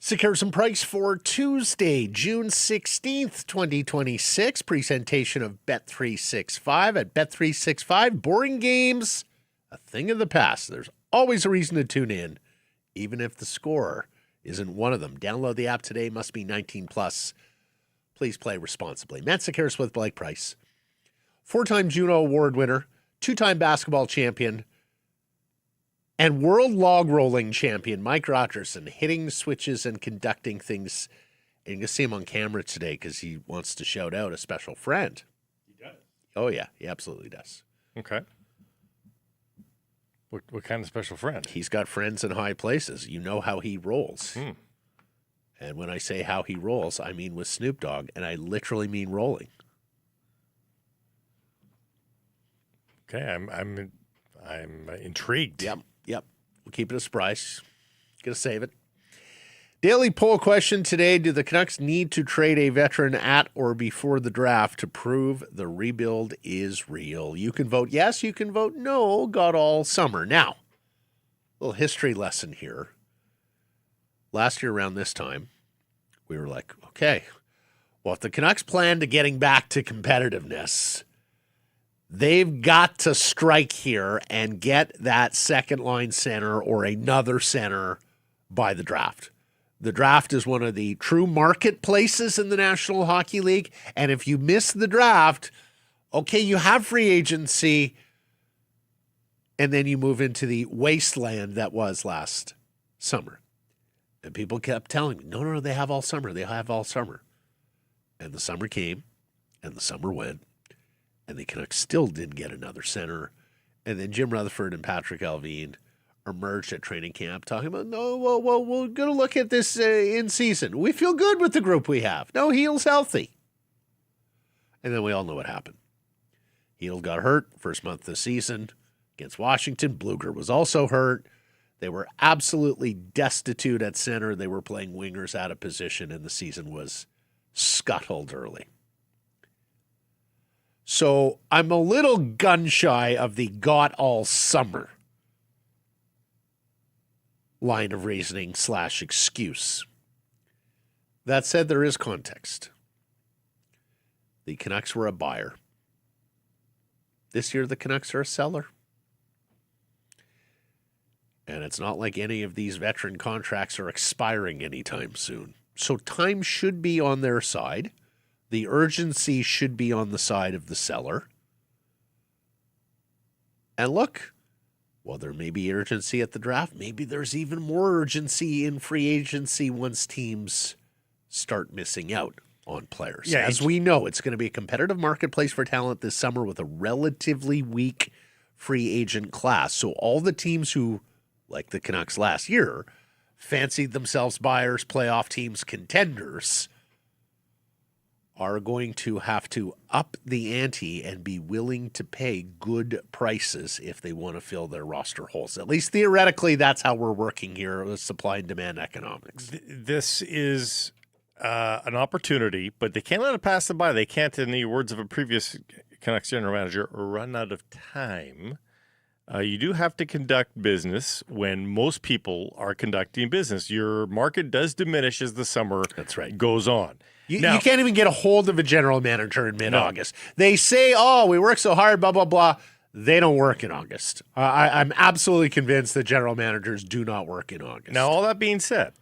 Secures and price for Tuesday, June 16th, 2026. Presentation of Bet365 at Bet365. Boring games, a thing of the past. There's always a reason to tune in, even if the score isn't one of them. Download the app today. Must be 19 plus. Please play responsibly. Matt Sekeres with Blake Price. 4-time Juno Award winner, 2-time basketball champion, and world log rolling champion Mike Rogerson hitting switches and conducting things. And you can see him on camera today because he wants to shout out a special friend. He does? Oh, yeah. He absolutely does. Okay. What kind of special friend? He's got friends in high places. You know how he rolls. And when I say how he rolls, I mean with Snoop Dogg, and I literally mean rolling. Okay, I'm intrigued. Yep. We'll keep it a surprise. Gonna save it. Daily poll question today. Do the Canucks need to trade a veteran at or before the draft to prove the rebuild is real? You can vote yes, you can vote no. Got all summer. Now, a little history lesson here. Last year around this time, we were like, okay, well, if the Canucks plan to getting back to competitiveness, they've got to strike here and get that second line center or another center by the draft. The draft is one of the true marketplaces in the National Hockey League. And if you miss the draft, okay, you have free agency, and then you move into the wasteland that was last summer. And people kept telling me, no, they have all summer. They have all summer. And the summer came, and the summer went. And the Canucks still didn't get another center. And then Jim Rutherford and Patrick Alvine emerged at training camp talking about, no, well, we're going to look at this in season. We feel good with the group we have. No, Heal's healthy. And then we all know what happened. Heel got hurt first month of the season against Washington. Bluger was also hurt. They were absolutely destitute at center. They were playing wingers out of position, and the season was scuttled early. So I'm a little gun shy of the got all summer line of reasoning / excuse. That said, there is context. The Canucks were a buyer. This year, the Canucks are a seller. And it's not like any of these veteran contracts are expiring anytime soon. So time should be on their side. The urgency should be on the side of the seller. And look, while there may be urgency at the draft, maybe there's even more urgency in free agency once teams start missing out on players. Yeah, as we know, it's going to be a competitive marketplace for talent this summer with a relatively weak free agent class. So all the teams who, like the Canucks last year, fancied themselves buyers, playoff teams, contenders, are going to have to up the ante and be willing to pay good prices if they want to fill their roster holes. At least theoretically, that's how we're working here with supply and demand economics. This is an opportunity, but they can't let it pass them by. They can't, in the words of a previous Canucks general manager, run out of time. You do have to conduct business when most people are conducting business. Your market does diminish as the summer goes on. You can't even get a hold of a general manager in mid-August. No. They say, we work so hard, blah, blah, blah. They don't work in August. I'm absolutely convinced that general managers do not work in August. Now, all that being said,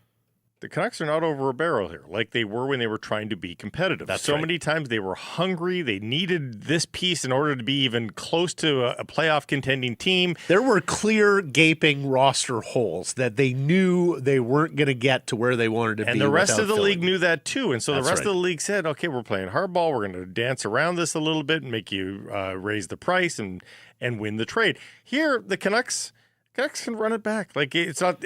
the Canucks are not over a barrel here like they were when they were trying to be competitive. That's so many times they were hungry. They needed this piece in order to be even close to a playoff contending team. There were clear gaping roster holes that they knew they weren't going to get to where they wanted to be. And the rest of the league knew that too. And so the rest of the league said, okay, we're playing hardball. We're going to dance around this a little bit and make you raise the price and win the trade. Here, the Canucks Canucks can run it back. Like it's not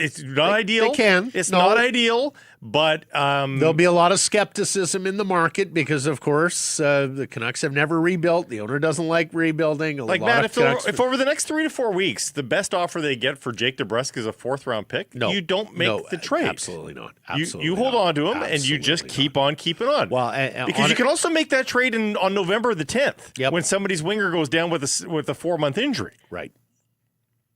ideal. They can. It's not ideal, but there'll be a lot of skepticism in the market because, of course, the Canucks have never rebuilt. The owner doesn't like rebuilding. Like Matt, if over the next 3 to 4 weeks the best offer they get for Jake DeBrusk is a 4th-round pick, you don't make the trade. Absolutely not. Absolutely you hold on to him and you just keep on keeping on. Well, because you can also make that trade on November the 10th when somebody's winger goes down with a 4-month injury. Right.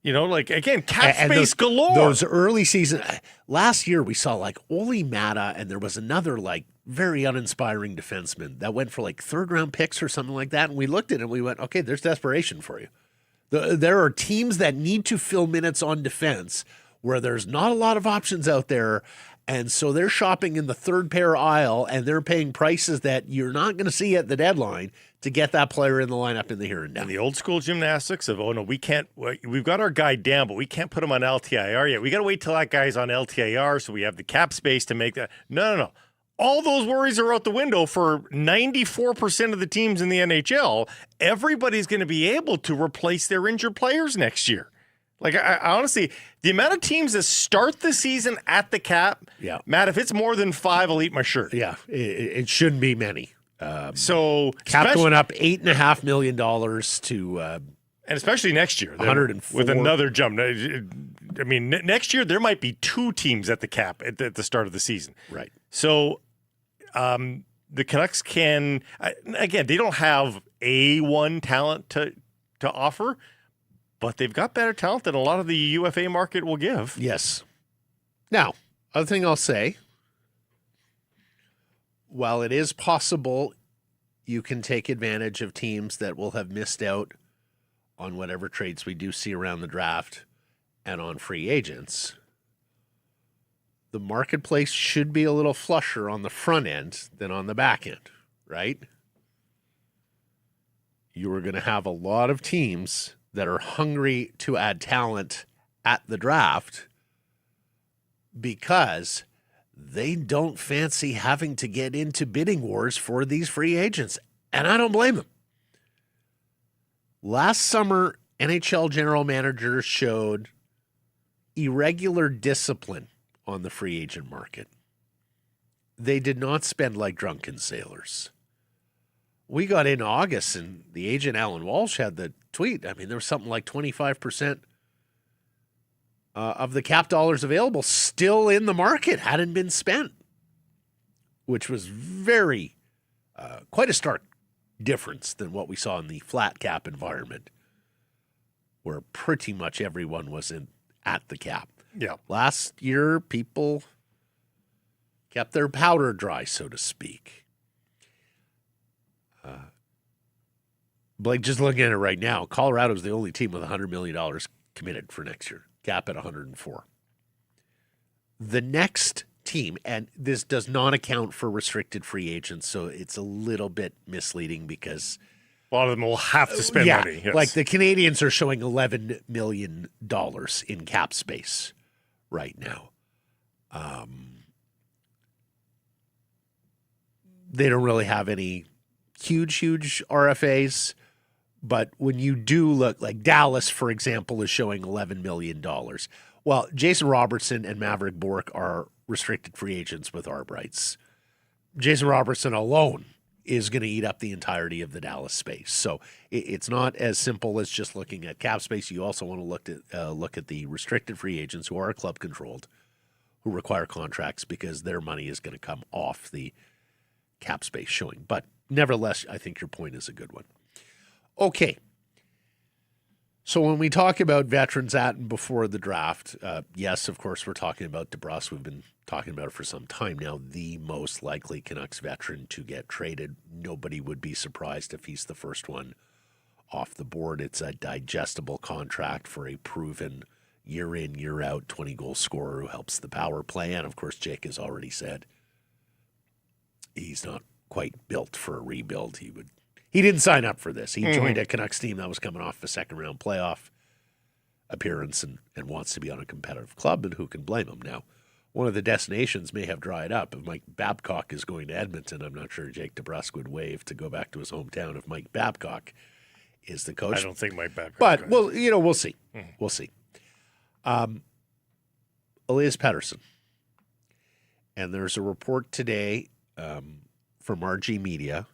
You know, like, again, cap space galore. Those early season, last year we saw like Oli Mata, and there was another like very uninspiring defenseman that went for like 3rd-round picks or something like that. And we looked at it and we went, okay, there's desperation for you. There are teams that need to fill minutes on defense where there's not a lot of options out there. And so they're shopping in the 3rd pair aisle and they're paying prices that you're not going to see at the deadline to get that player in the lineup in the here and now. And the old school gymnastics of, we've got our guy down, but we can't put him on LTIR yet. We got to wait till that guy's on LTIR so we have the cap space to make that. No. All those worries are out the window for 94% of the teams in the NHL. Everybody's going to be able to replace their injured players next year. Like, I honestly, the amount of teams that start the season at the cap, Matt, if it's more than 5, I'll eat my shirt. Yeah, it shouldn't be many. So cap going up $8.5 million to, and especially next year, 104 with another jump. I mean, next year there might be 2 teams at the cap at the start of the season. Right. So, the Canucks can again, they don't have A1 talent to offer. But they've got better talent than a lot of the UFA market will give. Yes. Now, other thing I'll say, while it is possible you can take advantage of teams that will have missed out on whatever trades we do see around the draft and on free agents, the marketplace should be a little flusher on the front end than on the back end, right? You are going to have a lot of teams that are hungry to add talent at the draft because they don't fancy having to get into bidding wars for these free agents. And I don't blame them. Last summer, NHL general managers showed irregular discipline on the free agent market. They did not spend like drunken sailors. We got in August and the agent Alan Walsh had the tweet. I mean, there was something like 25% of the cap dollars available still in the market, hadn't been spent, which was very, quite a stark difference than what we saw in the flat cap environment, where pretty much everyone was at the cap. Yeah. Last year, people kept their powder dry, so to speak. Blake, just looking at it right now, Colorado's the only team with $100 million committed for next year, cap at 104. The next team, and this does not account for restricted free agents, so it's a little bit misleading because a lot of them will have to spend money. Yes. Like the Canadians are showing $11 million in cap space right now. They don't really have any huge RFAs. But when you do look, like Dallas, for example, is showing $11 million. Well, Jason Robertson and Maverick Bourque are restricted free agents with ARB rights. Jason Robertson alone is going to eat up the entirety of the Dallas space. So it's not as simple as just looking at cap space. You also want to look at the restricted free agents who are club controlled, who require contracts because their money is going to come off the cap space showing. But nevertheless, I think your point is a good one. Okay, so when we talk about veterans at and before the draft, yes, of course, we're talking about DeBrusk. We've been talking about it for some time now. The most likely Canucks veteran to get traded. Nobody would be surprised if he's the first one off the board. It's a digestible contract for a proven year in, year out 20-goal scorer who helps the power play. And, of course, Jake has already said he's not quite built for a rebuild. He didn't sign up for this. He joined a Canucks team that was coming off a second-round playoff appearance and wants to be on a competitive club, and who can blame him? Now, one of the destinations may have dried up. If Mike Babcock is going to Edmonton, I'm not sure Jake DeBrusk would waive to go back to his hometown if Mike Babcock is the coach. I don't think Mike Babcock. But, we'll see. We'll see. Elias Pettersson. And there's a report today from RG Media.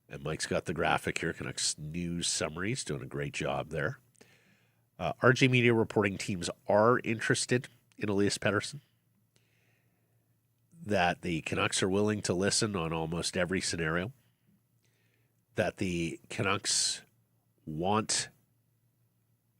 And Mike's got the graphic here. Canucks News Summaries, doing a great job there. RG Media reporting teams are interested in Elias Pettersson. That the Canucks are willing to listen on almost every scenario. That the Canucks want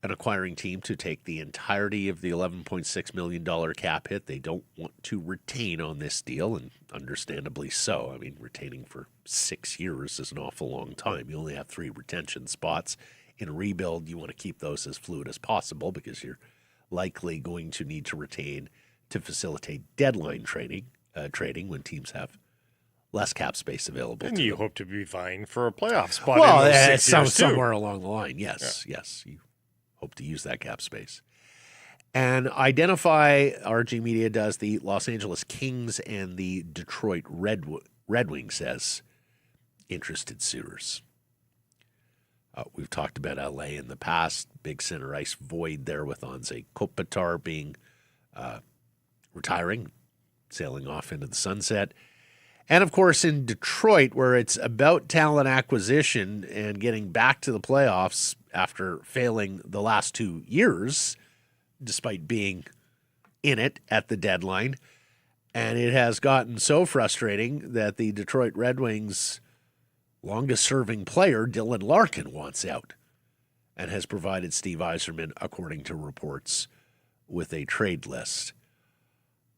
an acquiring team to take the entirety of the $11.6 million cap hit. They don't want to retain on this deal, and understandably so. I mean, retaining for 6 years is an awful long time. You only have 3 retention spots. In a rebuild, you want to keep those as fluid as possible because you're likely going to need to retain to facilitate deadline trading when teams have less cap space available. And you hope to be vying for a playoff spot. Well, in those 6 years somewhere along the line, yes. You hope to use that cap space. And identify, RG Media does, the Los Angeles Kings and the Detroit Red Wings as interested suitors. We've talked about LA in the past. Big center ice void there with Anze Kopitar being retiring, sailing off into the sunset. And, of course, in Detroit, where it's about talent acquisition and getting back to the playoffs after failing the last 2 years, despite being in it at the deadline. And it has gotten so frustrating that the Detroit Red Wings' longest-serving player, Dylan Larkin, wants out and has provided Steve Yzerman, according to reports, with a trade list.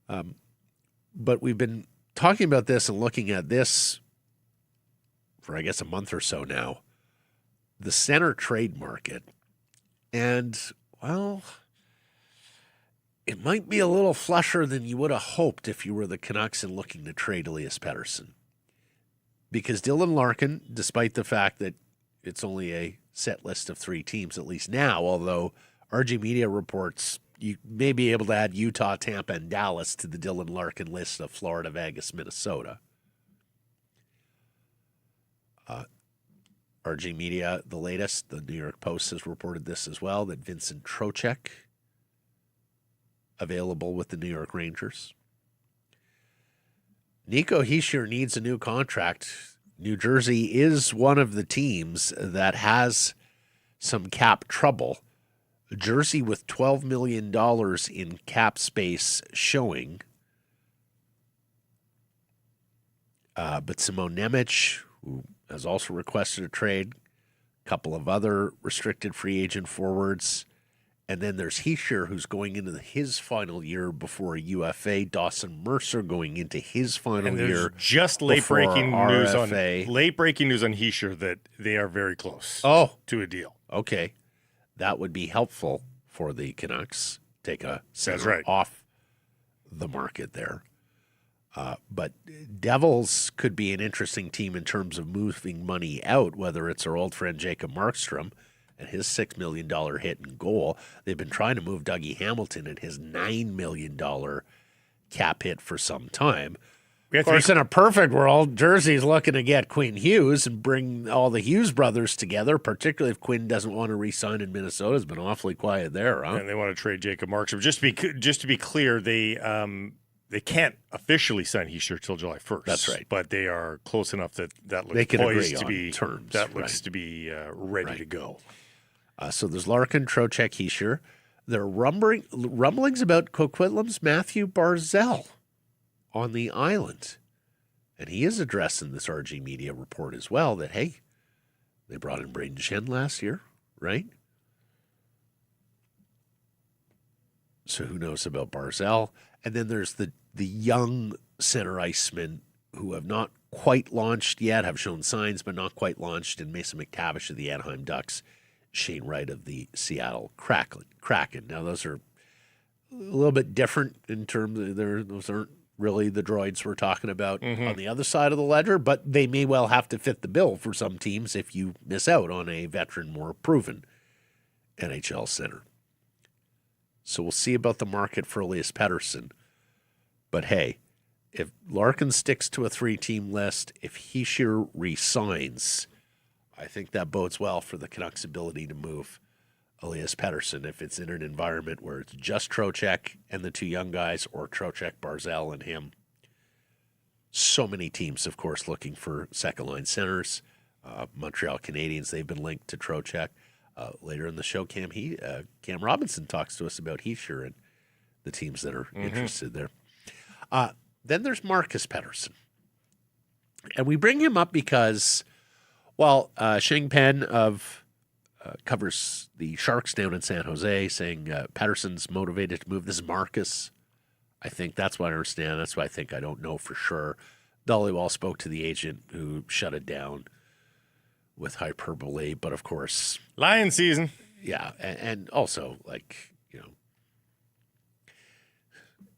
But we've been talking about this and looking at this for, I guess, a month or so now, the center trade market. And, well, it might be a little flusher than you would have hoped if you were the Canucks and looking to trade Elias Pettersson. Because Dylan Larkin, despite the fact that it's only a set list of 3 teams, at least now, although RG Media reports you may be able to add Utah, Tampa, and Dallas to the Dylan Larkin list of Florida, Vegas, Minnesota. RG Media, the latest, the New York Post has reported this as well, that Vincent Trocheck, available with the New York Rangers. Nico Hischier needs a new contract. New Jersey is one of the teams that has some cap trouble. Jersey with $12 million in cap space showing. But Simone Nemec, who has also requested a trade, a couple of other restricted free agent forwards. And then there's Hischier, who's going into his final year before a UFA. Dawson Mercer going into his final year. Just late breaking news on Hischier that they are very close to a deal. Okay. That would be helpful for the Canucks. Take a center off the market there. But Devils could be an interesting team in terms of moving money out, whether it's our old friend Jacob Markstrom and his $6 million hit and goal. They've been trying to move Dougie Hamilton and his $9 million cap hit for some time. Of course, in a perfect world, Jersey's looking to get Quinn Hughes and bring all the Hughes brothers together, particularly if Quinn doesn't want to re-sign in Minnesota. It's been awfully quiet there, huh? And they want to trade Jacob Markstrom. Just to be clear, they can't officially sign Hischier till July 1st. That's right. But they are close enough that looks they can poised agree to be on terms. That looks to be ready to go. So there's Larkin, Trocheck, Hischier. There are rumblings about Coquitlam's Matthew Barzal on the island. And he is addressing this RG Media report as well that, hey, they brought in Braden Shen last year, right? So who knows about Barzal? And then there's the young center icemen who have not quite launched yet, have shown signs but not quite launched, and Mason McTavish of the Anaheim Ducks, Shane Wright of the Seattle Kraken. Now, those are a little bit different in terms of those aren't really the droids we're talking about on the other side of the ledger, but they may well have to fit the bill for some teams if you miss out on a veteran, more proven NHL center. So we'll see about the market for Elias Pettersson. But hey, if Larkin sticks to a 3-team list, if Hischier re-signs, I think that bodes well for the Canucks' ability to move Elias Pettersson if it's in an environment where it's just Trocheck and the two young guys, or Trocheck, Barzal, and him. So many teams, of course, looking for second-line centers. Montreal Canadiens, they've been linked to Trocheck. Later in the show, Cam Robinson talks to us about Heischer and the teams that are interested there. Then there's Marcus Pettersson. And we bring him up because, Sheng Pen covers the Sharks down in San Jose, saying Pettersson's motivated to move. This is Marcus. I think that's what I understand. That's why I think I don't know for sure. Dhaliwal spoke to the agent who shut it down with hyperbole, but of course... Lion season. Yeah, and also,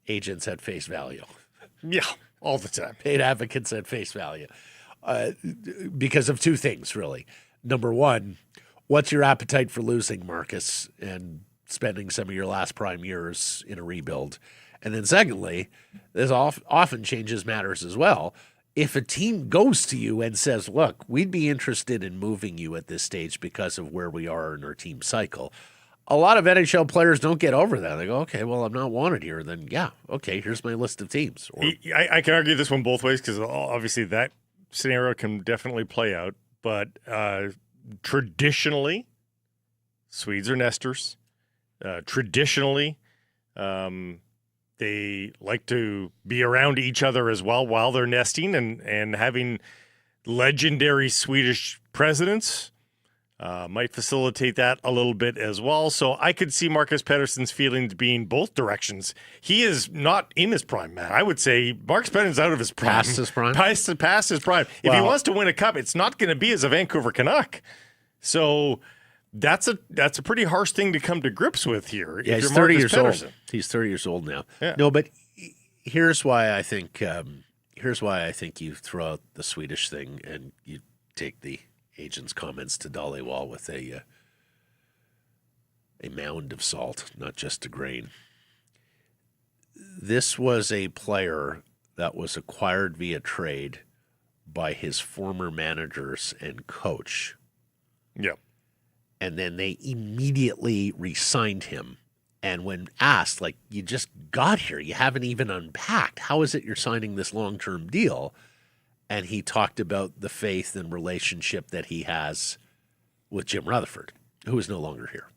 agents at face value. Yeah, all the time. Paid advocates at face value. Because of two things, really. Number one, what's your appetite for losing, Marcus, and spending some of your last prime years in a rebuild? And then secondly, this often changes matters as well. If a team goes to you and says, look, we'd be interested in moving you at this stage because of where we are in our team cycle, a lot of NHL players don't get over that. They go, okay, well, I'm not wanted here. Then, yeah, okay, here's my list of teams. Or, I can argue this one both ways because obviously that scenario can definitely play out. But traditionally, Swedes are nesters. Traditionally, they like to be around each other as well while they're nesting, and having legendary Swedish presidents might facilitate that a little bit as well. So I could see Marcus Pettersson's feelings being both directions. He is not in his prime, man. I would say Marcus Pettersson's out of his prime. Past his prime? Past his prime. If he wants to win a cup, it's not going to be as a Vancouver Canuck. So that's a pretty harsh thing to come to grips with here. Yeah, he's 30 years old. He's 30 years old now. Yeah. No, but here's why I think you throw out the Swedish thing and you take the agent's comments to Dhaliwal with a mound of salt, not just a grain. This was a player that was acquired via trade by his former managers and coach. Yep. And then they immediately re-signed him. And when asked, you just got here, you haven't even unpacked, how is it you're signing this long-term deal? And he talked about the faith and relationship that he has with Jim Rutherford, who is no longer here.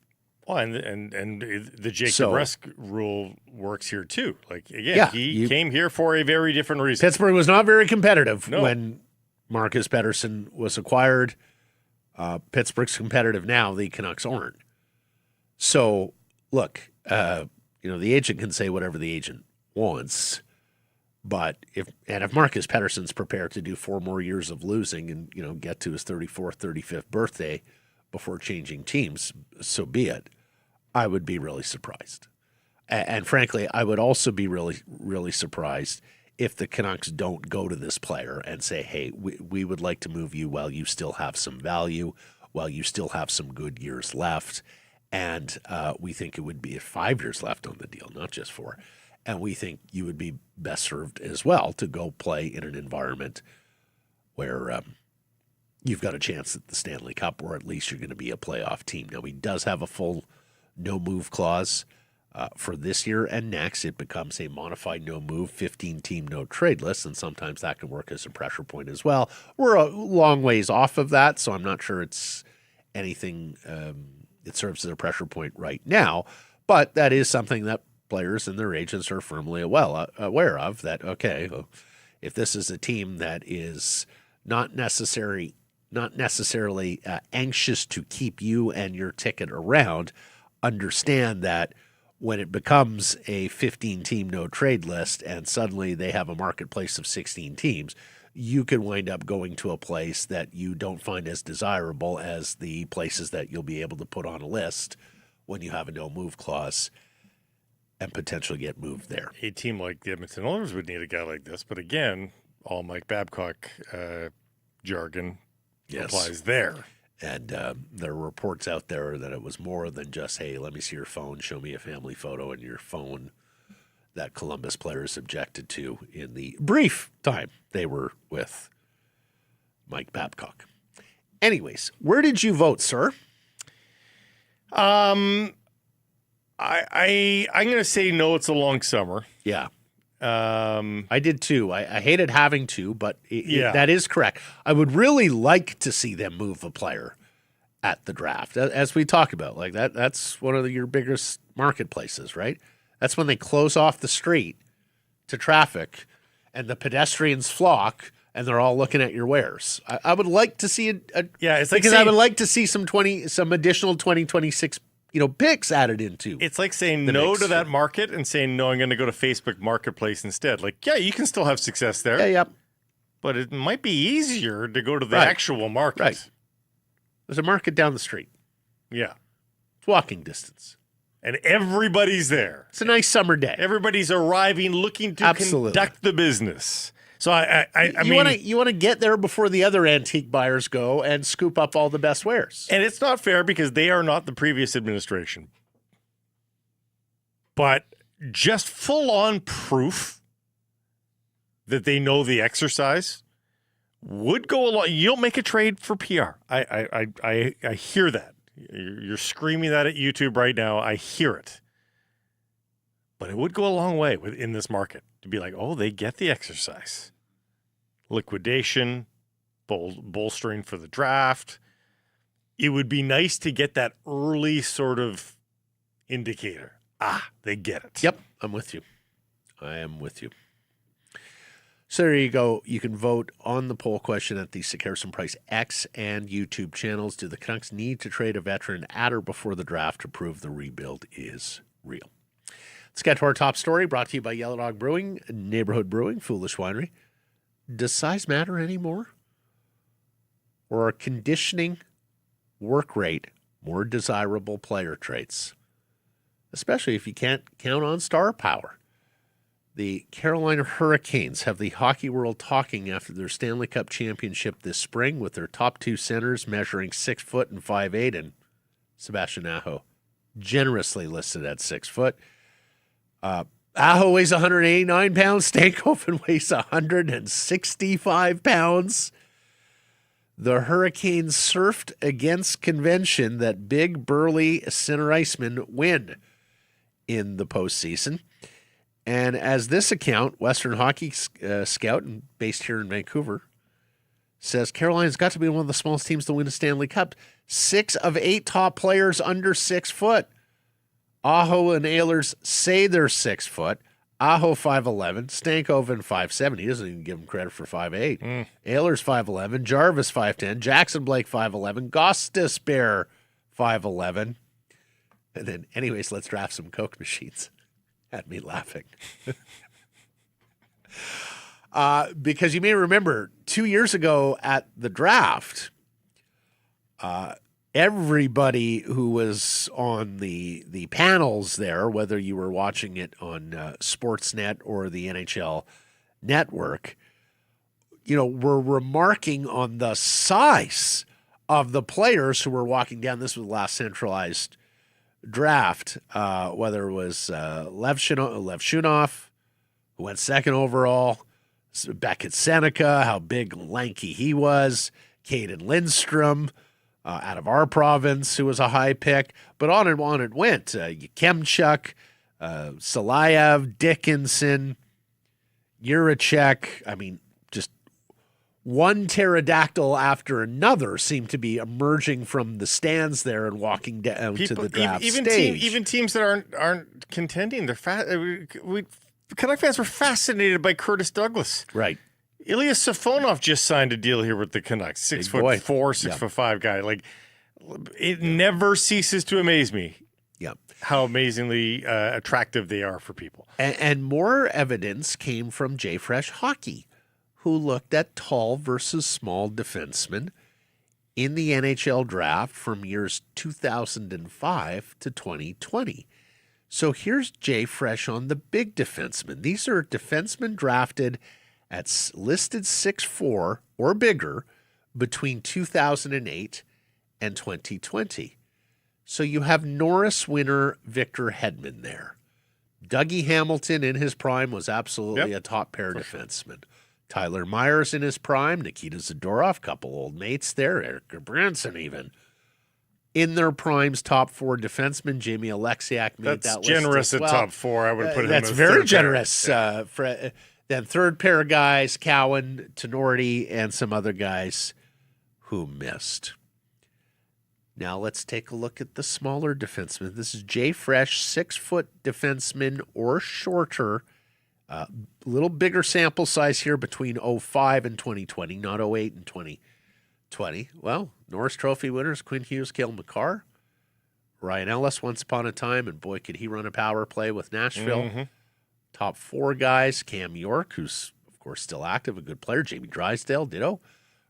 Well, and the Jacob Rusk rule works here too. He came here for a very different reason. Pittsburgh was not very competitive when Marcus Pettersson was acquired. Pittsburgh's competitive now. The Canucks aren't. So, look, the agent can say whatever the agent wants, but if Marcus Pettersson's prepared to do 4 more years of losing and get to his 34th, 35th birthday before changing teams, so be it. I would be really surprised, and frankly, I would also be really, really surprised if the Canucks don't go to this player and say, hey, we would like to move you while you still have some value, while you still have some good years left. And we think it would be 5 years left on the deal, not just 4. And we think you would be best served as well to go play in an environment where you've got a chance at the Stanley Cup, or at least you're going to be a playoff team. Now, he does have a full no-move clause. For this year and next, it becomes a modified no-move, 15-team no-trade list, and sometimes that can work as a pressure point as well. We're a long ways off of that, so I'm not sure it's anything it serves as a pressure point right now, but that is something that players and their agents are firmly aware of, that, okay, if this is a team that is not necessarily anxious to keep you and your ticket around, understand that when it becomes a 15-team no-trade list and suddenly they have a marketplace of 16 teams, you could wind up going to a place that you don't find as desirable as the places that you'll be able to put on a list when you have a no-move clause and potentially get moved there. A team like the Edmonton Oilers would need a guy like this, but again, all Mike Babcock jargon applies there. And there are reports out there that it was more than just, hey, let me see your phone, show me a family photo in your phone, that Columbus players objected to in the brief time they were with Mike Babcock. Anyways, where did you vote, sir? I'm going to say no. It's a long summer. Yeah. I did too. I hated having to, but Yeah. that is correct. I would really like to see them move a player at the draft, as we talk about. Like that's one of your biggest marketplaces, right? That's when they close off the street to traffic, and the pedestrians flock, and they're all looking at your wares. I would like to see it's like because I saying, would like to see some additional 2026 picks added into. it's like saying the no mix. to that market and saying no. I'm going to go to Facebook Marketplace instead. Like, yeah, you can still have success there. Yeah. But it might be easier to go to the Right. actual market. Right. There's a market down the street. Yeah. It's walking distance. And everybody's there. It's a nice summer day. Everybody's arriving, looking to Absolutely. conduct the business. So I you want to get there before the other antique buyers go and scoop up all the best wares. and it's not fair because they are not the previous administration. But just full on proof that they know the exercise would go along. You don't make a trade for PR. I hear that. You're screaming that at YouTube right now. I hear it. But it would go a long way in this market to be like, oh, they get the exercise. Liquidation, bolstering for the draft. It would be nice to get that early sort of indicator. They get it. Yep, I'm with you. I am with you. So there you go. You can vote on the poll question at the Sekerson Price X and YouTube channels. Do the Canucks need to trade a veteran at or before the draft to prove the rebuild is real? Let's get to our top story, brought to you by Yellow Dog Brewing, Neighborhood Brewing, Foolish Winery. Does size matter anymore? Or are conditioning, work rate, more desirable player traits? Especially if you can't count on star power. The Carolina Hurricanes have the hockey world talking after their Stanley Cup championship this spring, with their top two centers measuring 6 foot and 5'8", and Sebastian Aho generously listed at 6 foot. Aho weighs 189 pounds. Stankoven weighs 165 pounds. The Hurricanes surfed against convention that big, burly center icemen win in the postseason. And as this account, Western Hockey Scout, and based here in Vancouver, says Carolina's got to be one of the smallest teams to win a Stanley Cup. 6 of 8 top players under 6 foot. Aho and Ehlers say they're 6 foot. Aho 5'11", Stankoven 5'7". He doesn't even give him credit for 5'8". Ehlers 5'11", Jarvis 5'10", Jackson Blake 5'11", Gostis Bear 5'11". And then, anyways, let's draft some Coke machines. Had me laughing. Because you may remember 2 years ago at the draft, everybody who was on the panels there, whether you were watching it on Sportsnet or the NHL network, were remarking on the size of the players who were walking down. This was the last centralized draft, whether it was Lev Shunov, who went second overall, Beckett Seneca, how big and lanky he was, Caden Lindstrom, out of our province, who was a high pick, but on and on it went. Kemchuk, Salayev, Dickinson, Juracek. I mean, just one pterodactyl after another seemed to be emerging from the stands there and walking down to the draft stage. Even teams that aren't contending, they're Canuck fans were fascinated by Curtis Douglas. Right. Ilya Safonov just signed a deal here with the Canucks. 6'4", 6'5" guy. Like, it never ceases to amaze me. Yeah. How amazingly attractive they are for people. And more evidence came from J-Fresh Hockey, who looked at tall versus small defensemen in the NHL draft from years 2005 to 2020. So here's J-Fresh on the big defensemen. These are defensemen drafted at listed 6'4" or bigger between 2008 and 2020. So you have Norris winner Victor Hedman there. Dougie Hamilton in his prime was absolutely a top pair defenseman. Tyler Myers in his prime, Nikita Zadorov, couple old mates there, Eric Branson even. in their primes, top 4 defensemen. Jamie Alexiak made That's that generous list as at well. top 4. I would put him That's as very third generous. pair. Then third pair of guys, Cowan, Tenorti, and some other guys who missed. Now let's take a look at the smaller defensemen. This is Jay Fresh, 6-foot defenseman or shorter. Little bigger sample size here between 05 and 2020, not 08 and 2020. Well, Norris Trophy winners, Quinn Hughes, Cale Makar, Ryan Ellis once upon a time, and boy, could he run a power play with Nashville. Mm-hmm. Top 4 guys, Cam York, who's, of course, still active, a good player. Jamie Drysdale, ditto.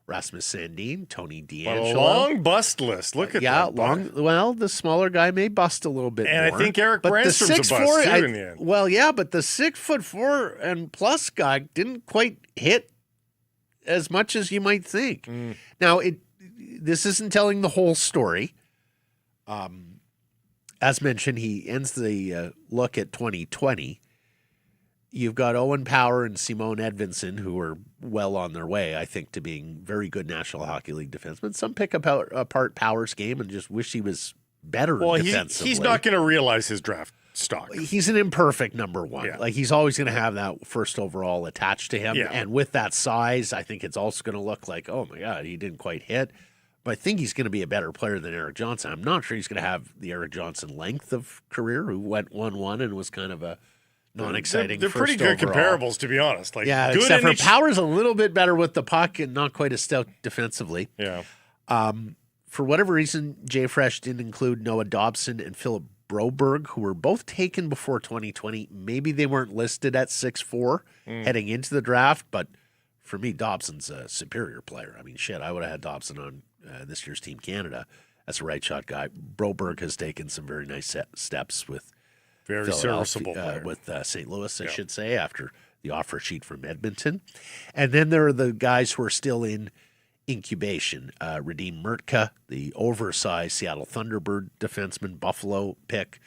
Rasmus Sandin, Tony DeAngelo. A long bust list. Look at that. long. Well, the smaller guy may bust a little bit And more. I think Eric but Brandstrom's a bust, too, in the end. Well, yeah, but the 6'4" and plus guy didn't quite hit as much as you might think. Now, this isn't telling the whole story. As mentioned, he ends the look at 2020. You've got Owen Power and Simone Edvinsson, who are well on their way, I think, to being very good National Hockey League defensemen. Some pick apart Power's game and just wish he was better defensively. He's not going to realize his draft stock. He's an imperfect number 1. Yeah. Like, he's always going to have that first overall attached to him. Yeah. And with that size, I think it's also going to look like, oh, my God, he didn't quite hit. But I think he's going to be a better player than Eric Johnson. I'm not sure he's going to have the Eric Johnson length of career, who went 1-1 and was kind of a non-exciting. They're pretty good overall. comparables, to be honest. Like, Yeah, good except for NHL Power's a little bit better with the puck and not quite as stout defensively. Yeah. For whatever reason, Jay Fresh didn't include Noah Dobson and Philip Broberg, who were both taken before 2020. Maybe they weren't listed at 6'4" heading into the draft, but for me, Dobson's a superior player. I mean, shit, I would have had Dobson on this year's Team Canada as a right shot guy. Broberg has taken some very nice steps with very serviceable player. With St. Louis, I should say, after the offer sheet from Edmonton. And then there are the guys who are still in incubation. Radim Murtka, the oversized Seattle Thunderbird defenseman, Buffalo pick.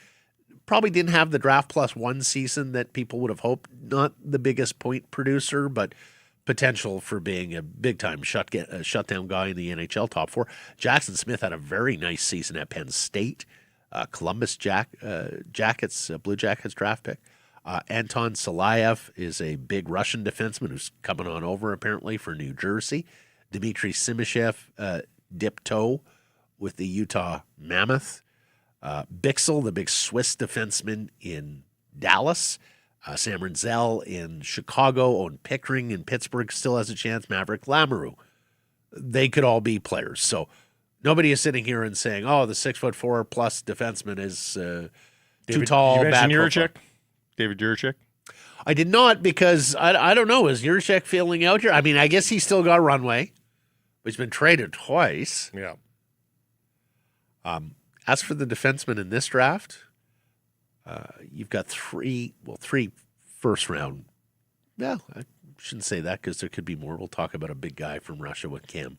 Probably didn't have the draft plus 1 season that people would have hoped. Not the biggest point producer, but potential for being a big-time shutdown guy in the NHL top 4. Jackson Smith had a very nice season at Penn State. Columbus Jackets, Blue Jackets draft pick. Anton Salayev is a big Russian defenseman who's coming on over apparently for New Jersey. Dmitry Simashev dipped toe with the Utah Mammoth. Bixel, the big Swiss defenseman in Dallas. Sam Renzel in Chicago. Owen Pickering in Pittsburgh still has a chance. Maverick Lamoureux. They could all be players. So nobody is sitting here and saying, oh, the 6'4" plus defenseman is too tall. Did you mention bad Jiricek? David Jiricek? I did not, because I don't know. Is Jiricek feeling out here? I mean, I guess he's still got runway. He's been traded twice. Yeah. As for the defensemen in this draft, you've got three first round. Well, I shouldn't say that because there could be more. We'll talk about a big guy from Russia with Cam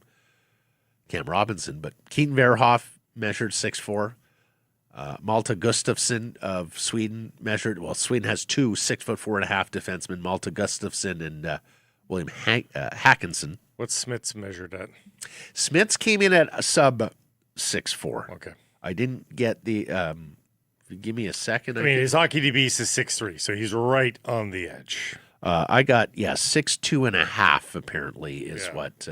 Robinson. But Keaton Verhoff measured 6'4". Malte Gustafsson of Sweden Sweden has 2 6'4.5" defensemen, Malte Gustafsson and William Hackinson. What's Smits measured at? Smits came in at a sub 6'4". Okay. I didn't get the. Give me a second. I mean, his hockey DB is 6'3", so he's right on the edge. I got 6'2.5" apparently is what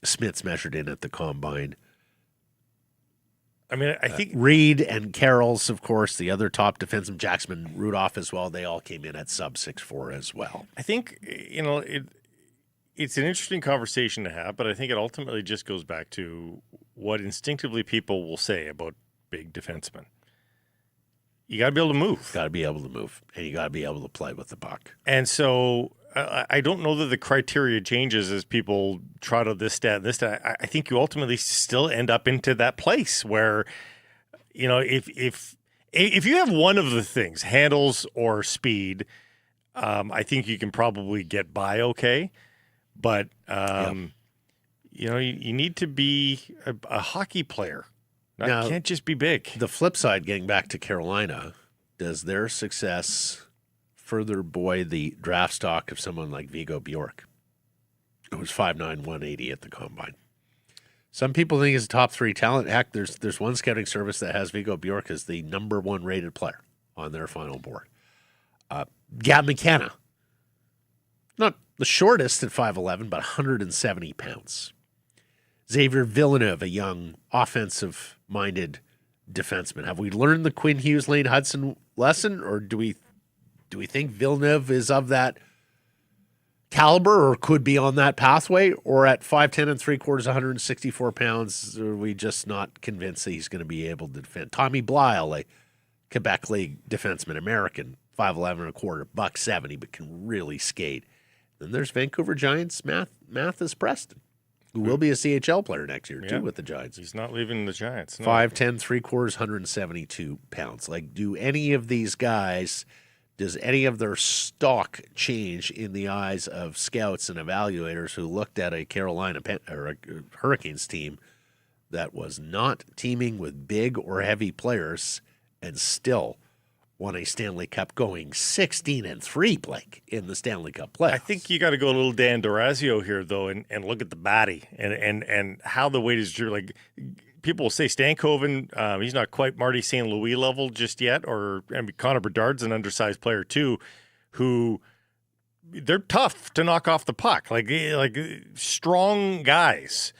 Smits measured in at the combine. I mean, I think Reed and Carroll's, of course, the other top defenseman, Jacksman Rudolph as well. They all came in at sub 6'4" as well. I think it's an interesting conversation to have, but I think it ultimately just goes back to what instinctively people will say about big defensemen. You got to be able to move. Got to be able to move, and you got to be able to play with the puck. And so I don't know that the criteria changes as people trot out this stat and this stat. I think you ultimately still end up into that place where, if you have one of the things, handles or speed, I think you can probably get by okay. But, you need to be a hockey player. You can't just be big. The flip side, getting back to Carolina, does their success further buoy the draft stock of someone like Viggo Bjork, who was 5'9", 180 at the combine? Some people think he's a top 3 talent. Heck, there's one scouting service that has Viggo Bjork as the number 1 rated player on their final board. Gab McKenna, not the shortest at 5'11", but 170 pounds. Xavier Villeneuve, a young offensive-minded defenseman. Have we learned the Quinn Hughes, Lane Hudson lesson, or do we think Villeneuve is of that caliber or could be on that pathway? Or at 5'10" and 3/4, 164 pounds, are we just not convinced that he's going to be able to defend? Tommy Blyle, a Quebec League defenseman, American, 5'11" and 1/4, $170, but can really skate. Then there's Vancouver Giants, Mathis Preston, who will be a CHL player next year, too, with the Giants. He's not leaving the Giants. No. 5'10", 3/4, 172 pounds. Like, do any of these guys, does any of their stock change in the eyes of scouts and evaluators who looked at a Carolina or a Hurricanes team that was not teaming with big or heavy players and still won a Stanley Cup, going 16-3, Blake, in the Stanley Cup playoffs? I think you got to go a little Dan Dorazio here, though, and look at the baddie and how the weight is drew. Like, people will say Stankoven, he's not quite Marty St. Louis level just yet, or Connor Bedard's an undersized player too, who they're tough to knock off the puck, like strong guys.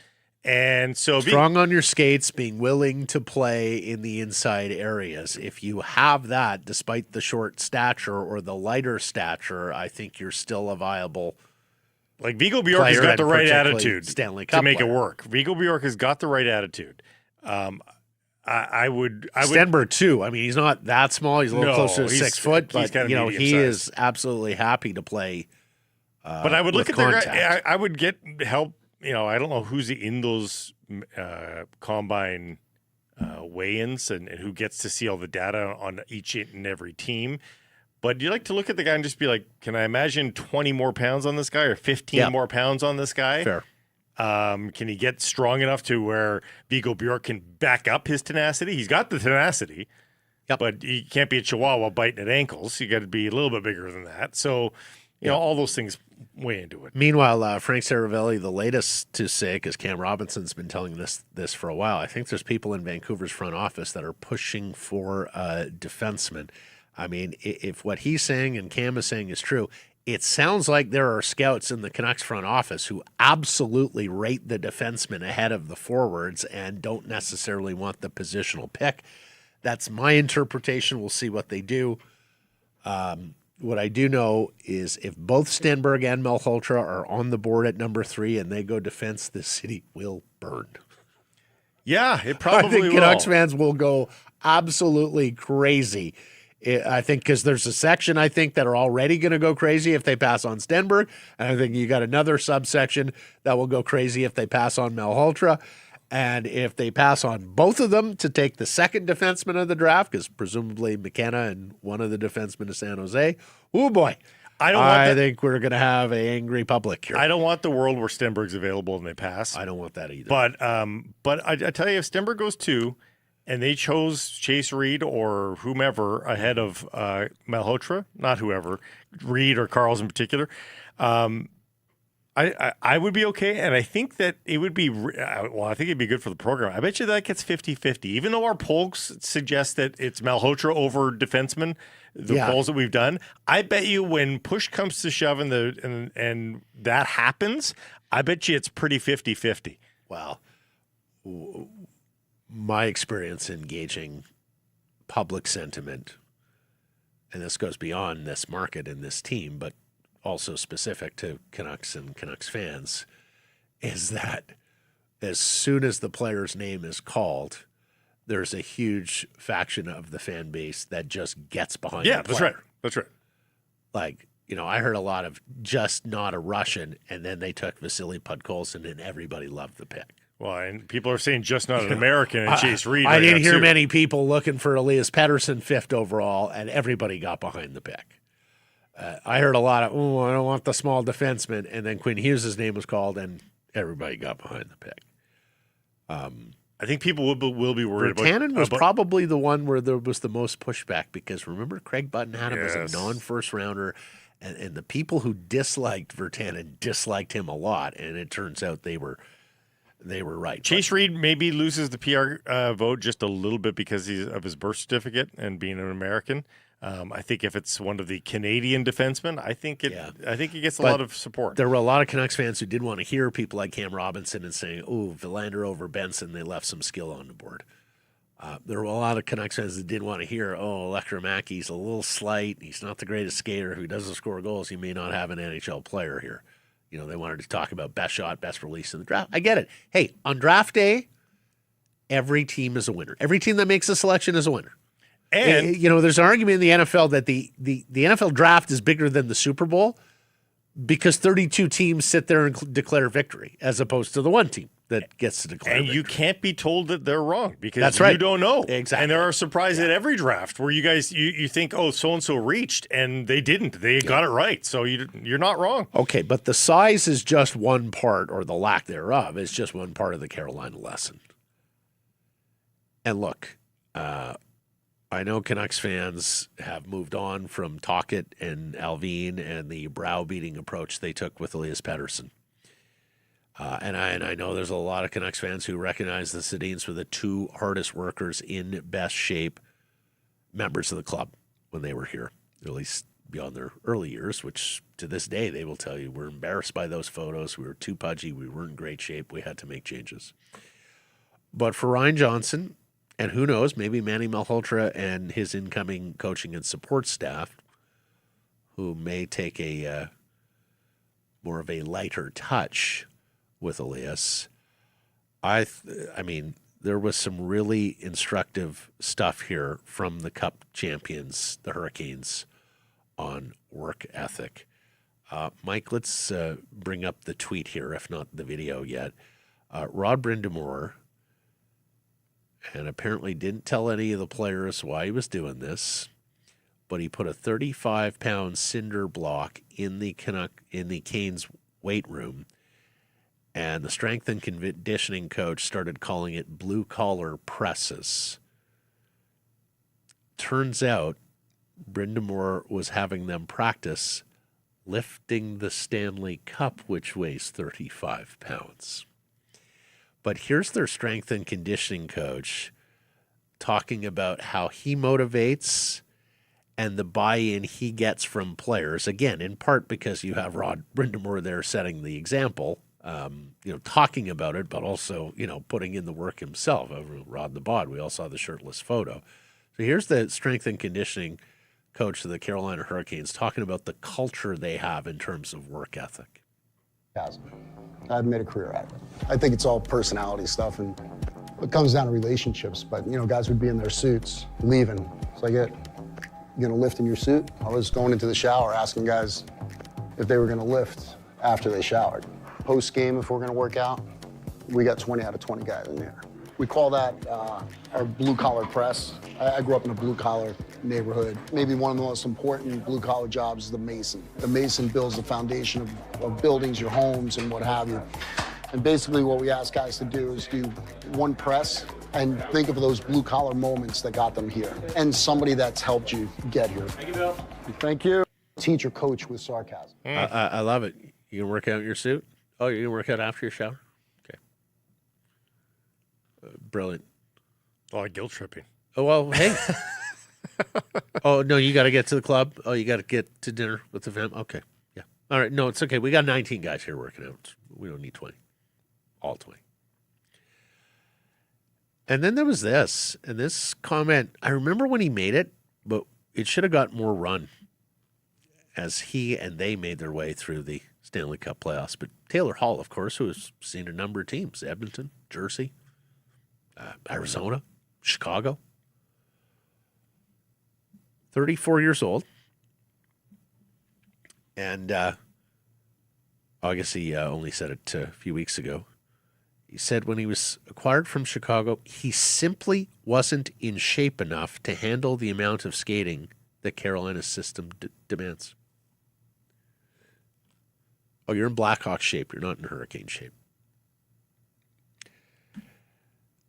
And so strong on your skates, being willing to play in the inside areas. If you have that, despite the short stature or the lighter stature, I think you're still a viable. Like, Viggo Bjork has got the right attitude Stanley Cup to make player. it work. Viggo Bjork has got the right attitude. I would Stenberg too. I mean, he's not that small. He's a little closer to 6 foot, but he is absolutely happy to play. But I would look at contact. their. I would get help. I don't know who's in those combine weigh-ins and who gets to see all the data on each and every team. But you like to look at the guy and just be like, can I imagine 20 more pounds on this guy or 15 more pounds on this guy? Fair. Can he get strong enough to where Viggo Bjork can back up his tenacity? He's got the tenacity, but he can't be a chihuahua biting at ankles. You got to be a little bit bigger than that. So, you know, all those things weigh into it. Meanwhile, Frank Saravelli, the latest to say, because Cam Robinson's been telling this for a while, I think there's people in Vancouver's front office that are pushing for defensemen. I mean, if what he's saying and Cam is saying is true, it sounds like there are scouts in the Canucks front office who absolutely rate the defensemen ahead of the forwards and don't necessarily want the positional pick. That's my interpretation. We'll see what they do. What I do know is if both Stenberg and Malhotra are on the board at number 3 and they go defense, the city will burn. Yeah, it probably I think will. Canucks fans will go absolutely crazy. I think because there's a section, I think, that are already going to go crazy if they pass on Stenberg. And I think you got another subsection that will go crazy if they pass on Malhotra. And if they pass on both of them to take the second defenseman of the draft, because presumably McKenna and one of the defensemen of San Jose, oh boy, I think we're going to have an angry public here. I don't want the world where Stenberg's available and they pass. I don't want that either. But I tell you, if Stenberg goes 2 and they chose Chase Reed or whomever ahead of Malhotra, not whoever, Reed or Carl's in particular, I would be okay, and I think that it would be I think it'd be good for the program. I bet you that gets 50-50. Even though our polls suggest that it's Malhotra over defenseman, the polls that we've done, I bet you when push comes to shove and that happens, I bet you it's pretty 50-50. Well, my experience in gauging public sentiment, and this goes beyond this market and this team, but also specific to Canucks and Canucks fans, is that as soon as the player's name is called, there's a huge faction of the fan base that just gets behind the player. That's right. Like, you know, I heard a lot of just not a Russian, and then they took Vasily Podkolzin, and everybody loved the pick. Well, and people are saying just not an American and Chase Reed. I didn't hear many people looking for Elias Pettersson 5th overall, and everybody got behind the pick. I heard a lot of, I don't want the small defenseman, and then Quinn Hughes' name was called, and everybody got behind the pick. I think people will be worried about. Virtanen was probably the one where there was the most pushback, because remember Craig Button had him as a non-first rounder, and the people who disliked Virtanen disliked him a lot, and it turns out they were they were right. Chase Reed maybe loses the PR vote just a little bit because of his birth certificate and being an American. I think if it's one of the Canadian defensemen, I think it gets a lot of support. There were a lot of Canucks fans who did want to hear people like Cam Robinson and saying, "Oh, Villander over Benson, they left some skill on the board." There were a lot of Canucks fans that did want to hear, "Oh, Elektromäki's a little slight. He's not the greatest skater. If he doesn't score goals, he may not have an NHL player here." You know, they wanted to talk about best shot, best release in the draft. I get it. Hey, on draft day, every team is a winner. Every team that makes a selection is a winner. And you know, there's an argument in the NFL that the NFL draft is bigger than the Super Bowl because 32 teams sit there and declare victory, as opposed to the one team that gets to declare victory. You can't be told that they're wrong because That's right. You don't know. Exactly. And there are surprises at every draft where you guys you think, oh, so and so reached, and they didn't. They got it right, so you're not wrong. Okay, but the size is just one part, or the lack thereof is just one part of the Carolina lesson. And look, I know Canucks fans have moved on from Tocchet and Alvin and the browbeating approach they took with Elias Pettersson. And I know there's a lot of Canucks fans who recognize the Sedins were the two hardest workers in best shape members of the club when they were here, at least beyond their early years, which to this day they will tell you we're embarrassed by those photos. We were too pudgy. We weren't in great shape. We had to make changes. But for Ryan Johnson, and who knows, maybe Manny Malhotra and his incoming coaching and support staff, who may take a more of a lighter touch with Elias. I mean, there was some really instructive stuff here from the Cup champions, the Hurricanes, on work ethic. Mike, let's bring up the tweet here, if not the video yet. Rod Brind'Amour, and apparently didn't tell any of the players why he was doing this, but he put a 35-pound cinder block in the Canes weight room, and the strength and conditioning coach started calling it blue-collar presses. Turns out Brind'Amour was having them practice lifting the Stanley Cup, which weighs 35 pounds. But here's their strength and conditioning coach talking about how he motivates and the buy-in he gets from players. Again, in part because you have Rod Brind'Amour there setting the example, talking about it, but also, putting in the work himself. Rod the Bod, we all saw the shirtless photo. So here's the strength and conditioning coach of the Carolina Hurricanes talking about the culture they have in terms of work ethic. I've made a career out of it. I think it's all personality stuff, and it comes down to relationships. But, guys would be in their suits, leaving. It's like, you going to lift in your suit? I was going into the shower asking guys if they were going to lift after they showered. Post-game, if we're going to work out, we got 20 out of 20 guys in there. We call that our blue-collar press. I grew up in a blue-collar neighborhood. Maybe one of the most important blue-collar jobs is the mason. The mason builds the foundation of buildings, your homes, and what have you. And basically what we ask guys to do is do one press and think of those blue-collar moments that got them here and somebody that's helped you get here. Thank you, Bill. Thank you. Teach or coach with sarcasm. I love it. You can work out in your suit? Oh, you can work out after your shower? Okay. Brilliant. Oh, guilt tripping. Oh, well, hey. Oh, no, you got to get to the club? Oh, you got to get to dinner with the fam? Okay. Yeah. All right. No, it's okay. We got 19 guys here working out. We don't need 20. All 20. And then there was this. And this comment, I remember when he made it, but it should have got more run as he and they made their way through the Stanley Cup playoffs. But Taylor Hall, of course, who has seen a number of teams, Edmonton, Jersey, Arizona, Chicago. 34 years old. And I guess he only said it a few weeks ago. He said when he was acquired from Chicago, he simply wasn't in shape enough to handle the amount of skating that Carolina's system demands. Oh, you're in Blackhawk shape. You're not in Hurricane shape.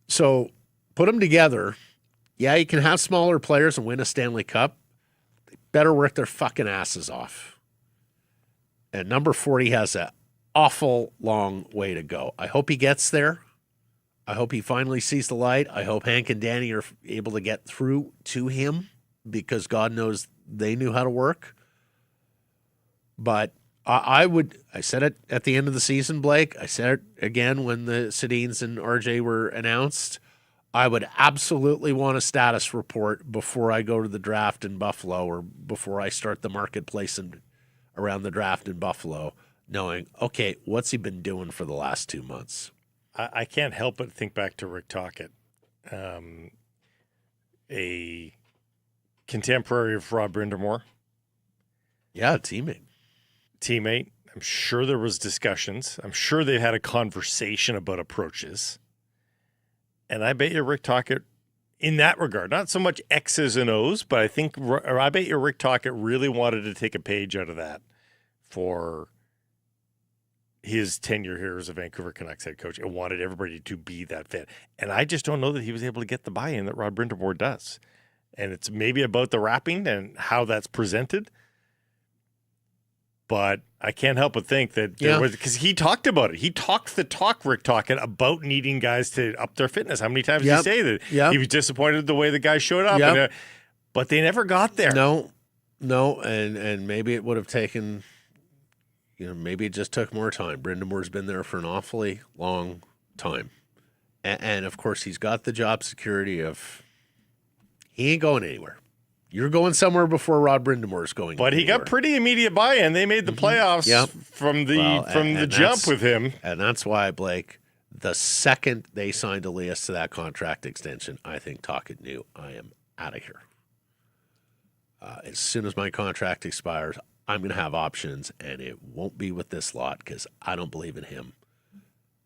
So put them together. Yeah, you can have smaller players and win a Stanley Cup. They better work their fucking asses off. And number 40 has a awful long way to go. I hope he gets there. I hope he finally sees the light. I hope Hank and Danny are able to get through to him because God knows they knew how to work. But I said it at the end of the season, Blake. I said it again when the Sedins and RJ were announced. I would absolutely want a status report before I go to the draft in Buffalo or before I start the marketplace around the draft in Buffalo, knowing, okay, what's he been doing for the last 2 months? I can't help but think back to Rick Tocchet, a contemporary of Rod Brindamore. Yeah, teammate. I'm sure there was discussions. I'm sure they had a conversation about approaches. And I bet you Rick Tocchet, in that regard, not so much X's and O's, but I bet you Rick Tocchet really wanted to take a page out of that for his tenure here as a Vancouver Canucks head coach and wanted everybody to be that fan. And I just don't know that he was able to get the buy-in that Rod Brindamore does. And it's maybe about the wrapping and how that's presented. But I can't help but think that because he talked about it. He talked the talk, Rick Tocchet, about needing guys to up their fitness. How many times did he say that? He was disappointed the way the guys showed up. And, but they never got there. No. And maybe it would have taken, maybe it just took more time. Brindamore's been there for an awfully long time. And of course, he's got the job security of he ain't going anywhere. You're going somewhere before Rod Brindamore's going. But he got pretty immediate buy-in. They made the playoffs from the jump with him. And that's why, Blake, the second they signed Elias to that contract extension, I think Tocchet knew, I am out of here. As soon as my contract expires, I'm going to have options, and it won't be with this lot because I don't believe in him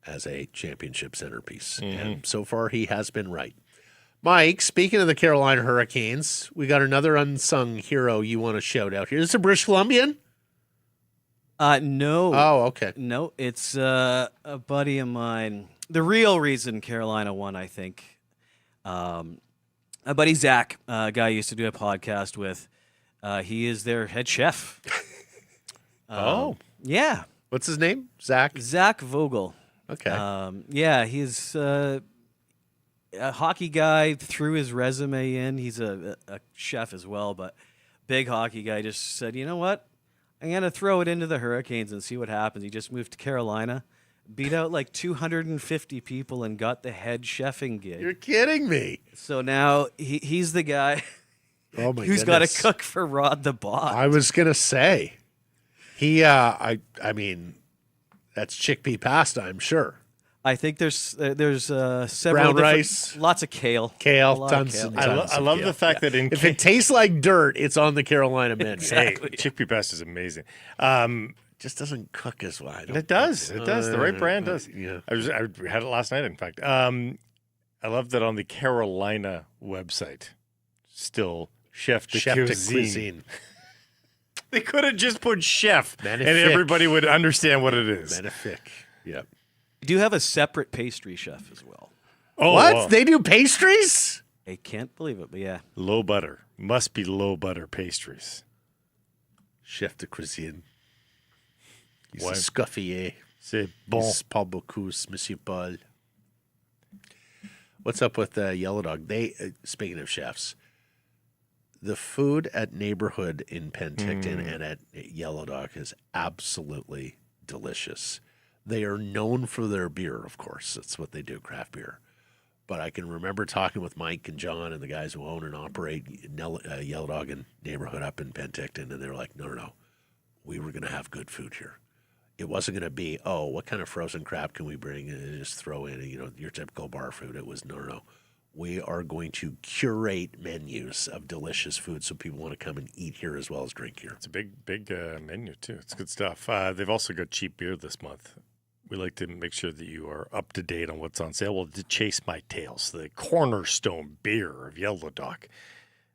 as a championship centerpiece. And so far, he has been right. Mike, speaking of the Carolina Hurricanes, we got another unsung hero you want to shout out here. Is this a British Columbian? No. Oh, okay. No, it's a buddy of mine. The real reason Carolina won, I think. A buddy, Zach, a guy I used to do a podcast with. He is their head chef. Yeah. What's his name? Zach? Zach Vogel. Okay. He's a hockey guy, threw his resume in. He's a chef as well, but big hockey guy. Just said, you know what? I'm going to throw it into the Hurricanes and see what happens. He just moved to Carolina, beat out like 250 people and got the head chefing gig. You're kidding me. So now he's the guy who's got to cook for Rod the Bot. I was going to say. He, I mean, that's chickpea pasta, I'm sure. I think there's several brown rice, lots of kale, tons. I love the fact that if it tastes like dirt, it's on the Carolina menu. Exactly. Hey, chickpea pasta is amazing. Just doesn't cook as well. It does. The right brand does. Yeah. I had it last night. In fact, I love that on the Carolina website. Still, chef de cuisine. They could have just put chef, Magnifique. And everybody would understand what it is. Magnifique. Yep. We do have a separate pastry chef as well. Oh, what? wow. They do pastries? I can't believe it, but yeah. Low butter. Must be low butter pastries. Chef de cuisine. He's Ouais. a scuffier. C'est bon. Paul Bocuse, Monsieur Paul. What's up with Yellow Dog? Speaking of chefs, the food at Neighborhood in Penticton and at Yellow Dog is absolutely delicious. They are known for their beer, of course. That's what they do, craft beer. But I can remember talking with Mike and John and the guys who own and operate Yellow Dog and Neighborhood up in Penticton, and they were like, no. We were going to have good food here. It wasn't going to be, what kind of frozen crab can we bring and just throw in, your typical bar food. It was, no. We are going to curate menus of delicious food so people want to come and eat here as well as drink here. It's a big menu, too. It's good stuff. They've also got cheap beer this month. We like to make sure that you are up to date on what's on sale. Well, to chase my tails, the cornerstone beer of Yellow Dog.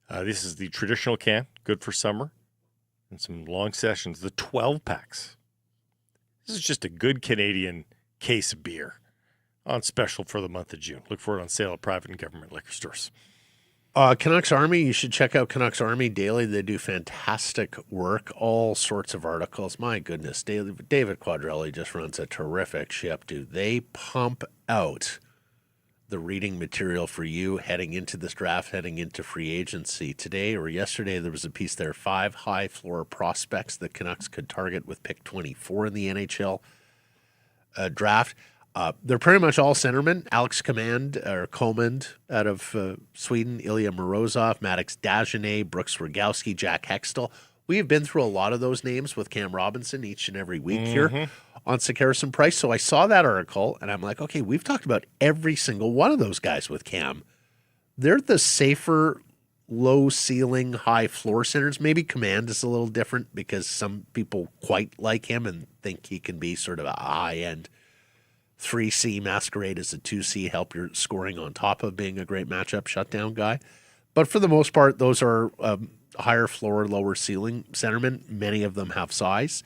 This is the traditional can, good for summer and some long sessions. The 12 packs. This is just a good Canadian case of beer on special for the month of June. Look for it on sale at private and government liquor stores. Canucks Army, you should check out Canucks Army Daily. They do fantastic work, all sorts of articles. My goodness, David Quadrelli just runs a terrific ship, dude. They pump out the reading material for you heading into this draft, heading into free agency. Today or yesterday, there was a piece there, 5 high-floor prospects the Canucks could target with pick 24 in the NHL draft. They're pretty much all centermen. Alex Command out of Sweden, Ilya Morozov, Maddox Dagenet, Brooks Rogowski, Jack Hextall. We have been through a lot of those names with Cam Robinson each and every week here on Sick Harrison Price. So I saw that article, and I'm like, okay, we've talked about every single one of those guys with Cam. They're the safer, low-ceiling, high-floor centers. Maybe Command is a little different because some people quite like him and think he can be sort of a high-end 3C masquerade as a 2C, help your scoring on top of being a great matchup shutdown guy. But for the most part, those are higher floor, lower ceiling centermen. Many of them have size.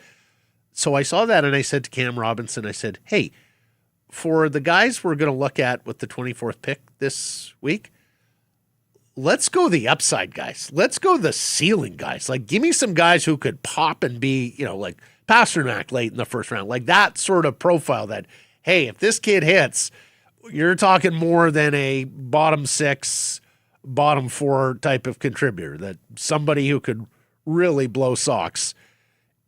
So I saw that and I said to Cam Robinson, I said, hey, for the guys we're going to look at with the 24th pick this week, let's go the upside guys. Let's go the ceiling guys. Like, give me some guys who could pop and be, like Pasternak late in the first round. Like that sort of profile that, hey, if this kid hits, you're talking more than a bottom 6, bottom 4 type of contributor, that somebody who could really blow socks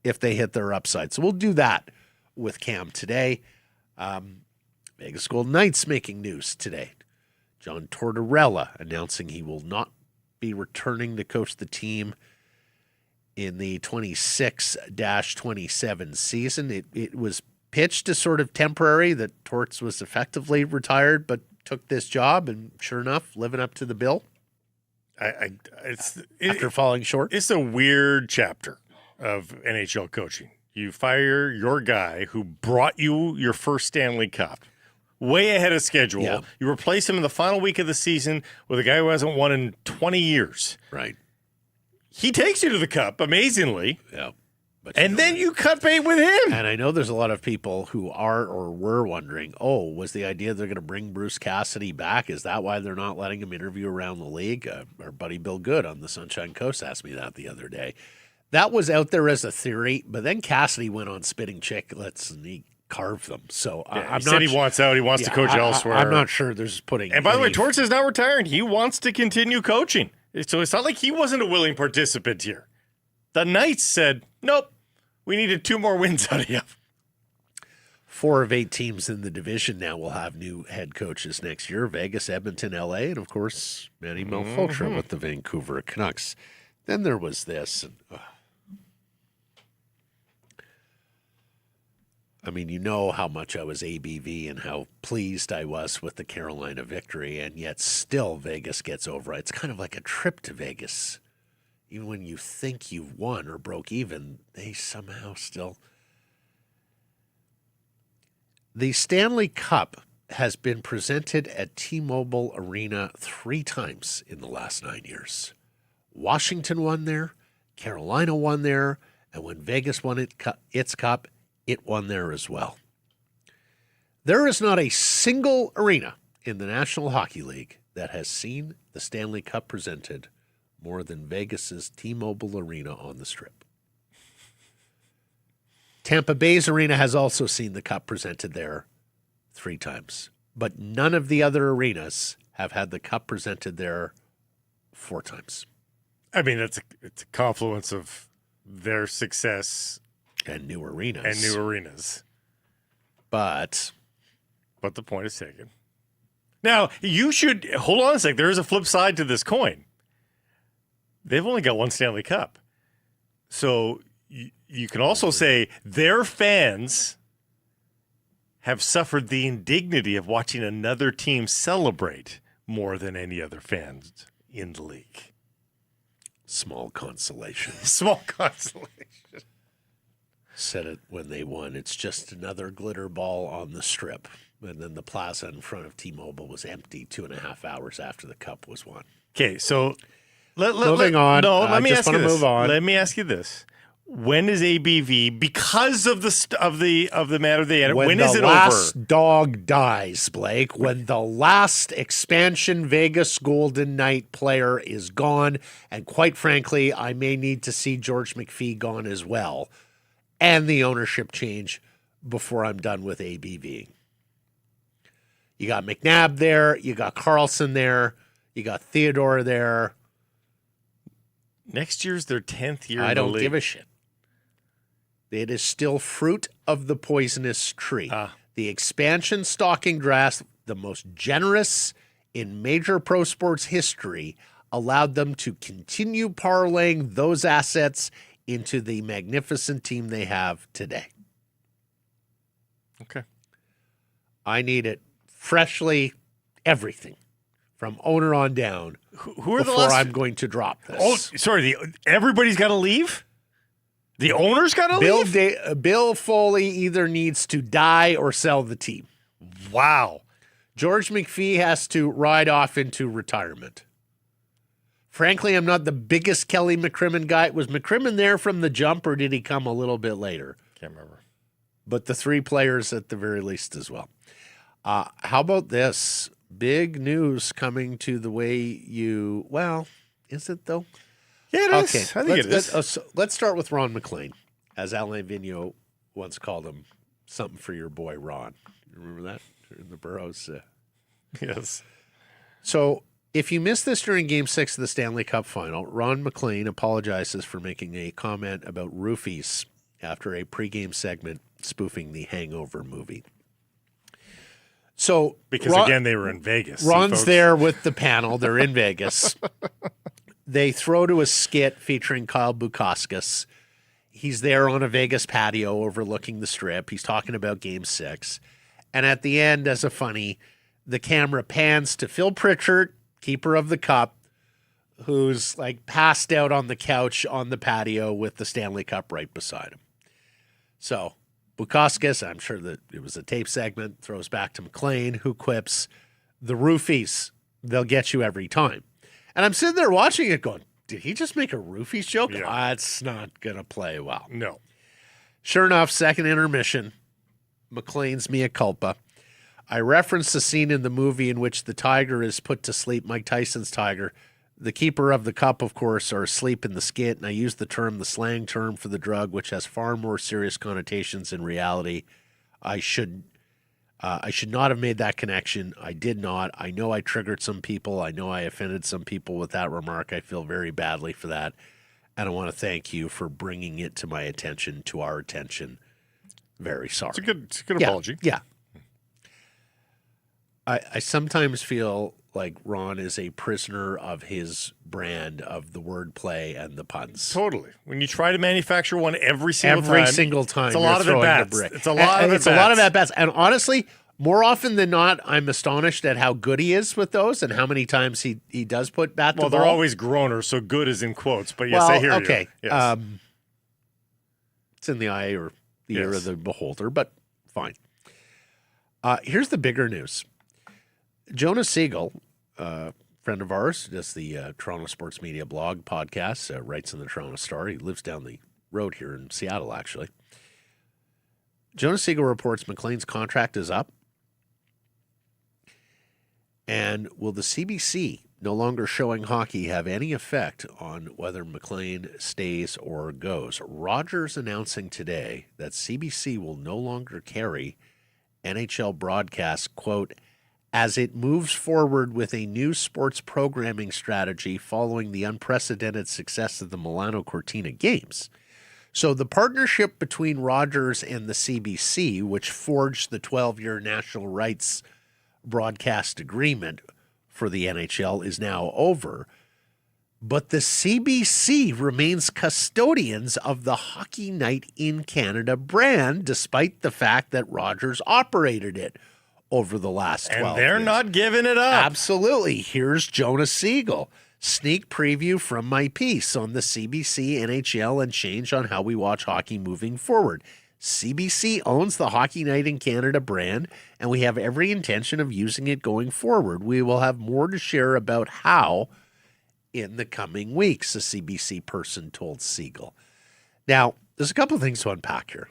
if they hit their upside. So we'll do that with Cam today. Vegas Golden Knights making news today. John Tortorella announcing he will not be returning to coach the team in the 26-27 season. It was pitched as sort of temporary, that Torts was effectively retired, but took this job, and sure enough, living up to the bill. After falling short. It's a weird chapter of NHL coaching. You fire your guy who brought you your first Stanley Cup way ahead of schedule. Yeah. You replace him in the final week of the season with a guy who hasn't won in 20 years. Right. He takes you to the Cup, amazingly. Yeah. And then you cut bait with him. And I know there's a lot of people who are or were wondering, was the idea they're going to bring Bruce Cassidy back? Is that why they're not letting him interview around the league? Our buddy Bill Good on the Sunshine Coast asked me that the other day. That was out there as a theory, but then Cassidy went on Spitting Chicklets and he carved them. So he said he wants out. He wants to coach elsewhere. I'm not sure there's putting. And by the way, Torts is not retiring. He wants to continue coaching. So it's not like he wasn't a willing participant here. The Knights said, nope. We needed 2 more wins out of you. 4 of 8 teams in the division now will have new head coaches next year. Vegas, Edmonton, LA, and of course, Manny Malhotra with the Vancouver Canucks. Then there was this. I mean, you know how much I was ABV and how pleased I was with the Carolina victory, and yet still Vegas gets over it. It's kind of like a trip to Vegas. Even when you think you've won or broke even, they somehow still... The Stanley Cup has been presented at T-Mobile Arena 3 times in the last 9 years. Washington won there, Carolina won there, and when Vegas won its cup, it won there as well. There is not a single arena in the National Hockey League that has seen the Stanley Cup presented more than Vegas's T-Mobile Arena on the Strip. Tampa Bay's arena has also seen the Cup presented there 3 times, but none of the other arenas have had the Cup presented there 4 times. I mean, it's a confluence of their success and new arenas. But the point is taken. Now, you should hold on a sec. There is a flip side to this coin. They've only got 1 Stanley Cup. So you can also say their fans have suffered the indignity of watching another team celebrate more than any other fans in the league. Small consolation. Small consolation. Said it when they won. It's just another glitter ball on the Strip. And then the plaza in front of T-Mobile was empty 2.5 hours after the Cup was won. Okay, so... Moving on. No, let me just ask you want to this. move on. Let me ask you this. when is ABV, because of the matter they had, when the is it last over? dog dies, Blake, when the last expansion Vegas Golden Knight player is gone, and quite frankly, I may need to see George McPhee gone as well, and the ownership change before I'm done with ABV. You got McNabb there, you got Carlson there, you got Theodore there. Next year's their 10th year. I in the don't league. give a shit. It is still fruit of the poisonous tree. The expansion stocking draft, the most generous in major pro sports history, allowed them to continue parlaying those assets into the magnificent team they have today. Okay. I need it freshly, everything from owner on down. Who are the before last? I'm going to drop this. Oh, sorry. Everybody's got to leave. The owner's got to leave. Bill Foley either needs to die or sell the team. Wow. George McPhee has to ride off into retirement. Frankly, I'm not the biggest Kelly McCrimmon guy. Was McCrimmon there from the jump, or did he come a little bit later? Can't remember. But the three players at the very least as well. How about this? Big news coming to the way you... Well, is it though? Yeah, it is. I think it is. Let's start with Ron McLean, as Alain Vigneault once called him, something for your boy Ron. You remember that? In the Burroughs. Yes. So if you missed this during Game 6 of the Stanley Cup Final, Ron McLean apologizes for making a comment about roofies after a pregame segment spoofing the Hangover movie. So Because, again, they were in Vegas. Ron's there with the panel. They're in Vegas. They throw to a skit featuring Kyle Bukauskas. He's there on a Vegas patio overlooking the Strip. He's talking about Game 6. And at the end, as a funny, the camera pans to Phil Pritchard, keeper of the cup, who's like passed out on the couch on the patio with the Stanley Cup right beside him. So Bukauskas, I'm sure that it was a tape segment, throws back to McLean, who quips, the roofies, they'll get you every time. And I'm sitting there watching it going, did he just make a roofies joke? Yeah. That's not going to play well. No. Sure enough, second intermission, McLean's mea culpa. I referenced the scene in the movie in which the tiger is put to sleep, Mike Tyson's tiger. The keeper of the cup, of course, are asleep in the skit, and I used the slang term for the drug, which has far more serious connotations in reality. I should not have made that connection. I did not. I know I triggered some people. I know I offended some people with that remark. I feel very badly for that. And I want to thank you for bringing it to my attention, to our attention. Very sorry. It's a good apology. Yeah. I sometimes feel like Ron is a prisoner of his brand of the wordplay and the puns. Totally. When you try to manufacture one every single time, it's a lot of at-bats. It's a lot of at-bats. And honestly, more often than not, I'm astonished at how good he is with those and how many times he does put bat to ball. Well, they're always groaners, so good is in quotes. But yes, well, I hear okay. you. Yes. It's in the eye or the ear of the beholder, but fine. Here's the bigger news. Jonah Siegel, friend of ours, does the Toronto Sports Media blog podcast, writes in the Toronto Star. He lives down the road here in Seattle, actually. Jonah Siegel reports McLean's contract is up. And will the CBC no longer showing hockey have any effect on whether McLean stays or goes? Rogers announcing today that CBC will no longer carry NHL broadcasts, quote, as it moves forward with a new sports programming strategy following the unprecedented success of the Milano Cortina games. So the partnership between Rogers and the CBC, which forged the 12-year national rights broadcast agreement for the NHL, is now over. But the CBC remains custodians of the Hockey Night in Canada brand, despite the fact that Rogers operated it over the last 12 years. And they're not giving it up. Absolutely. Here's Jonah Siegel. Sneak preview from my piece on the CBC, NHL, and change on how we watch hockey moving forward. CBC owns the Hockey Night in Canada brand, and we have every intention of using it going forward. We will have more to share about how in the coming weeks, a CBC person told Siegel. Now, there's a couple of things to unpack here.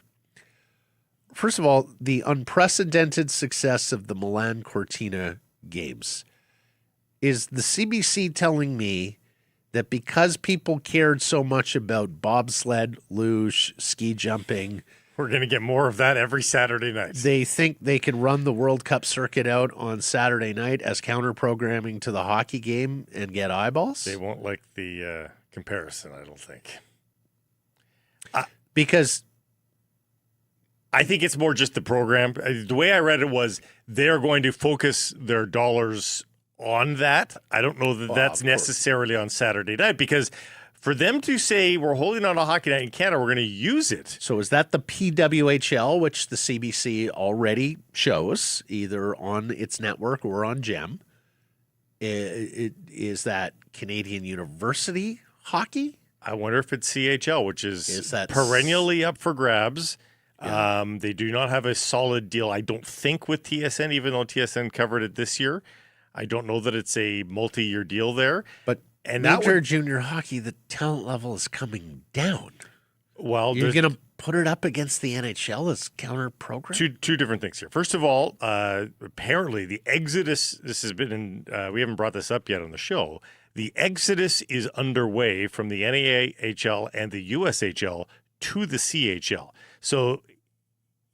First of all, the unprecedented success of the Milan Cortina games. Is the CBC telling me that because people cared so much about bobsled, luge, ski jumping, We're going to get more of that every Saturday night. they think they can run the World Cup circuit out on Saturday night as counter-programming to the hockey game and get eyeballs? They won't like the comparison, I don't think. Because I think it's more just the program. The way I read it was they're going to focus their dollars on that. I don't know that that's necessarily on Saturday night, because for them to say we're holding on a hockey night in Canada, we're going to use it. So is that the PWHL, which the CBC already shows either on its network or on GEM? Is that Canadian University hockey? I wonder if it's CHL, which is that perennially up for grabs. Yeah. They do not have a solid deal, I don't think, with TSN, even though TSN covered it this year. I don't know that it's a multi-year deal there. But And major junior hockey, the talent level is coming down. Well, You're going to put it up against the NHL as counter program? two different things here. First of all, apparently the exodus, this has been in, we haven't brought this up yet on the show. The exodus is underway from the NAHL and the USHL to the CHL. So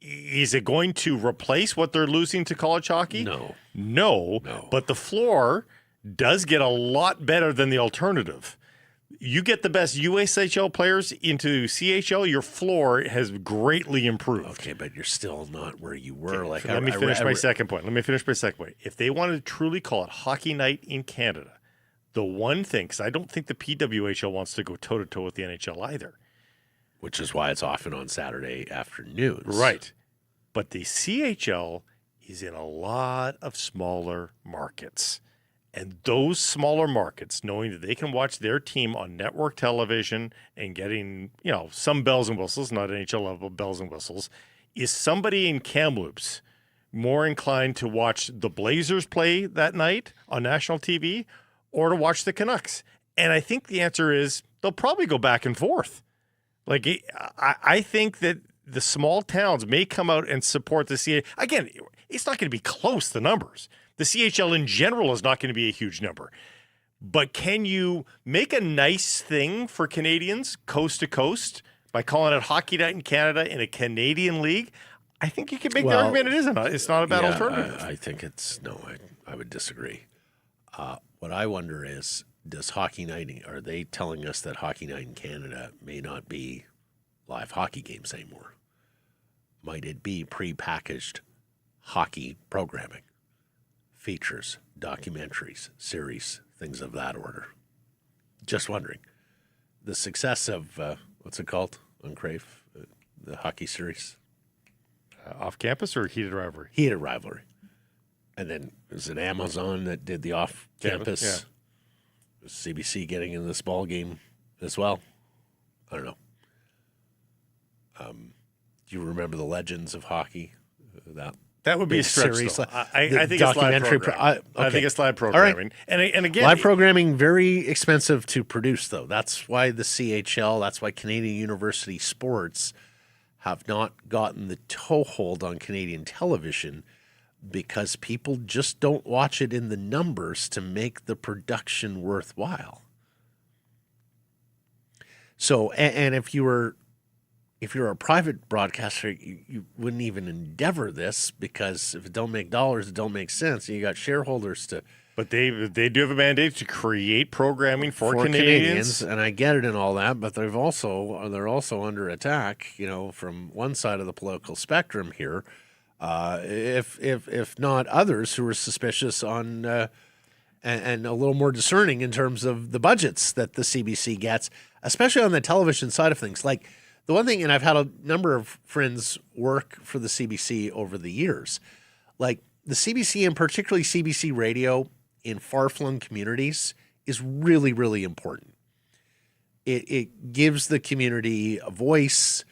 is it going to replace what they're losing to college hockey? No. But the floor does get a lot better than the alternative. You get the best USHL players into CHL, your floor has greatly improved. Okay, but you're still not where you were. Okay, let me finish my second point. If they wanted to truly call it Hockey Night in Canada, the one thing, because I don't think the PWHL wants to go toe-to-toe with the NHL either. Which is why it's often on Saturday afternoons. Right. But the CHL is in a lot of smaller markets. And those smaller markets, knowing that they can watch their team on network television and getting, some bells and whistles, not NHL level bells and whistles, is somebody in Kamloops more inclined to watch the Blazers play that night on national TV or to watch the Canucks? And I think the answer is they'll probably go back and forth. Like, I think that the small towns may come out and support the CHL. Again, it's not going to be close, the numbers. The CHL in general is not going to be a huge number. But can you make a nice thing for Canadians coast to coast by calling it Hockey Night in Canada in a Canadian league? I think you can make the argument it's not a bad alternative. I think I would disagree. What I wonder is, does Hockey Night, are they telling us that Hockey Night in Canada may not be live hockey games anymore? Might it be prepackaged hockey programming? Features, documentaries, series, things of that order. Just wondering. The success of, what's it called on Crave? The hockey series? Off campus or Heated Rivalry? Heated Rivalry. And then was it Amazon that did the off campus? Yeah. Was CBC getting in this ball game as well? I don't know. Do you remember the Legends of Hockey? That would be a stretch, series, though. I think it's live programming. I think it's live programming. All right. And again, live programming, very expensive to produce, though. That's why the CHL, that's why Canadian University Sports have not gotten the toehold on Canadian television, because people just don't watch it in the numbers to make the production worthwhile. So, and if you're a private broadcaster, you wouldn't even endeavor this, because if it don't make dollars, it don't make sense. And you got shareholders to. But they do have a mandate to create programming for Canadians, and I get it and all that. But they're also under attack, from one side of the political spectrum here. If not others who are suspicious on and a little more discerning in terms of the budgets that the CBC gets, especially on the television side of things. Like the one thing, and I've had a number of friends work for the CBC over the years, like the CBC and particularly CBC radio in far-flung communities is really, really important. It gives the community a voice,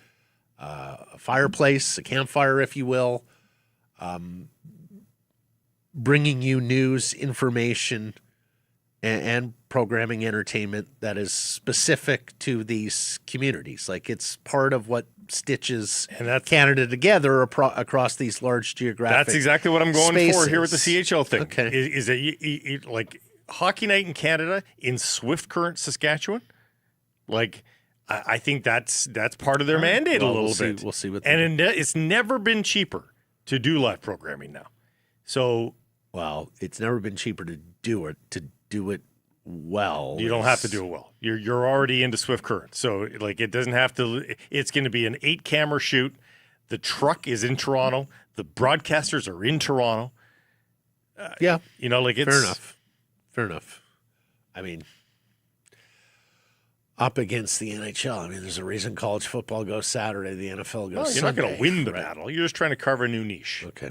a fireplace, a campfire, if you will. Bringing you news, information, and programming entertainment that is specific to these communities. Like it's part of what stitches Canada together across these large geographic That's exactly what I'm going spaces. for here with the CHL thing. Okay. Is that you, like hockey night in Canada in Swift Current, Saskatchewan? Like, I think that's part of their mandate a little bit. We'll see what. It's never been cheaper to do live programming now. So, well, it's never been cheaper to do it. To do it well, you don't have to do it well. You're already into Swift Current, so like it doesn't have to. It's going to be an 8-camera shoot. The truck is in Toronto. The broadcasters are in Toronto. Yeah, like it's fair enough. Fair enough. I mean, up against the NHL. I mean, there's a reason college football goes Saturday, the NFL goes Sunday. You're not going to win the battle. You're just trying to carve a new niche. Okay.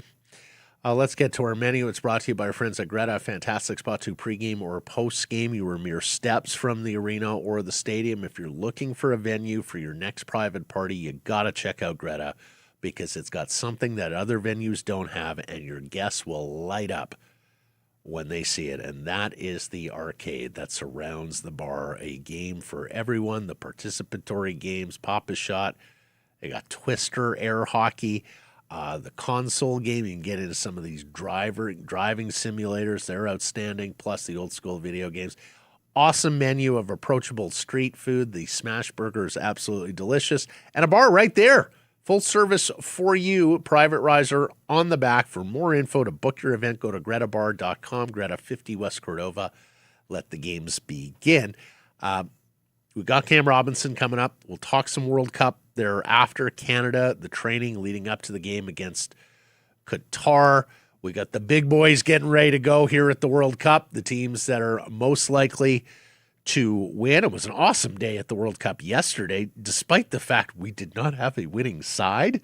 Let's get to our menu. It's brought to you by our friends at Greta. A fantastic spot to pregame or postgame. You are mere steps from the arena or the stadium. If you're looking for a venue for your next private party, you got to check out Greta because it's got something that other venues don't have, and your guests will light up when they see it, and that is the arcade that surrounds the bar. A game for everyone, the participatory games, Pop-A-Shot. They got Twister, air hockey, the console game. You can get into some of these driving simulators. They're outstanding, plus the old school video games. Awesome menu of approachable street food. The smash burger is absolutely delicious. And a bar right there. Full service for you, private riser on the back. For more info to book your event, go to gretabar.com, Greta 50 West Cordova. Let the games begin. We got Cam Robinson coming up. We'll talk some World Cup there after Canada, the training leading up to the game against Qatar. We got the big boys getting ready to go here at the World Cup, the teams that are most likely to win. It was an awesome day at the World Cup yesterday, despite the fact we did not have a winning side.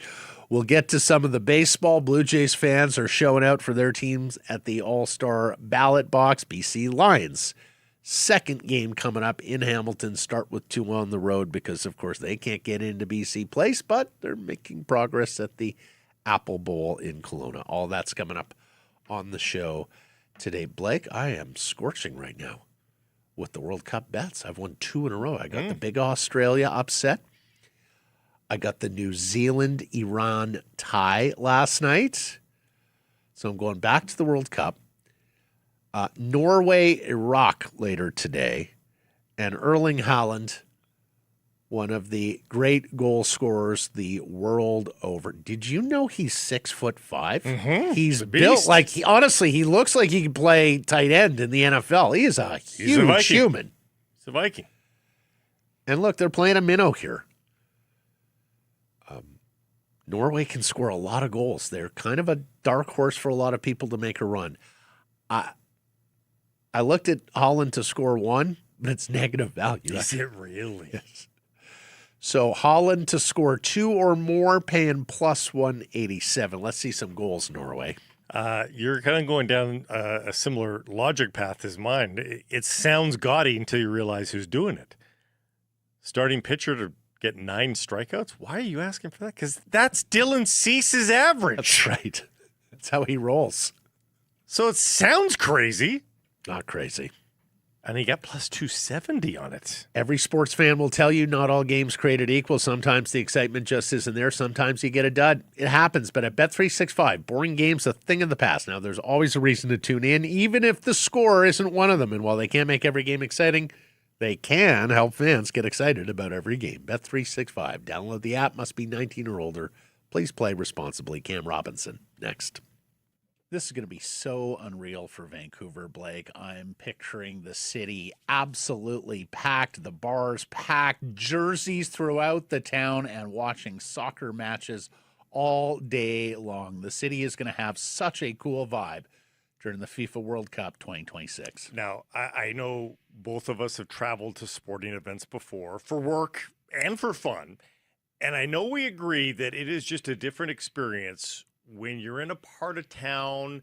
We'll get to some of the baseball. Blue Jays fans are showing out for their teams at the All-Star ballot box. BC Lions, second game coming up in Hamilton. Start with 2 on the road because, of course, they can't get into BC Place, but they're making progress at the Apple Bowl in Kelowna. All that's coming up on the show today. Blake, I am scorching right now with the World Cup bets. I've won 2 in a row. I got the big Australia upset. I got the New Zealand-Iran tie last night. So I'm going back to the World Cup. Norway-Iraq later today. And Erling Haaland, one of the great goal scorers the world over. Did you know he's 6'5"? Mm-hmm. He's built like he looks like he can play tight end in the NFL. He is a huge human. He's a Viking. And look, they're playing a minnow here. Norway can score a lot of goals. They're kind of a dark horse for a lot of people to make a run. I looked at Holland to score 1, but it's negative value. Is it really? Yes. So Holland to score 2 or more, paying plus 187. Let's see some goals, Norway. You're kind of going down a similar logic path as mine. It sounds gaudy until you realize who's doing it. Starting pitcher to get 9 strikeouts? Why are you asking for that? Because that's Dylan Cease's average. That's right. That's how he rolls. So it sounds crazy. Not crazy. And he got plus 270 on it. Every sports fan will tell you not all games created equal. Sometimes the excitement just isn't there. Sometimes you get a dud. It happens. But at Bet365, boring games a thing of the past. Now, there's always a reason to tune in, even if the score isn't one of them. And while they can't make every game exciting, they can help fans get excited about every game. Bet365. Download the app. Must be 19 or older. Please play responsibly. Cam Robinson, next. This is going to be so unreal for Vancouver, Blake. I'm picturing the city absolutely packed, the bars packed, jerseys throughout the town, and watching soccer matches all day long. The city is going to have such a cool vibe during the FIFA World Cup 2026. Now, I know both of us have traveled to sporting events before for work and for fun, and I know we agree that it is just a different experience when you're in a part of town,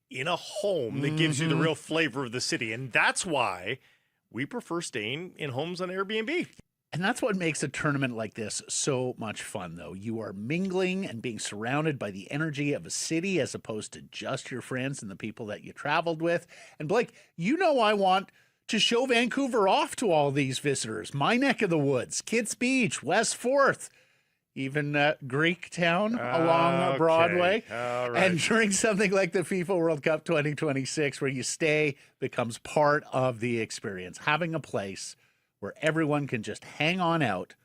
in a home that gives you the real flavor of the city. And that's why we prefer staying in homes on Airbnb. And that's what makes a tournament like this so much fun, though. You are mingling and being surrounded by the energy of a city as opposed to just your friends and the people that you traveled with. And Blake, you know I want to show Vancouver off to all these visitors. My neck of the woods, Kitts Beach, West 4th, even Greek Town along Broadway. All right. And during something like the FIFA World Cup 2026, where you stay becomes part of the experience. Having a place where everyone can just hang on out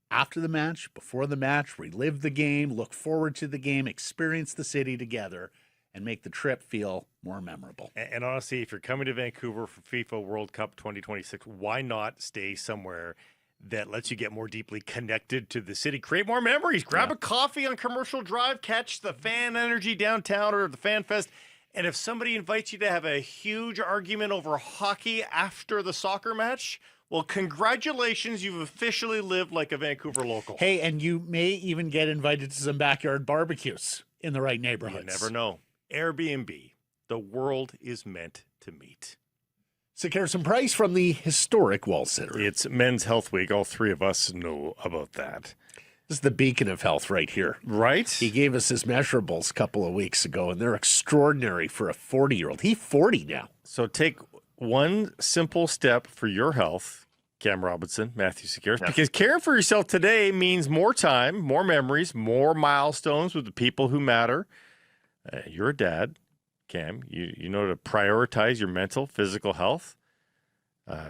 after the match, before the match, relive the game, look forward to the game, experience the city together, and make the trip feel more memorable. And honestly, if you're coming to Vancouver for FIFA World Cup 2026, why not stay somewhere that lets you get more deeply connected to the city, create more memories, grab a coffee on Commercial Drive, catch the fan energy downtown or the Fan Fest. And if somebody invites you to have a huge argument over hockey after the soccer match, well, congratulations, you've officially lived like a Vancouver local. Hey, and you may even get invited to some backyard barbecues in the right neighborhoods. You never know. Airbnb, the world is meant to meet. Sick Harrison Price from the historic Wall Center. It's Men's Health Week. All three of us know about that. This is the beacon of health right here. Right? He gave us his measurables a couple of weeks ago, and they're extraordinary for a 40-year-old. He's 40 now. So take one simple step for your health, Cam Robinson, Matthew Sekeres, because caring for yourself today means more time, more memories, more milestones with the people who matter. You're a dad, Cam. You know to prioritize your mental, physical health.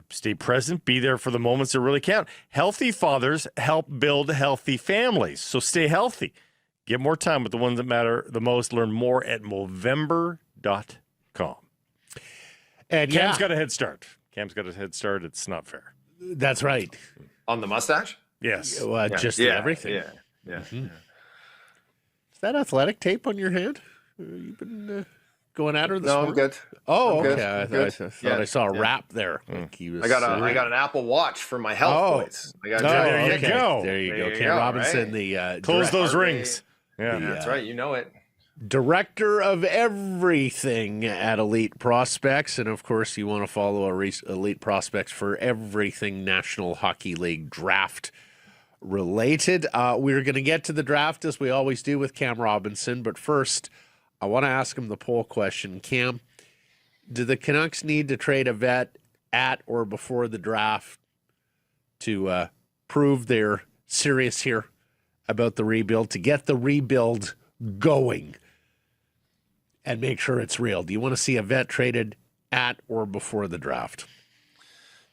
Stay present. Be there for the moments that really count. Healthy fathers help build healthy families. So stay healthy. Get more time with the ones that matter the most. Learn more at Movember.com. And Cam's got a head start. It's not fair. That's right. On the mustache? Yes. Just everything. Yeah. Is that athletic tape on your hand? You've been going at her this No, morning? I'm good. Oh, I'm good. okay. I'm good. I thought I saw a wrap there. Like he was, I got an Apple Watch for my health points. I got there you go. There you There go. you Cam go, Robinson, right? the Close those Heart rings. Yeah. That's right. You know it. director of everything at Elite Prospects. And of course, you want to follow Elite Prospects for everything National Hockey League draft related. We're going to get to the draft as we always do with Cam Robinson. But first, I want to ask him the poll question. Cam, do the Canucks need to trade a vet at or before the draft to prove they're serious here about the rebuild, to get the rebuild going and make sure it's real? Do you want to see a vet traded at or before the draft?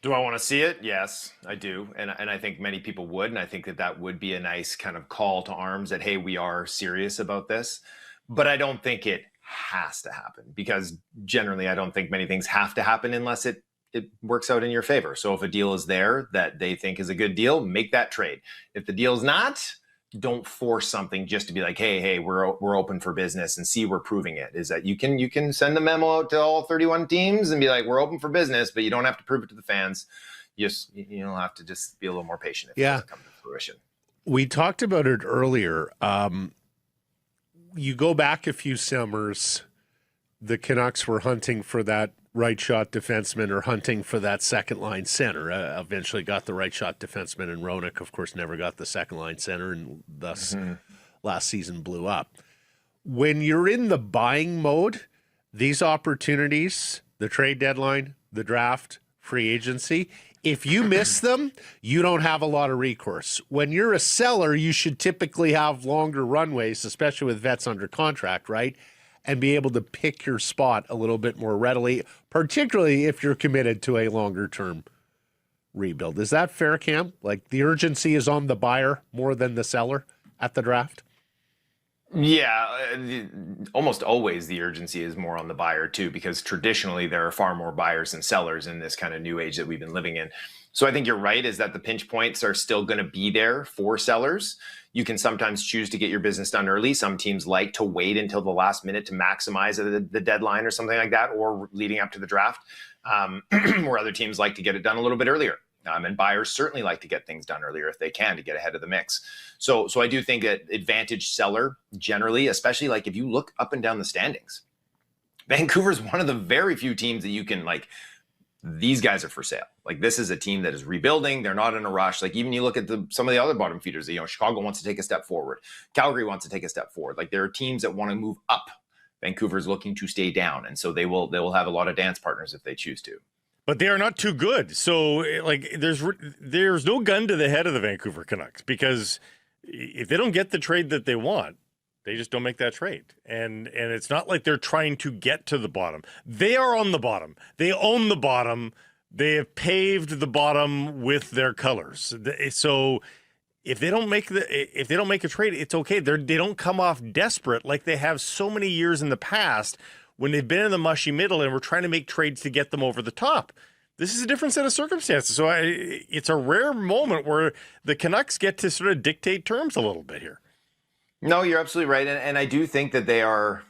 Do I want to see it? Yes, I do. And I think many people would. And I think that would be a nice kind of call to arms that, hey, we are serious about this. But I don't think it has to happen, because generally I don't think many things have to happen unless it works out in your favor. So if a deal is there that they think is a good deal, make that trade. If the deal is not, don't force something just to be like, hey, we're open for business and see we're proving it. Is that you can send a memo out to all 31 teams and be like, we're open for business, but you don't have to prove it to the fans. You don't have to just be a little more patient if it doesn't come to fruition. We talked about it earlier. You go back a few summers, the Canucks were hunting for that right shot defenseman or hunting for that second line center. Eventually got the right shot defenseman, and Roenick, of course, never got the second line center, and thus last season blew up. When you're in the buying mode, these opportunities, the trade deadline, the draft, free agency, if you miss them, you don't have a lot of recourse. When you're a seller, you should typically have longer runways, especially with vets under contract, right? And be able to pick your spot a little bit more readily, particularly if you're committed to a longer-term rebuild. Is that fair, Cam? Like, the urgency is on the buyer more than the seller at the draft? Yeah, almost always the urgency is more on the buyer too, because traditionally there are far more buyers than sellers in this kind of new age that we've been living in. So I think you're right, is that the pinch points are still going to be there for sellers. You can sometimes choose to get your business done early. Some teams like to wait until the last minute to maximize the deadline or something like that, or leading up to the draft, where other teams like to get it done a little bit earlier. And buyers certainly like to get things done earlier if they can to get ahead of the mix. So I do think that advantage seller generally, especially like if you look up and down the standings, Vancouver's one of the very few teams that you can like, these guys are for sale. Like, this is a team that is rebuilding. They're not in a rush. Like, even you look at some of the other bottom feeders, Chicago wants to take a step forward. Calgary wants to take a step forward. Like, there are teams that want to move up. Vancouver's looking to stay down. And so they will have a lot of dance partners if they choose to. but they are not too good. So like there's no gun to the head of the Vancouver Canucks, because if they don't get the trade that they want, they just don't make that trade. And it's not like they're trying to get to the bottom. They are on the bottom. They own the bottom. They have paved the bottom with their colors. So if they don't make a trade, it's okay. They don't come off desperate like they have so many years in the past when they've been in the mushy middle and we're trying to make trades to get them over the top. This is a different set of circumstances. So it's a rare moment where the Canucks get to sort of dictate terms a little bit here. No, you're absolutely right. And I do think that they are,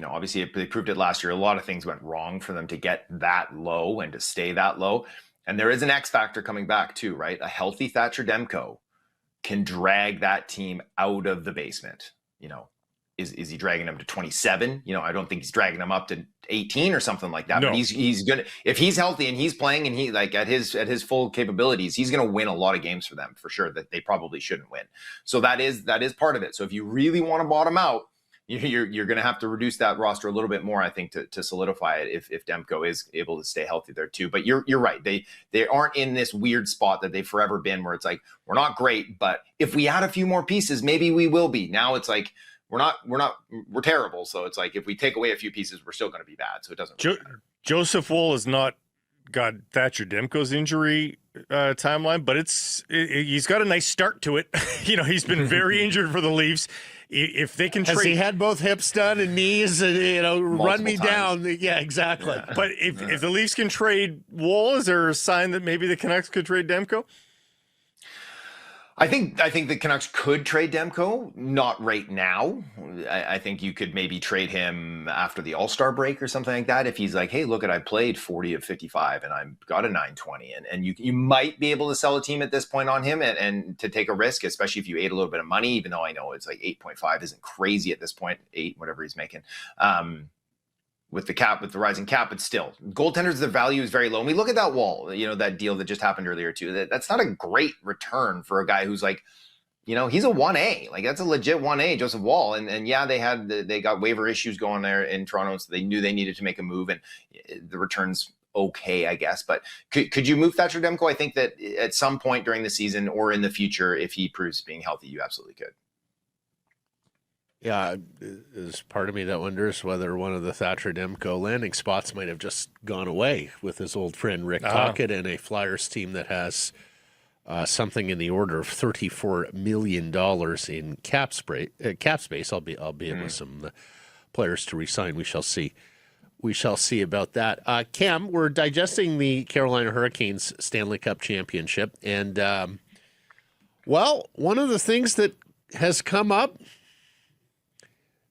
obviously they proved it last year. A lot of things went wrong for them to get that low and to stay that low. And there is an X factor coming back too, right? A healthy Thatcher Demko can drag that team out of the basement. Is he dragging them to 27? I don't think he's dragging them up to 18 or something like that. No. But he's gonna, if he's healthy and he's playing and he like at his full capabilities, he's gonna win a lot of games for them for sure that they probably shouldn't win. So that is part of it. So if you really want to bottom out, you're gonna have to reduce that roster a little bit more, I think, to solidify it if Demko is able to stay healthy there too. But you're right. They aren't in this weird spot that they've forever been where it's like, we're not great, but if we add a few more pieces, maybe we will be. Now it's like, we're terrible. So it's like, if we take away a few pieces, we're still going to be bad. So it doesn't really matter. Joseph Woll has not got Thatcher Demko's injury timeline, but he's got a nice start to it. He's been very injured for the Leafs. If they can trade, has he had both hips done and knees and run me times. down? Yeah, exactly. Yeah. But if the Leafs can trade Woll, is there a sign that maybe the Canucks could trade Demko? I think the Canucks could trade Demko, not right now. I think you could maybe trade him after the All-Star break or something like that. If he's like, hey, look, I played 40 of 55 and I've got a 920, and you might be able to sell a team at this point on him and to take a risk, especially if you ate a little bit of money, even though I know it's like 8.5 isn't crazy at this point, 8, whatever he's making. With the rising cap, but still, goaltenders, the value is very low. And we look at that Wall, that deal that just happened earlier too. That's not a great return for a guy who's like, he's a 1A. Like, that's a legit 1A, Joseph Wall. And yeah, they got waiver issues going there in Toronto, so they knew they needed to make a move, and the return's okay, I guess. But could you move Thatcher Demko? I think that at some point during the season or in the future, if he proves being healthy, you absolutely could. Yeah, there's part of me that wonders whether one of the Thatcher Demko landing spots might have just gone away with his old friend Rick Tocchet and a Flyers team that has something in the order of $34 million in cap space, albeit with some players to resign. We shall see. We shall see about that. Cam, we're digesting the Carolina Hurricanes Stanley Cup championship, and one of the things that has come up.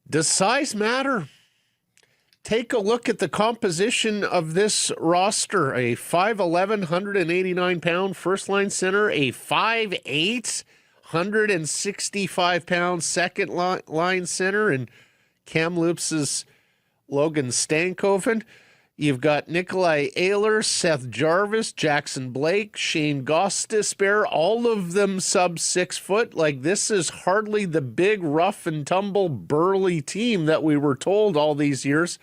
Does size matter? Take a look at the composition of this roster. A 5'11", 189-pound first-line center, a 5'8", 165-pound second-line center, and Kamloops' Logan Stankoven. You've got Nikolai Ehlers, Seth Jarvis, Jackson Blake, Shane Gostisbehere, all of them sub 6 foot. Like, this is hardly the big, rough and tumble, burly team that we were told all these years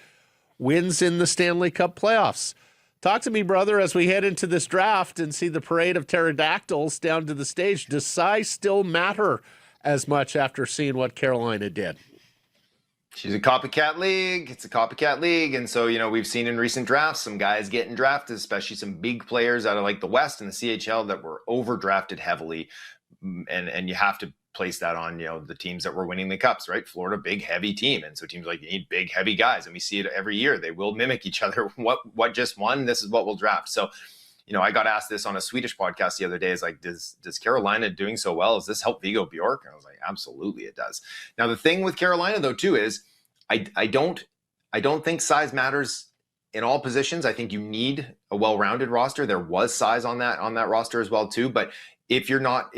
wins in the Stanley Cup playoffs. Talk to me, brother, as we head into this draft and see the parade of pterodactyls down to the stage. Does size still matter as much after seeing what Carolina did? She's a copycat league. It's a copycat league. And so, we've seen in recent drafts some guys getting drafted, especially some big players out of like the West and the CHL that were overdrafted heavily. And you have to place that on, the teams that were winning the cups, right? Florida, big, heavy team. And so teams like, you need big, heavy guys. And we see it every year. They will mimic each other. What just won? This is what we'll draft. So, I got asked this on a Swedish podcast the other day. Is like, does Carolina doing so well? Does this help Viggo Bjork? And I was like, absolutely it does. Now, the thing with Carolina, though, too, is I don't think size matters in all positions. I think you need a well-rounded roster. There was size on that roster as well, too. But if you're not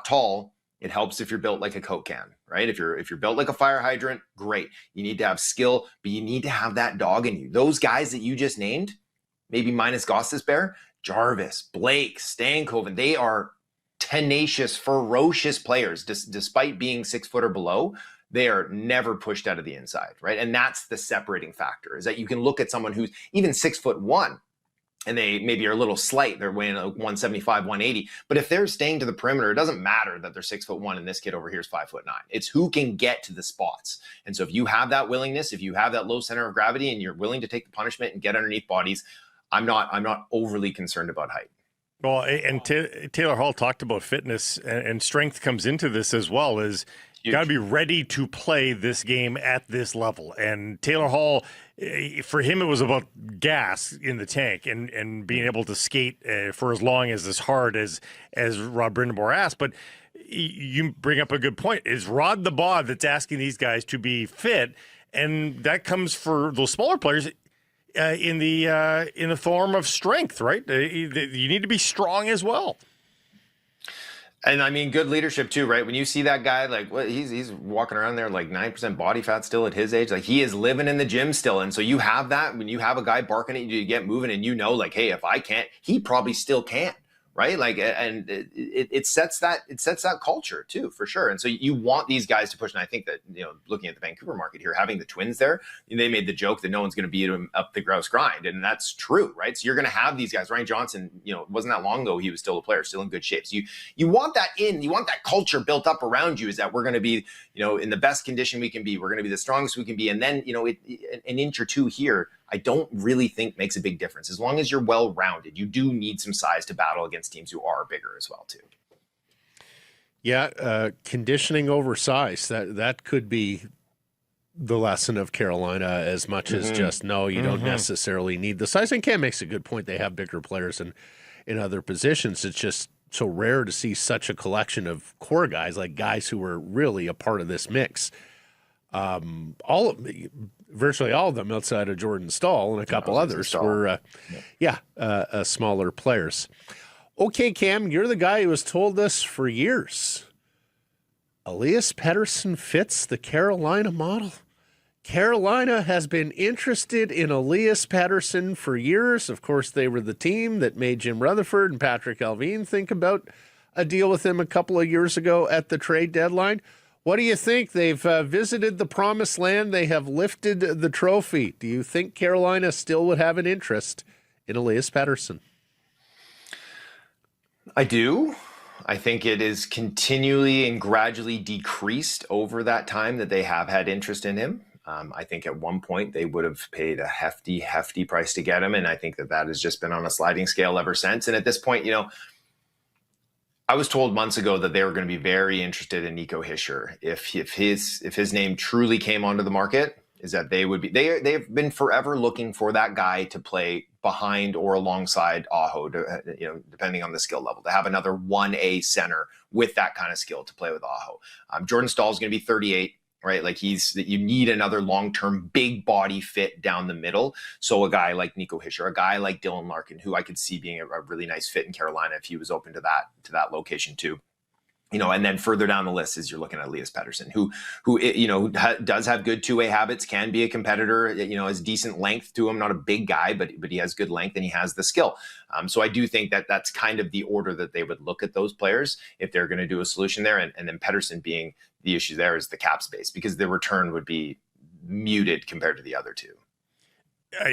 tall, it helps if you're built like a Coke can, right? If you're built like a fire hydrant, great. You need to have skill, but you need to have that dog in you. Those guys that you just named, maybe minus Gostisbehere, Jarvis, Blake, Stankoven, they are tenacious, ferocious players. Despite being 6 foot or below, they are never pushed out of the inside, right? And that's the separating factor, is that you can look at someone who's even 6'1" and they maybe are a little slight, they're weighing 175, 180. But if they're staying to the perimeter, it doesn't matter that they're 6'1" and this kid over here is 5'9". It's who can get to the spots. And so if you have that willingness, if you have that low center of gravity and you're willing to take the punishment and get underneath bodies, I'm not overly concerned about height. Well, and Taylor Hall talked about fitness, and strength comes into this as well. Is you got to be ready to play this game at this level. And Taylor Hall, for him, it was about gas in the tank and being able to skate for as long as hard as Rod Brindamore asked. But you bring up a good point. Is Rod the bod that's asking these guys to be fit, and that comes for those smaller players in the form of strength, right? You need to be strong as well. And I mean, good leadership too, right? When you see that guy, like he's walking around there like 9% body fat still at his age, like he is living in the gym still. And so you have that when you have a guy barking at you to get moving, and you know, like, hey, if I can't, he probably still can't. Right. Like, and it sets that culture too, for sure. And so you want these guys to push. And I think that, you know, looking at the Vancouver market here, having the Twins there, they made the joke that no one's going to beat them up the grouse grind. And that's true. Right. So you're going to have these guys. Ryan Johnson, you know, it wasn't that long ago he was still a player, still in good shape. So you want that you want that culture built up around you, is that we're going to be, you know, in the best condition we can be. We're going to be the strongest we can be. And then, you know, an inch or two here, I don't really think makes a big difference. As long as you're well-rounded, you do need some size to battle against teams who are bigger as well, too. Yeah, conditioning over size, that could be the lesson of Carolina as much as just, no, you don't necessarily need the size. And Cam makes a good point. They have bigger players in other positions. It's just so rare to see such a collection of core guys, like guys who were really a part of this mix. Virtually all of them outside of Jordan Stahl and a couple others were, smaller players. Okay, Cam, you're the guy who has told us for years Elias Pettersson fits the Carolina model. Carolina has been interested in Elias Pettersson for years. Of course, they were the team that made Jim Rutherford and Patrick Allvin think about a deal with him a couple of years ago at the trade deadline. What do you think? They've visited the promised land. They have lifted the trophy. Do you think Carolina still would have an interest in Elias Pettersson? I do. I think it is continually and gradually decreased over that time that they have had interest in him. I think at one point they would have paid a hefty price to get him. And I think that has just been on a sliding scale ever since. And at this point, you know, I was told months ago that they were going to be very interested in Nico Hischier. If his name truly came onto the market, is that they've been forever looking for that guy to play behind or alongside Aho, you know, depending on the skill level, to have another 1A center with that kind of skill to play with Aho. Jordan Stahl is going to be 38. Right, like you need another long-term big body fit down the middle. So a guy like Nico Hischier, a guy like Dylan Larkin, who I could see being a really nice fit in Carolina if he was open to that location too. You know, and then further down the list is you're looking at Elias Pettersson, who you know does have good two-way habits, can be a competitor. You know, has decent length to him, not a big guy, but he has good length and he has the skill. So I do think that that's kind of the order that they would look at those players if they're going to do a solution there. And then Pettersson being the issue there is the cap space, because the return would be muted compared to the other two.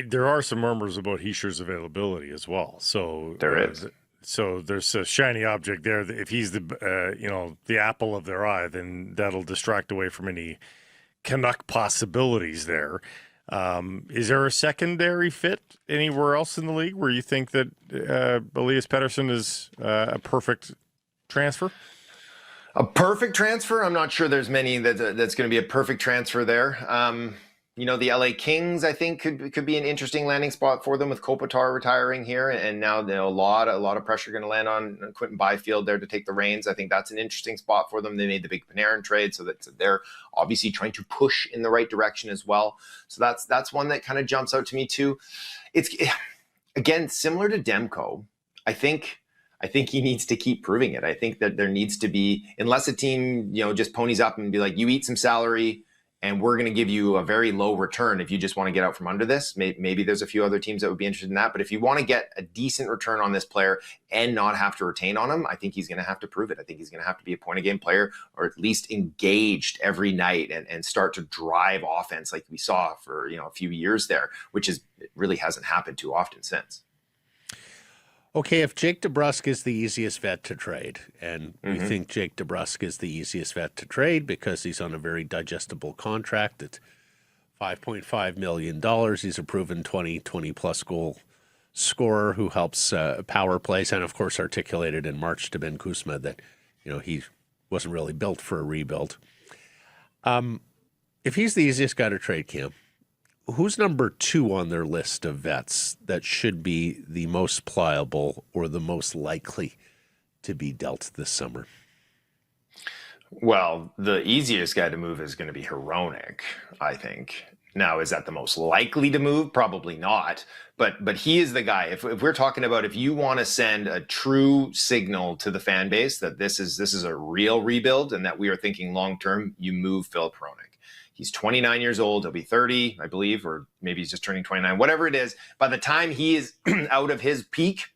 There are some murmurs about Hischier's availability as well. So there is. So there's a shiny object there. If he's the apple of their eye, then that'll distract away from any Canuck possibilities there. Is there a secondary fit anywhere else in the league where you think that Elias Pettersson is a perfect transfer? A perfect transfer? I'm not sure there's many that's going to be a perfect transfer there. You know, the LA Kings, I think, could be an interesting landing spot for them with Kopitar retiring here, and now, you know, a lot of pressure going to land on Quentin Byfield there to take the reins. I think that's an interesting spot for them. They made the big Panarin trade, so that they're obviously trying to push in the right direction as well. So that's one that kind of jumps out to me too. It's again similar to Demko. I think he needs to keep proving it. I think that there needs to be, unless a team, you know, just ponies up and be like, you eat some salary and we're going to give you a very low return if you just want to get out from under this. Maybe there's a few other teams that would be interested in that. But if you want to get a decent return on this player and not have to retain on him, I think he's going to have to prove it. I think he's going to have to be a point-of-game player, or at least engaged every night and start to drive offense like we saw for, you know, a few years there, which it really hasn't happened too often since. Okay, if Jake DeBrusk is the easiest vet to trade, and we think Jake DeBrusk is the easiest vet to trade because he's on a very digestible contract at $5.5 million. He's a proven 20-plus goal scorer who helps power plays, and of course articulated in March to Ben Kuzma that, he wasn't really built for a rebuild. If he's the easiest guy to trade, Cam, who's number 2 on their list of vets that should be the most pliable or the most likely to be dealt this summer? Well, the easiest guy to move is going to be Hronek, I think. Now, is that the most likely to move? Probably not. But he is the guy. If we're talking about, if you want to send a true signal to the fan base that this is a real rebuild and that we are thinking long term, you move Philip Hronek. He's 29 years old. He'll be 30, I believe, or maybe he's just turning 29, whatever it is. By the time he is out of his peak,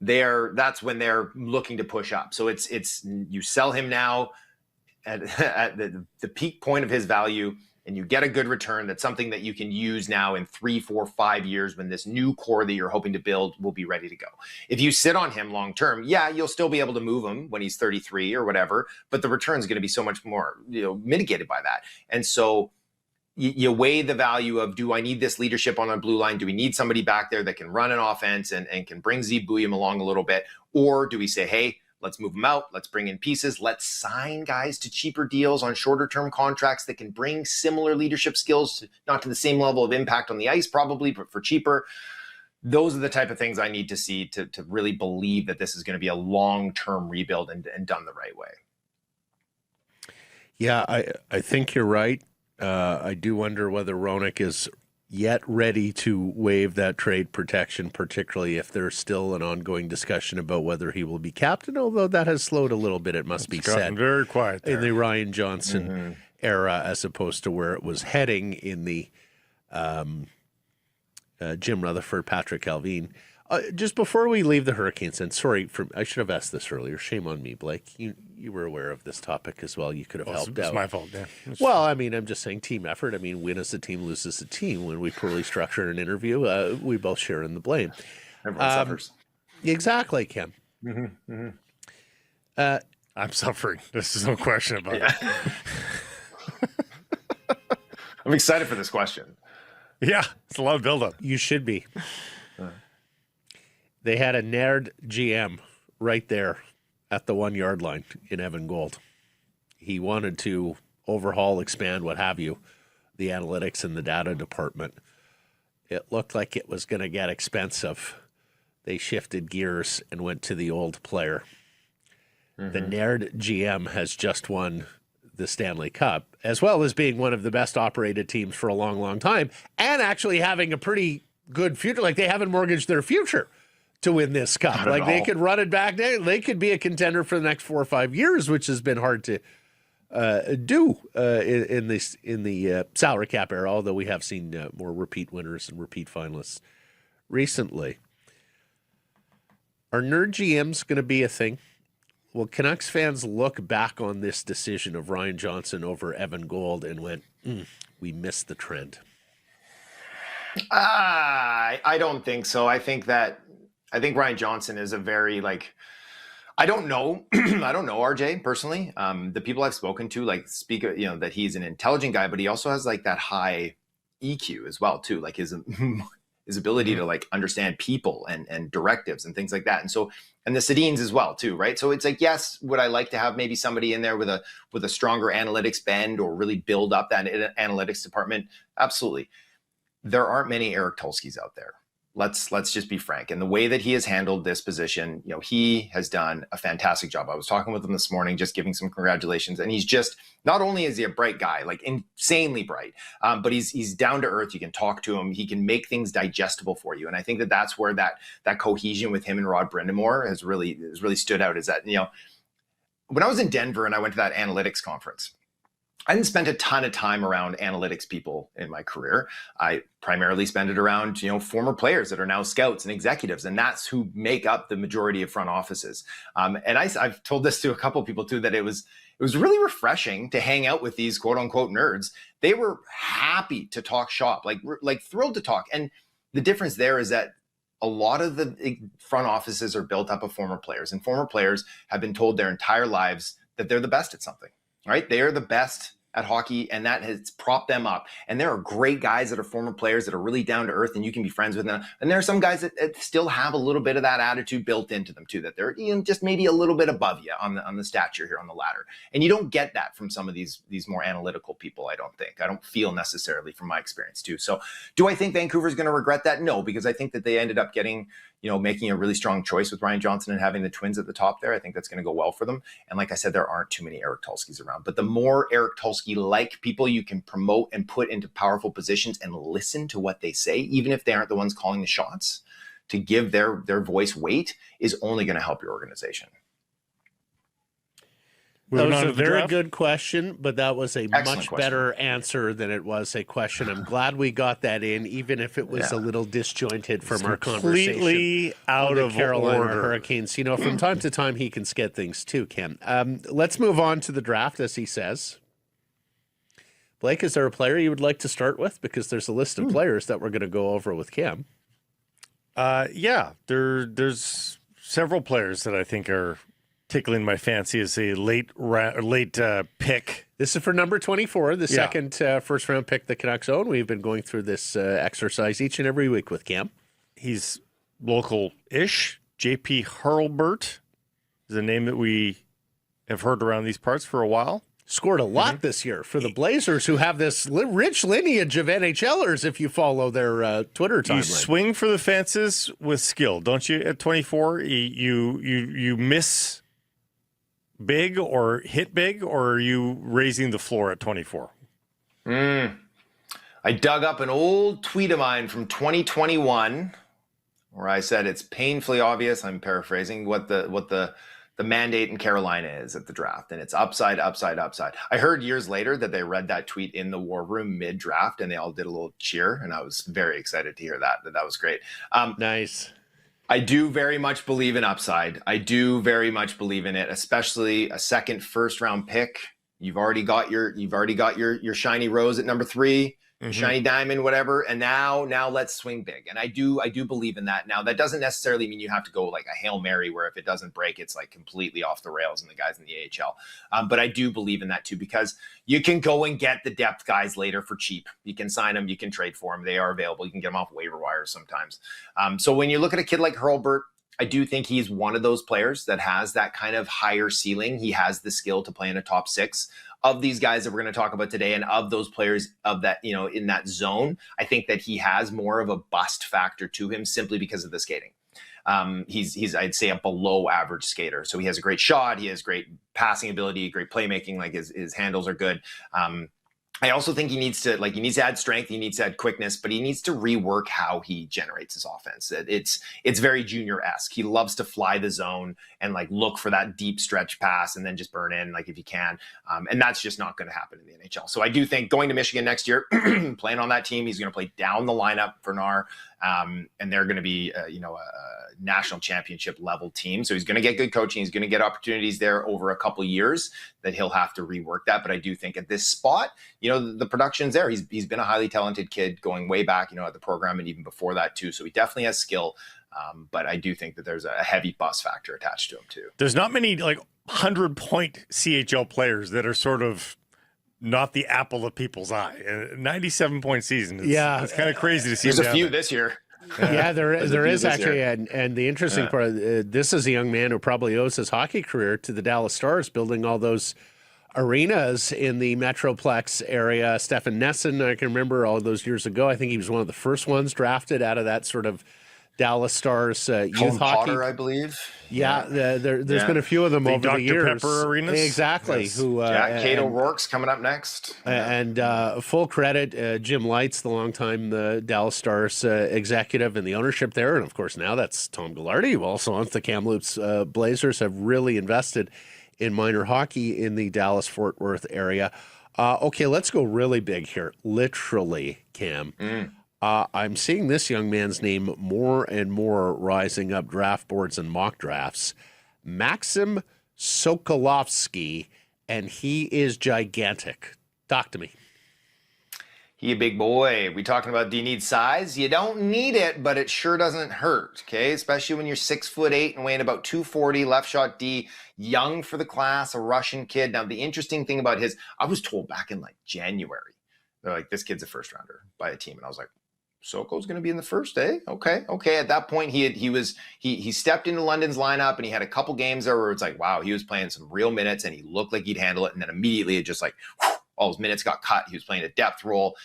that's when they're looking to push up. So it's you sell him now at the peak point of his value, and you get a good return. That's something that you can use now in 3, 4, 5 years when this new core that you're hoping to build will be ready to go. If you sit on him long term, yeah, you'll still be able to move him when he's 33 or whatever, but the return is going to be so much more mitigated by that. And so you weigh the value of, do I need this leadership on our blue line? Do we need somebody back there that can run an offense and can bring Zeb Buium along a little bit? Or do we say, hey, let's move them out. Let's bring in pieces. Let's sign guys to cheaper deals on shorter term contracts that can bring similar leadership skills, not to the same level of impact on the ice probably, but for cheaper. Those are the type of things I need to see to really believe that this is going to be a long-term rebuild and done the right way. Yeah, I think you're right. I do wonder whether Hronek is yet ready to waive that trade protection, particularly if there's still an ongoing discussion about whether he will be captain, although that has slowed a little bit, it must be said. Very quiet there. In the Ryan Johnson era, as opposed to where it was heading in the Jim Rutherford, Patrick Alvin. Just before we leave the Hurricanes, and sorry, I should have asked this earlier. Shame on me, Blake. You were aware of this topic as well. You could have helped out. It's my fault, yeah. Well, I mean, I'm just saying team effort. I mean, win as a team, lose as a team. When we poorly structure an interview, we both share in the blame. Everyone suffers. Exactly, Kim. I'm suffering. There's no question about it. I'm excited for this question. Yeah, it's a lot of buildup. You should be. They had a nerd GM right there at the 1 yard line in Evan Gold. He wanted to overhaul, expand, what have you, the analytics and the data department. It looked like it was going to get expensive. They shifted gears and went to the old player. The nerd GM has just won the Stanley Cup, as well as being one of the best operated teams for a long, long time, and actually having a pretty good future. Like, they haven't mortgaged their future to win this cup. Like, they could run it back. They could be a contender for the next 4 or 5 years, which has been hard to do in the salary cap era, although we have seen more repeat winners and repeat finalists recently. Are nerd GMs going to be a thing? Will Canucks fans look back on this decision of Ryan Johnson over Evan Gold and went, we missed the trend? I don't think so. I think Ryan Johnson is a very, I don't know. I don't know RJ personally. The people I've spoken to speak, that he's an intelligent guy, but he also has that high EQ as well too. Like his ability to understand people and directives and things like that. And the Sedins as well too, right? So it's yes, would I like to have maybe somebody in there with a stronger analytics bend or really build up that analytics department? Absolutely. There aren't many Eric Tulskis out there. Let's just be frank. And the way that he has handled this position, he has done a fantastic job. I was talking with him this morning, just giving some congratulations. And he's just, not only is he a bright guy, insanely bright, but he's down to earth. You can talk to him. He can make things digestible for you. And I think that's where that cohesion with him and Rod Brindamore has really stood out, is that, when I was in Denver and I went to that analytics conference, I didn't spend a ton of time around analytics people in my career. I primarily spent it around, former players that are now scouts and executives, and that's who make up the majority of front offices. And I've told this to a couple of people too, that it was really refreshing to hang out with these quote unquote nerds. They were happy to talk shop, like thrilled to talk. And the difference there is that a lot of the front offices are built up of former players, and former players have been told their entire lives that they're the best at something, right? They are the best at hockey, and that has propped them up. And there are great guys that are former players that are really down to earth, and you can be friends with them. And there are some guys that still have a little bit of that attitude built into them too, that they're just maybe a little bit above you on the stature here on the ladder. And you don't get that from some of these more analytical people, I don't think. I don't feel necessarily from my experience too. So do I think Vancouver's going to regret that? No, because I think that they ended up making a really strong choice with Ryan Johnson and having the twins at the top there. I think that's going to go well for them. And like I said, there aren't too many Eric Tulskis around. But the more Eric Tulski-like people you can promote and put into powerful positions and listen to what they say, even if they aren't the ones calling the shots, to give their voice weight, is only going to help your organization. That was a very good question, but that was a much question. better answer than it was a question. I'm glad we got that in, even if it was a little disjointed from our conversation. Completely out of Carolina order. Hurricanes. From time to time, he can skid things too, Cam. Let's move on to the draft, as he says. Blake, is there a player you would like to start with? Because there's a list of players that we're going to go over with Cam. There's several players that I think are tickling my fancy as a late pick. This is for number 24, the second first-round pick the Canucks own. We've been going through this exercise each and every week with Cam. He's local-ish. J.P. Hurlburt is a name that we have heard around these parts for a while. Scored a lot this year for the Blazers, who have this rich lineage of NHLers if you follow their Twitter timeline. You swing for the fences with skill, don't you, at 24? You miss big or hit big, or are you raising the floor at 24? I dug up an old tweet of mine from 2021 where I said it's painfully obvious, I'm paraphrasing, what the mandate in Carolina is at the draft, and it's upside, upside, upside. I heard years later that they read that tweet in the war room mid-draft, and they all did a little cheer, and I was very excited to hear that was great. Nice. I do very much believe in upside. I do very much believe in it, especially a second first-round pick. You've already got your shiny rose at number 3. Shiny diamond, whatever, and now let's swing big. And I do believe in that. Now, that doesn't necessarily mean you have to go like a Hail Mary where if it doesn't break, it's like completely off the rails and the guys in the AHL. But I do believe in that too, because you can go and get the depth guys later for cheap. You can sign them, you can trade for them. They are available. You can get them off waiver wires sometimes. So when you look at a kid like Hurlburt, I do think he's one of those players that has that kind of higher ceiling. He has the skill to play in a top 6. Of these guys that we're going to talk about today, and of those players of that, in that zone, I think that he has more of a bust factor to him simply because of the skating. He's I'd say a below average skater. So he has a great shot. He has great passing ability, great playmaking. Like his handles are good. I also think he needs to add strength. He needs to add quickness, but he needs to rework how he generates his offense. It's very junior-esque. He loves to fly the zone and look for that deep stretch pass and then just burn in if you can. And that's just not going to happen in the NHL. So I do think going to Michigan next year, playing on that team, he's going to play down the lineup for NAR. And they're going to be, a national championship level team. So he's going to get good coaching. He's going to get opportunities there over a couple of years that he'll have to rework that. But I do think at this spot, the production's there. He's been a highly talented kid going way back, at the program and even before that too. So he definitely has skill. But I do think that there's a heavy bust factor attached to him too. There's not many 100-point CHL players that are sort of not the apple of people's eye. A 97-point season. It's kind of crazy to see. There's a few this year. Yeah, there is actually. And the interesting part, this is a young man who probably owes his hockey career to the Dallas Stars, building all those arenas in the Metroplex area. Stefan Nesson, I can remember all those years ago. I think he was one of the first ones drafted out of that sort of Dallas Stars youth hockey. Potter, I believe. Yeah, there's been a few of them over the years. Dr. Pepper arenas? Exactly. Yes. Who, Kate O'Rourke's coming up next. And full credit, Jim Lights, the longtime Dallas Stars executive and the ownership there. And, of course, now that's Tom Ghilardi, who also owns the Kamloops Blazers, have really invested in minor hockey in the Dallas-Fort Worth area. Okay, let's go really big here. Literally, Cam. I'm seeing this young man's name more and more rising up draft boards and mock drafts. Maxim Sokolovsky, and he is gigantic. Talk to me. He a big boy. We talking about, do you need size? You don't need it, but it sure doesn't hurt, okay? Especially when you're 6'8" and weighing about 240, left shot D, young for the class, a Russian kid. Now, the interesting thing about I was told back in like January, they're like, this kid's a first rounder by a team. And I was like, Soko's going to be in the first, eh? Okay. At that point, he stepped into London's lineup and he had a couple games there where it's like, wow, he was playing some real minutes and he looked like he'd handle it. And then immediately it just like, all his minutes got cut. He was playing a depth role,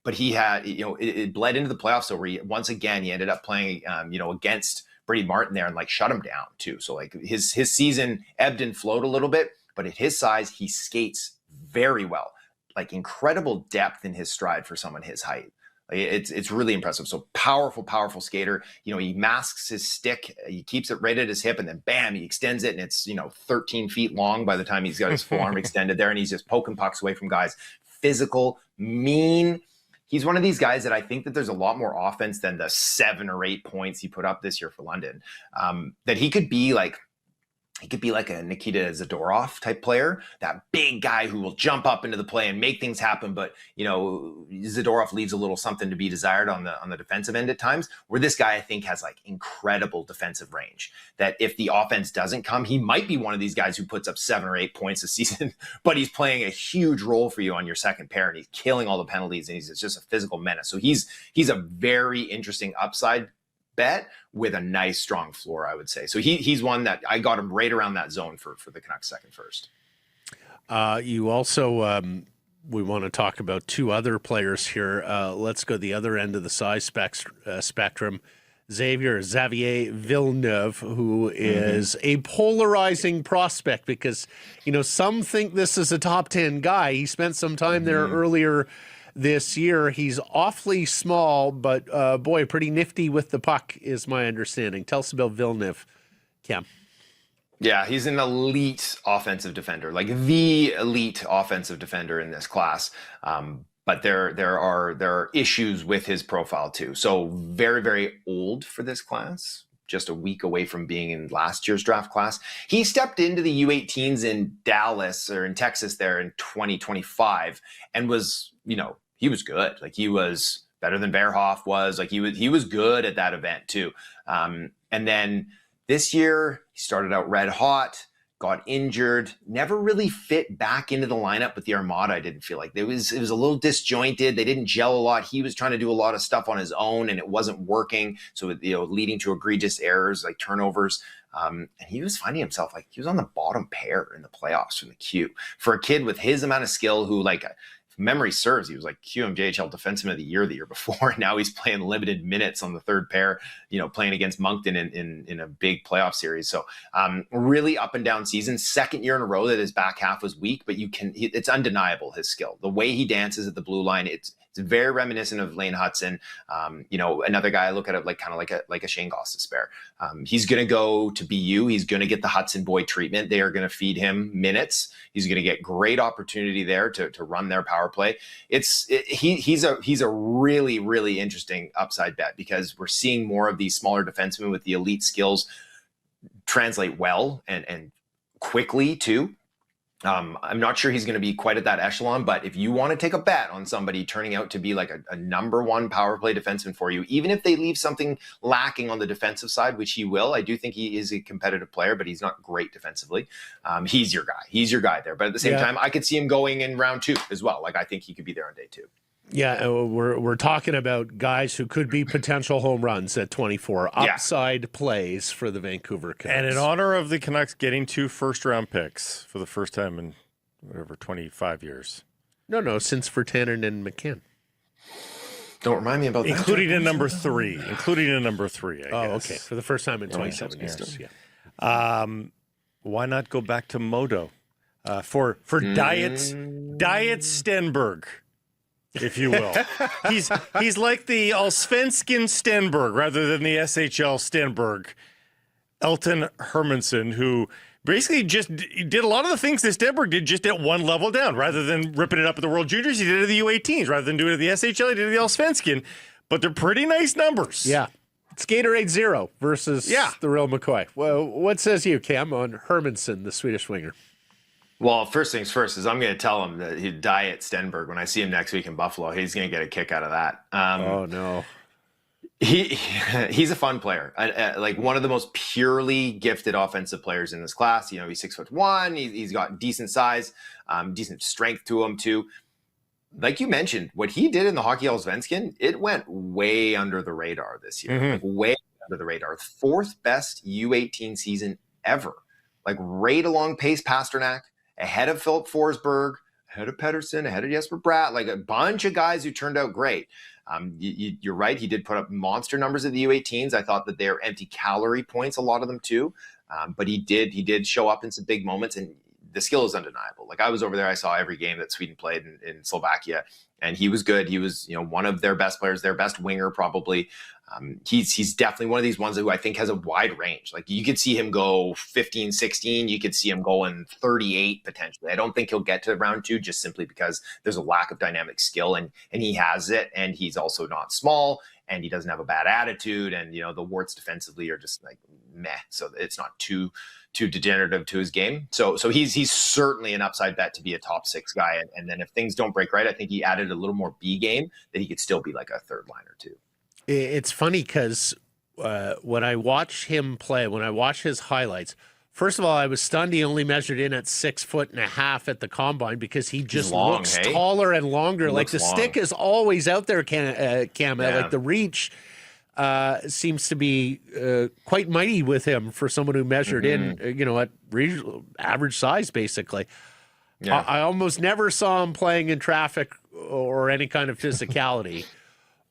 but he had, it bled into the playoffs. So where once again, he ended up playing, against Brady Martin there and like shut him down too. So like his season ebbed and flowed a little bit, but at his size, he skates very well, like incredible depth in his stride for someone his height. It's really impressive. So powerful skater. He masks his stick. He keeps it right at his hip and then bam, he extends it and it's, 13 feet long by the time he's got his full arm extended there and he's just poking pucks away from guys. Physical, mean. He's one of these guys that I think that there's a lot more offense than the 7 or 8 points he put up this year for London. That he could be like a Nikita Zadorov type player, that big guy who will jump up into the play and make things happen. But, Zadorov leaves a little something to be desired on the defensive end at times, where this guy, I think, has like incredible defensive range, that if the offense doesn't come, he might be one of these guys who puts up 7 or 8 points a season, but he's playing a huge role for you on your second pair and he's killing all the penalties and he's just a physical menace. So he's a very interesting upside bet with a nice strong floor, I would say. So he's one that I got him right around that zone for the Canucks second first. You also we want to talk about 2 other players here. Let's go the other end of the size spectrum. Xavier Villeneuve, who is a polarizing prospect because, some think this is a top 10 guy. He spent some time there earlier this year. He's awfully small, but boy, pretty nifty with the puck is my understanding. Tell us about Villeneuve, Cam. Yeah, he's an elite offensive defender, like the elite offensive defender in this class. But there are issues with his profile too. So very, very old for this class. Just a week away from being in last year's draft class. He stepped into the U18s in Dallas or in Texas there in 2025 and was, he was good. Like he was better than Verhoff was. Like he was good at that event too. And then this year he started out red hot, got injured, never really fit back into the lineup with the Armada. I didn't feel like it was a little disjointed. They didn't gel a lot. He was trying to do a lot of stuff on his own and it wasn't working. So, leading to egregious errors like turnovers. And he was finding himself like he was on the bottom pair in the playoffs from the Q for a kid with his amount of skill who, like, if memory serves, he was like QMJHL Defenseman of the Year before. And now he's playing limited minutes on the third pair, playing against Moncton in a big playoff series. So really up and down season, second year in a row that his back half was weak, but it's undeniable his skill. The way he dances at the blue line, it's very reminiscent of Lane Hudson. Another guy I look at it like a Shane Gostisbehere. He's going to go to BU. He's going to get the Hudson boy treatment. They are going to feed him minutes. He's going to get great opportunity there to run their power play. He's a really, really interesting upside bet because we're seeing more of these smaller defensemen with the elite skills translate well and quickly too. I'm not sure he's going to be quite at that echelon, but if you want to take a bet on somebody turning out to be like a number one power play defenseman for you, even if they leave something lacking on the defensive side, which he will, I do think he is a competitive player, but he's not great defensively. He's your guy. He's your guy there. But at the same time, I could see him going in round 2 as well. Like I think he could be there on day 2. Yeah, we're talking about guys who could be potential home runs at 24. Upside plays for the Vancouver Canucks. And in honor of the Canucks getting 2 first-round picks for the first time in, 25 years. No, since Virtanen and McCann. Don't remind me about that. Including a number 3, I guess. Okay. For the first time in 27 years. Yeah. Why not go back to Modo for Diet Stenberg? If you will. He's like the Allsvenskan Stenberg rather than the SHL Stenberg. Elton Hermanson, who basically just did a lot of the things that Stenberg did just at one level down. Rather than ripping it up at the World Juniors, he did it at the U18s. Rather than doing it at the SHL, he did it at the Allsvenskan. But they're pretty nice numbers. Yeah. It's Gatorade 0 versus the real McCoy. Well, what says you, Cam, on Hermanson, the Swedish winger? Well, first things first is I'm going to tell him that he'd die at Stenberg when I see him next week in Buffalo. He's going to get a kick out of that. Oh no. He's a fun player, like one of the most purely gifted offensive players in this class. He's 6'1". He's got decent size, decent strength to him too. Like you mentioned, what he did in the Hockey Allsvenskan, it went way under the radar this year. Like way under the radar. Fourth best U18 season ever. Like right along pace Pasternak, ahead of Philip Forsberg, ahead of Pettersson, ahead of Jesper Bratt, like a bunch of guys who turned out great. You're right. He did put up monster numbers at the U18s. I thought that they're empty calorie points, a lot of them too. But he did show up in some big moments, and the skill is undeniable. Like I was over there, I saw every game that Sweden played in Slovakia, and he was good. He was, one of their best players, their best winger probably. He's definitely one of these ones who I think has a wide range. Like you could see him go 15, 16. You could see him going 38 potentially. I don't think he'll get to round 2 just simply because there's a lack of dynamic skill, and he has it. And he's also not small, and he doesn't have a bad attitude. And, the warts defensively are just like meh. So it's not too degenerative to his game. So he's certainly an upside bet to be a top 6 guy. And then if things don't break right, I think he added a little more B game that he could still be like a third liner too. It's funny because when I watch him play, when I watch his highlights, first of all, I was stunned he only measured in at 6'1.5" at the combine because he just looks taller and longer. Like the stick is always out there, Cam. Yeah. Like the reach seems to be quite mighty with him for someone who measured in, at average size, basically. Yeah. I almost never saw him playing in traffic or any kind of physicality.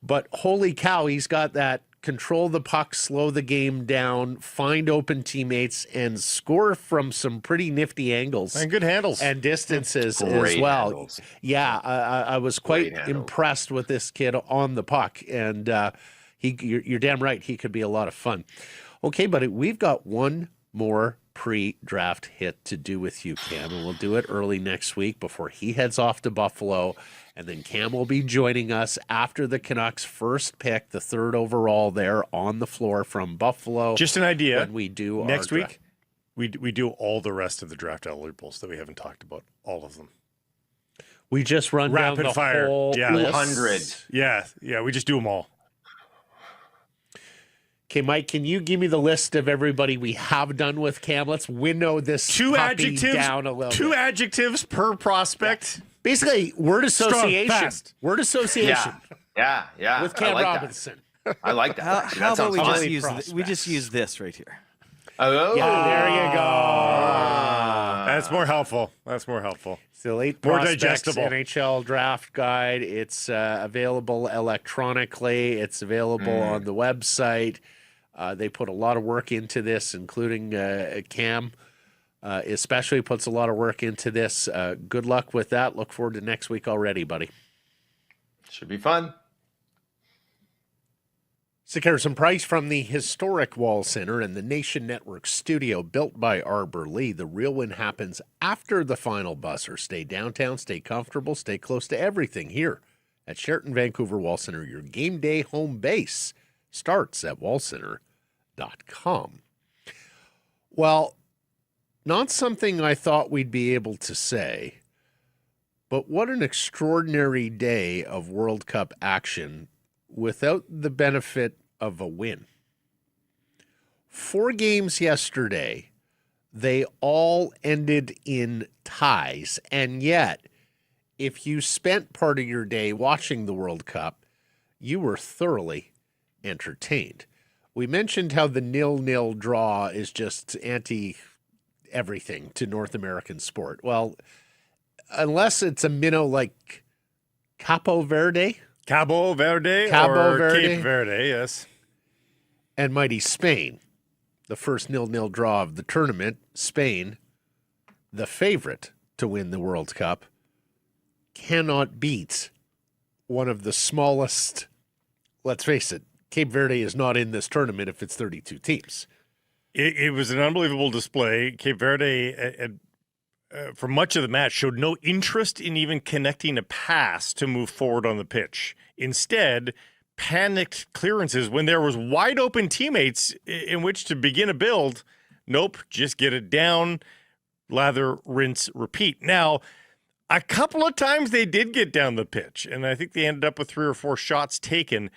But holy cow, he's got that control the puck, slow the game down, find open teammates, and score from some pretty nifty angles. And good handles. And distances Great as well. handles. Yeah, I was quite impressed with this kid on the puck. And you're damn right, he could be a lot of fun. Okay, buddy, we've got one more pre-draft hit to do with you, Cam, and we'll do it early next week before he heads off to Buffalo. And then Cam will be joining us after the Canucks' first pick, the 3rd overall there on the floor from Buffalo. Just an idea. When we do next our week, we do all the rest of the draft eligibles that we haven't talked about, all of them. We just run rapid down the fire. whole Yeah. list. 200. Yeah, we just do them all. Okay, Mike, can you give me the list of everybody we have done with Cam? Let's winnow this puppy down a little Two bit. adjectives per prospect. Basically, word association. Strong, fast. Word association Yeah. with Cam I like Robinson. That. I like that. Actually, How that about we sounds just fun. use this right here? Oh, Yeah, there you go. That's more helpful. It's the Elite More Prospects digestible. NHL Draft Guide. It's available electronically. It's available on the website. They put a lot of work into this, including Cam. Especially puts a lot of work into this. Good luck with that. Look forward to next week already, buddy. Should be fun. Some price from the historic Wall Center and the Nation Network studio built by Arbor Lee. The real win happens after the final buzzer. Stay downtown, stay comfortable, stay close to everything here at Sheraton Vancouver Wall Center. Your game day home base starts at wallcenter.com. Well, not something I thought we'd be able to say, but what an extraordinary day of World Cup action without the benefit of a win. 4 games yesterday, they all ended in ties. And yet, if you spent part of your day watching the World Cup, you were thoroughly entertained. We mentioned how the 0-0 draw is just anti-everything to North American sport. Well, unless it's a minnow like Cabo Verde Cabo Verde. Cape Verde, yes. and mighty Spain, the first 0-0 draw of the tournament. Spain, the favorite to win the World Cup, cannot beat one of the smallest. Let's face it, Cape Verde is not in this tournament if it's 32 teams. It was an unbelievable display. Cape Verde, for much of the match, showed no interest in even connecting a pass to move forward on the pitch. Instead, panicked clearances when there was wide open teammates in which to begin a build. Nope, just get it down, lather, rinse, repeat. Now, a couple of times they did get down the pitch, and I think they ended up with 3 or 4 shots taken.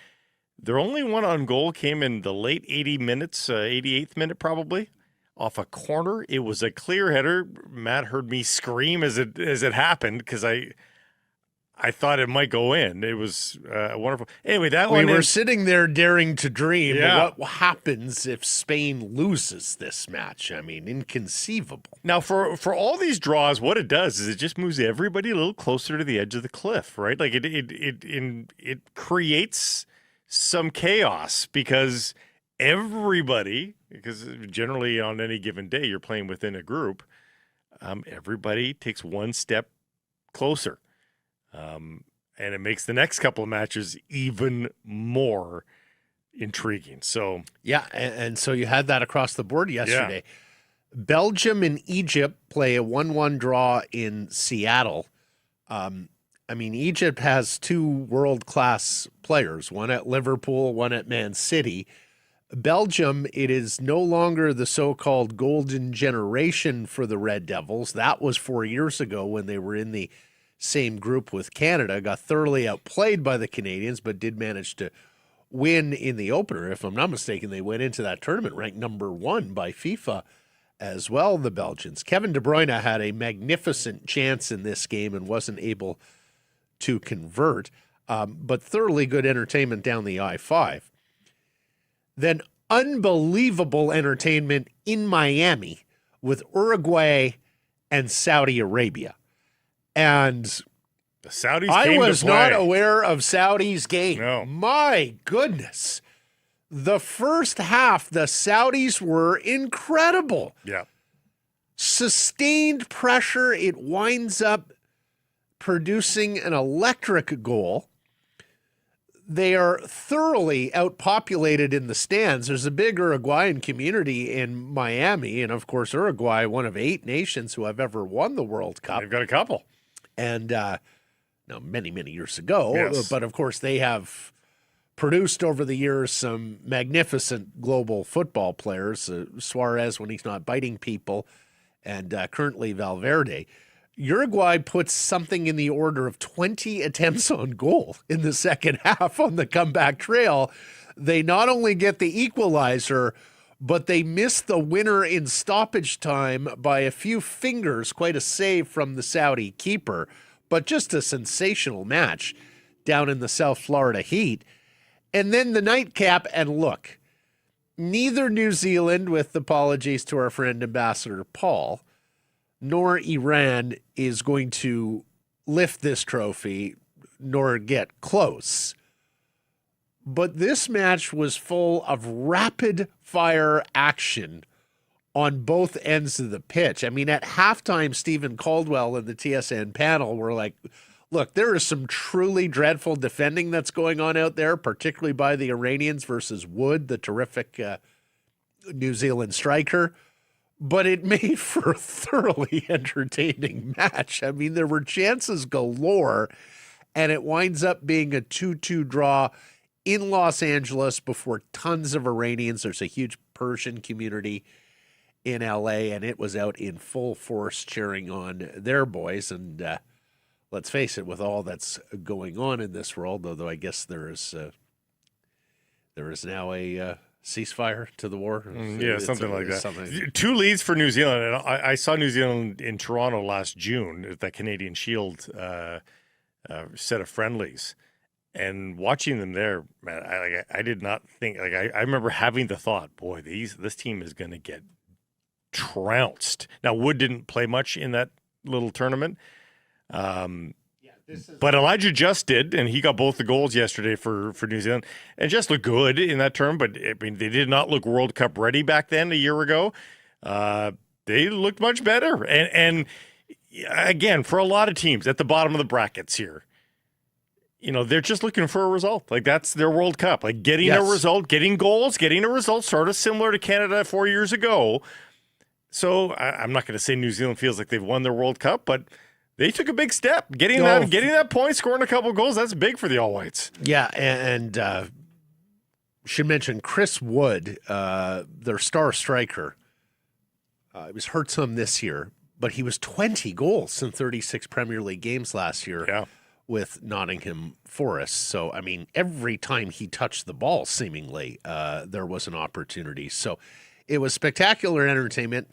Their only one on goal came in the late 80 minutes, 88th minute probably, off a corner. It was a clear header. Matt heard me scream as it happened because I thought it might go in. It was wonderful. Anyway, we were sitting there daring to dream. Yeah. What happens if Spain loses this match? I mean, inconceivable. Now, for all these draws, what it does is it just moves everybody a little closer to the edge of the cliff, right? Like it creates some chaos because generally on any given day you're playing within a group, everybody takes one step closer. And it makes the next couple of matches even more intriguing. So yeah, and so you had that across the board yesterday. Yeah. Belgium and Egypt play a 1-1 draw in Seattle. I mean, Egypt has 2 world-class players, one at Liverpool, one at Man City. Belgium, it is no longer the so-called golden generation for the Red Devils. That was 4 years ago when they were in the same group with Canada, got thoroughly outplayed by the Canadians, but did manage to win in the opener. If I'm not mistaken, they went into that tournament ranked number 1 by FIFA as well, the Belgians. Kevin De Bruyne had a magnificent chance in this game and wasn't able to convert, but thoroughly good entertainment down the I-5. Then unbelievable entertainment in Miami with Uruguay and Saudi Arabia. And the Saudis I was to play. not aware of Saudi's game. No. My goodness. The first half, the Saudis were incredible. Yeah. Sustained pressure. It winds up producing an electric goal. They are thoroughly outpopulated in the stands. There's a big Uruguayan community in Miami. And, of course, Uruguay, one of 8 nations who have ever won the World Cup. They've got a couple. And many, many years ago. Yes. But, of course, they have produced over the years some magnificent global football players. Suarez when he's not biting people, and currently Valverde. Uruguay puts something in the order of 20 attempts on goal in the second half on the comeback trail. They not only get the equalizer, but they miss the winner in stoppage time by a few fingers, quite a save from the Saudi keeper, but just a sensational match down in the South Florida heat. And then the nightcap, and look, neither New Zealand, with apologies to our friend Ambassador Paul, nor Iran is going to lift this trophy, nor get close. But this match was full of rapid-fire action on both ends of the pitch. I mean, at halftime, Stephen Caldwell and the TSN panel were like, look, there is some truly dreadful defending that's going on out there, particularly by the Iranians versus Wood, the terrific New Zealand striker. But it made for a thoroughly entertaining match. I mean, there were chances galore, and it winds up being a 2-2 draw in Los Angeles before tons of Iranians. There's a huge Persian community in LA, and it was out in full force cheering on their boys. And let's face it, with all that's going on in this world, although I guess there is now a ceasefire to the war. Yeah, something like that. 2 leads for New Zealand. And I saw New Zealand in Toronto last June at that Canadian Shield set of friendlies. And watching them there, man, I did not think, I remember having the thought, boy, this team is going to get trounced. Now, Wood didn't play much in that little tournament. But Elijah just did, and he got both the goals yesterday for New Zealand, and just looked good in that term. But I mean, they did not look World Cup ready back then a year ago. They looked much better, and again, for a lot of teams at the bottom of the brackets here, they're just looking for a result. Like, that's their World Cup, like getting a result, getting goals, getting a result, sort of similar to Canada 4 years ago. So I'm not going to say New Zealand feels like they've won their World Cup, but they took a big step. Getting that point, scoring a couple of goals, that's big for the All Whites. Yeah, and should mention Chris Wood, their star striker. He was hurt some this year, but he was 20 goals in 36 Premier League games last year with Nottingham Forest. So, I mean, every time he touched the ball, seemingly, there was an opportunity. So it was spectacular entertainment.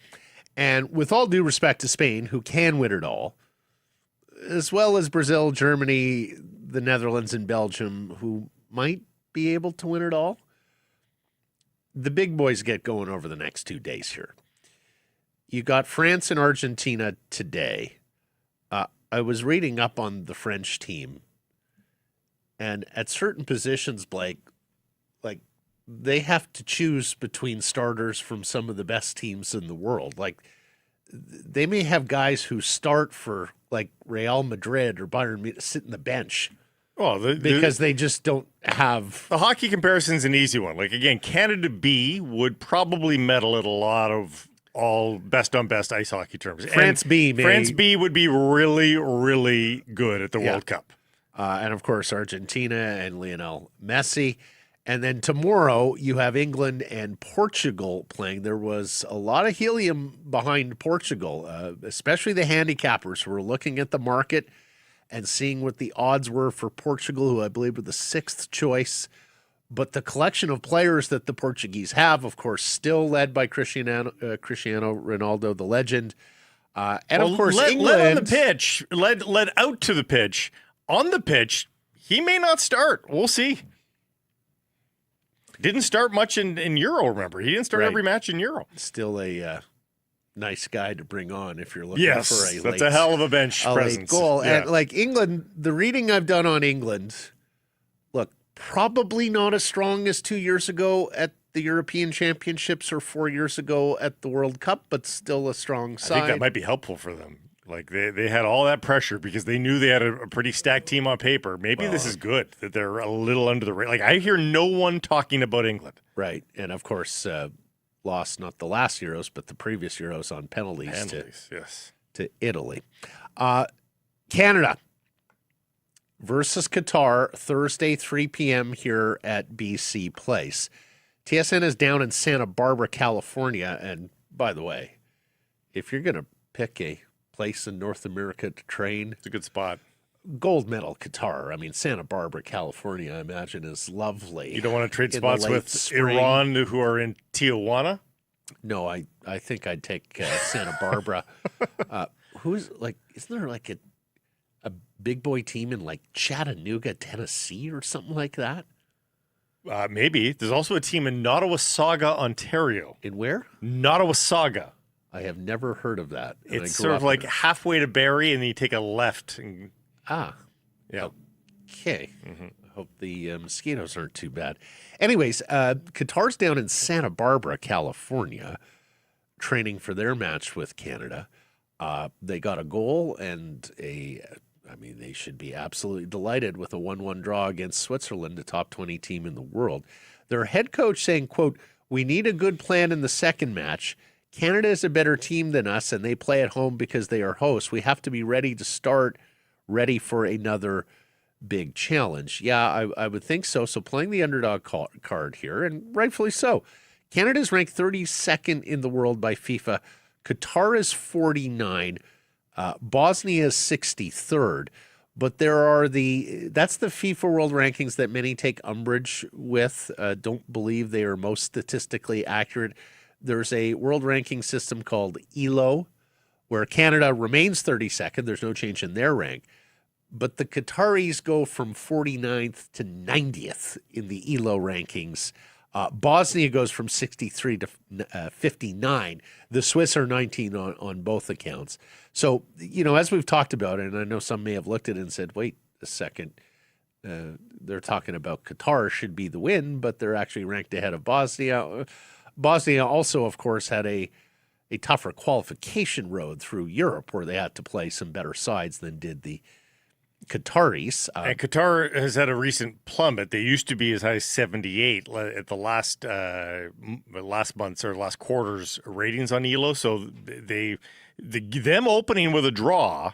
And with all due respect to Spain, who can win it all, as well as Brazil, Germany, the Netherlands, and Belgium, who might be able to win it all, the big boys get going over the next 2 days here. You got France and Argentina today. I was reading up on the French team, and at certain positions, Blake, like they have to choose between starters from some of the best teams in the world. Like they may have guys who start for like Real Madrid or Bayern Munich sit in the bench. Well, because they just don't have... The hockey comparison's an easy one. Like, again, Canada B would probably medal at a lot of all best on best ice hockey terms. France B would be really, really good at the World Cup. And, of course, Argentina and Lionel Messi. And then tomorrow you have England and Portugal playing. There was a lot of helium behind Portugal, especially the handicappers who were looking at the market and seeing what the odds were for Portugal, who I believe were the 6th choice. But the collection of players that the Portuguese have, of course, still led by Cristiano Ronaldo, the legend. Of course, England. Led on the pitch, led out to the pitch. On the pitch, he may not start. We'll see. Didn't start much in Euro, remember? He didn't start every match in Euro. Still a nice guy to bring on if you're looking for a that's a hell of a bench presence. Goal. Yeah. And like England, the reading I've done on England, look, probably not as strong as 2 years ago at the European Championships or 4 years ago at the World Cup, but still a strong side. I think that might be helpful for them. Like they had all that pressure because they knew they had a pretty stacked team on paper. Maybe this is good that they're a little under the radar. Like I hear no one talking about England. Right. And of course, lost not the last Euros, but the previous Euros on penalties to Italy. Canada versus Qatar, Thursday, 3 p.m. here at BC Place. TSN is down in Santa Barbara, California. And by the way, if you're going to pick a place in North America to train, it's a good spot. Gold medal Qatar. I mean, Santa Barbara, California, I imagine is lovely. You don't want to trade spots with spring. Iran, who are in Tijuana? No, I think I'd take Santa Barbara. Who's like, isn't there like a big boy team in like Chattanooga, Tennessee or something like that? Maybe. There's also a team in Nottawasaga, Ontario. In where? Nottawasaga. I have never heard of that. It's sort of like halfway to Barrie, and then you take a left. And, yeah. Okay. Mm-hmm. I hope the mosquitoes aren't too bad. Anyways, Qatar's down in Santa Barbara, California, training for their match with Canada. They got a goal and they should be absolutely delighted with a 1-1 draw against Switzerland, the top 20 team in the world. Their head coach saying, quote, "We need a good plan in the second match. Canada is a better team than us, and they play at home because they are hosts. We have to be ready to start, ready for another big challenge." Yeah, I would think so. So playing the underdog card here, and rightfully so. Canada is ranked 32nd in the world by FIFA. Qatar is 49. Bosnia is 63rd. But that's the FIFA World Rankings that many take umbrage with. Don't believe they are most statistically accurate. There's a world ranking system called ELO, where Canada remains 32nd. There's no change in their rank. But the Qataris go from 49th to 90th in the ELO rankings. Bosnia goes from 63 to 59. The Swiss are 19 on both accounts. So, as we've talked about, and I know some may have looked at it and said, wait a second, they're talking about Qatar should be the win, but they're actually ranked ahead of Bosnia. Bosnia also, of course, had a tougher qualification road through Europe where they had to play some better sides than did the Qataris. And Qatar has had a recent plummet. They used to be as high as 78 at the last month's or last quarter's ratings on ELO. So them opening with a draw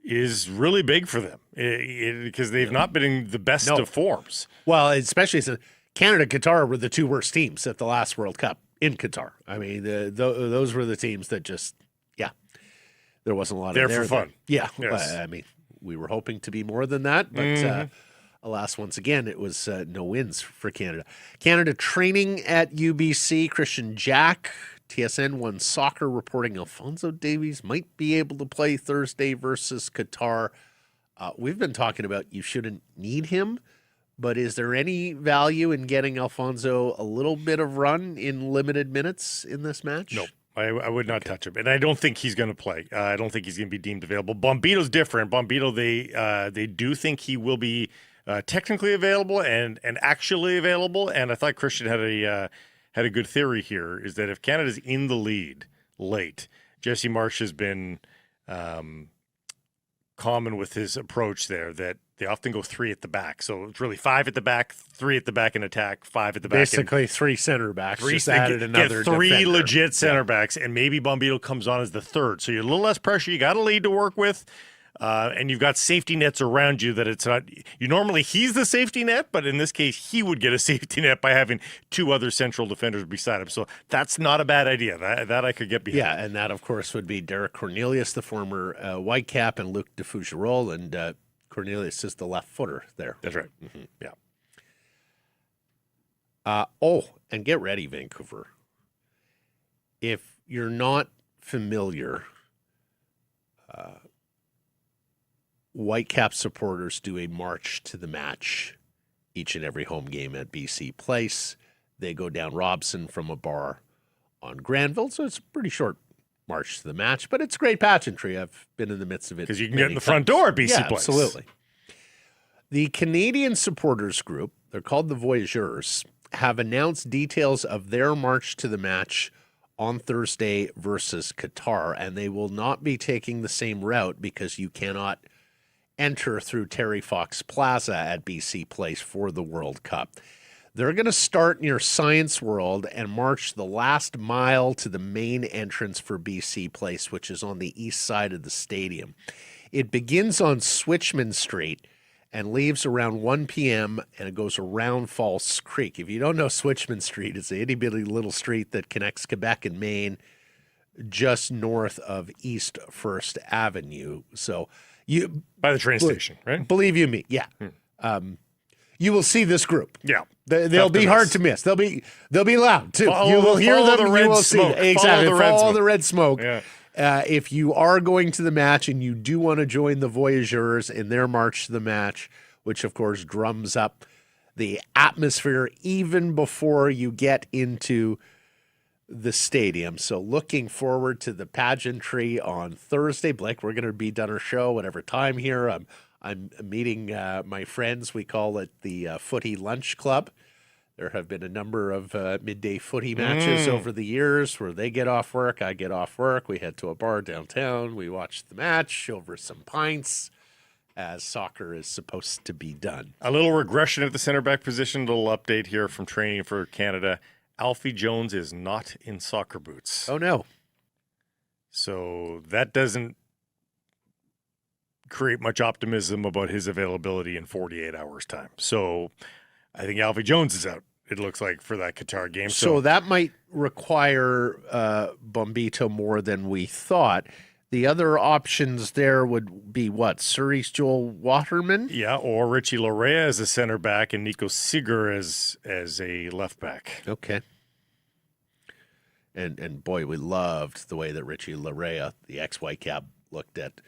is really big for them because they've not been in the best of forms. Well, especially since Canada and Qatar were the two worst teams at the last World Cup in Qatar. I mean, those were the teams that just, there wasn't a lot There of for fun. Yeah, Yes. I mean, we were hoping to be more than that, but alas, once again, it was no wins for Canada. Canada training at UBC. Christian Jack, TSN 1 Soccer, reporting Alphonso Davies might be able to play Thursday versus Qatar. We've been talking about you shouldn't need him, but is there any value in getting Alphonso a little bit of run in limited minutes in this match? No. I would not touch him, and I don't think he's going to play. I don't think he's going to be deemed available. Bombito's different. Bombito, they do think he will be technically available and actually available. And I thought Christian had a good theory here, is that if Canada's in the lead late, Jesse Marsh has been common with his approach there, that they often go 3 at the back. So it's really 5 at the back, 3 at the back in attack, 5 at the back. Basically, 3 center backs. Just added another get 3 defender. legit center backs, and maybe Bombito comes on as the third. So you're a little less pressure. You got a lead to work with, and you've got safety nets around you that it's not. Normally he's the safety net, but in this case, he would get a safety net by having 2 other central defenders beside him. So that's not a bad idea. That I could get behind. Yeah, and that, of course, would be Derek Cornelius, the former Whitecap, and Luc Defougerolles, and Cornelius is the left footer there. That's right. Mm-hmm. Yeah. And get ready, Vancouver. If you're not familiar, Whitecap supporters do a march to the match each and every home game at BC Place. They go down Robson from a bar on Granville, so it's a pretty short march to the match, but it's great pageantry. I've been in the midst of it. Because you can get in the front door at BC Yeah, Place. absolutely. The Canadian supporters group, they're called the Voyageurs, have announced details of their march to the match on Thursday versus Qatar, and they will not be taking the same route because you cannot enter through Terry Fox Plaza at BC Place for the World Cup. They're going to start near Science World and march the last mile to the main entrance for BC Place, which is on the east side of the stadium. It begins on Switchman Street and leaves around 1 p.m. and it goes around False Creek. If you don't know Switchman Street, it's a itty-bitty little street that connects Quebec and Maine just north of East First Avenue. So you By the train station, right? believe you me, yeah. You will see this group. Yeah. They'll be hard to miss. They'll be loud too. You will hear them. The red You will see smoke. them. Exactly. Follow the red Follow smoke. the red smoke. Yeah. If you are going to the match and you do want to join the Voyageurs in their march to the match, which of course drums up the atmosphere even before you get into the stadium. So looking forward to the pageantry on Thursday. Blake, we're going to be done our show whatever time here. I'm meeting my friends. We call it the Footy Lunch Club. There have been a number of midday footy matches over the years where they get off work, I get off work. We head to a bar downtown. We watch the match over some pints, as soccer is supposed to be done. A little regression at the center back position. A little update here from training for Canada. Alfie Jones is not in soccer boots. Oh, no. So that doesn't create much optimism about his availability in 48 hours' time. So I think Alfie Jones is out, it looks like, for that Qatar game. So that might require Bombito more than we thought. The other options there would be what? Surrey's Joel Waterman? Yeah, or Richie Larea as a center back and Nico Seeger as a left back. Okay. And boy, we loved the way that Richie Larea, the ex-Whitecap, looked at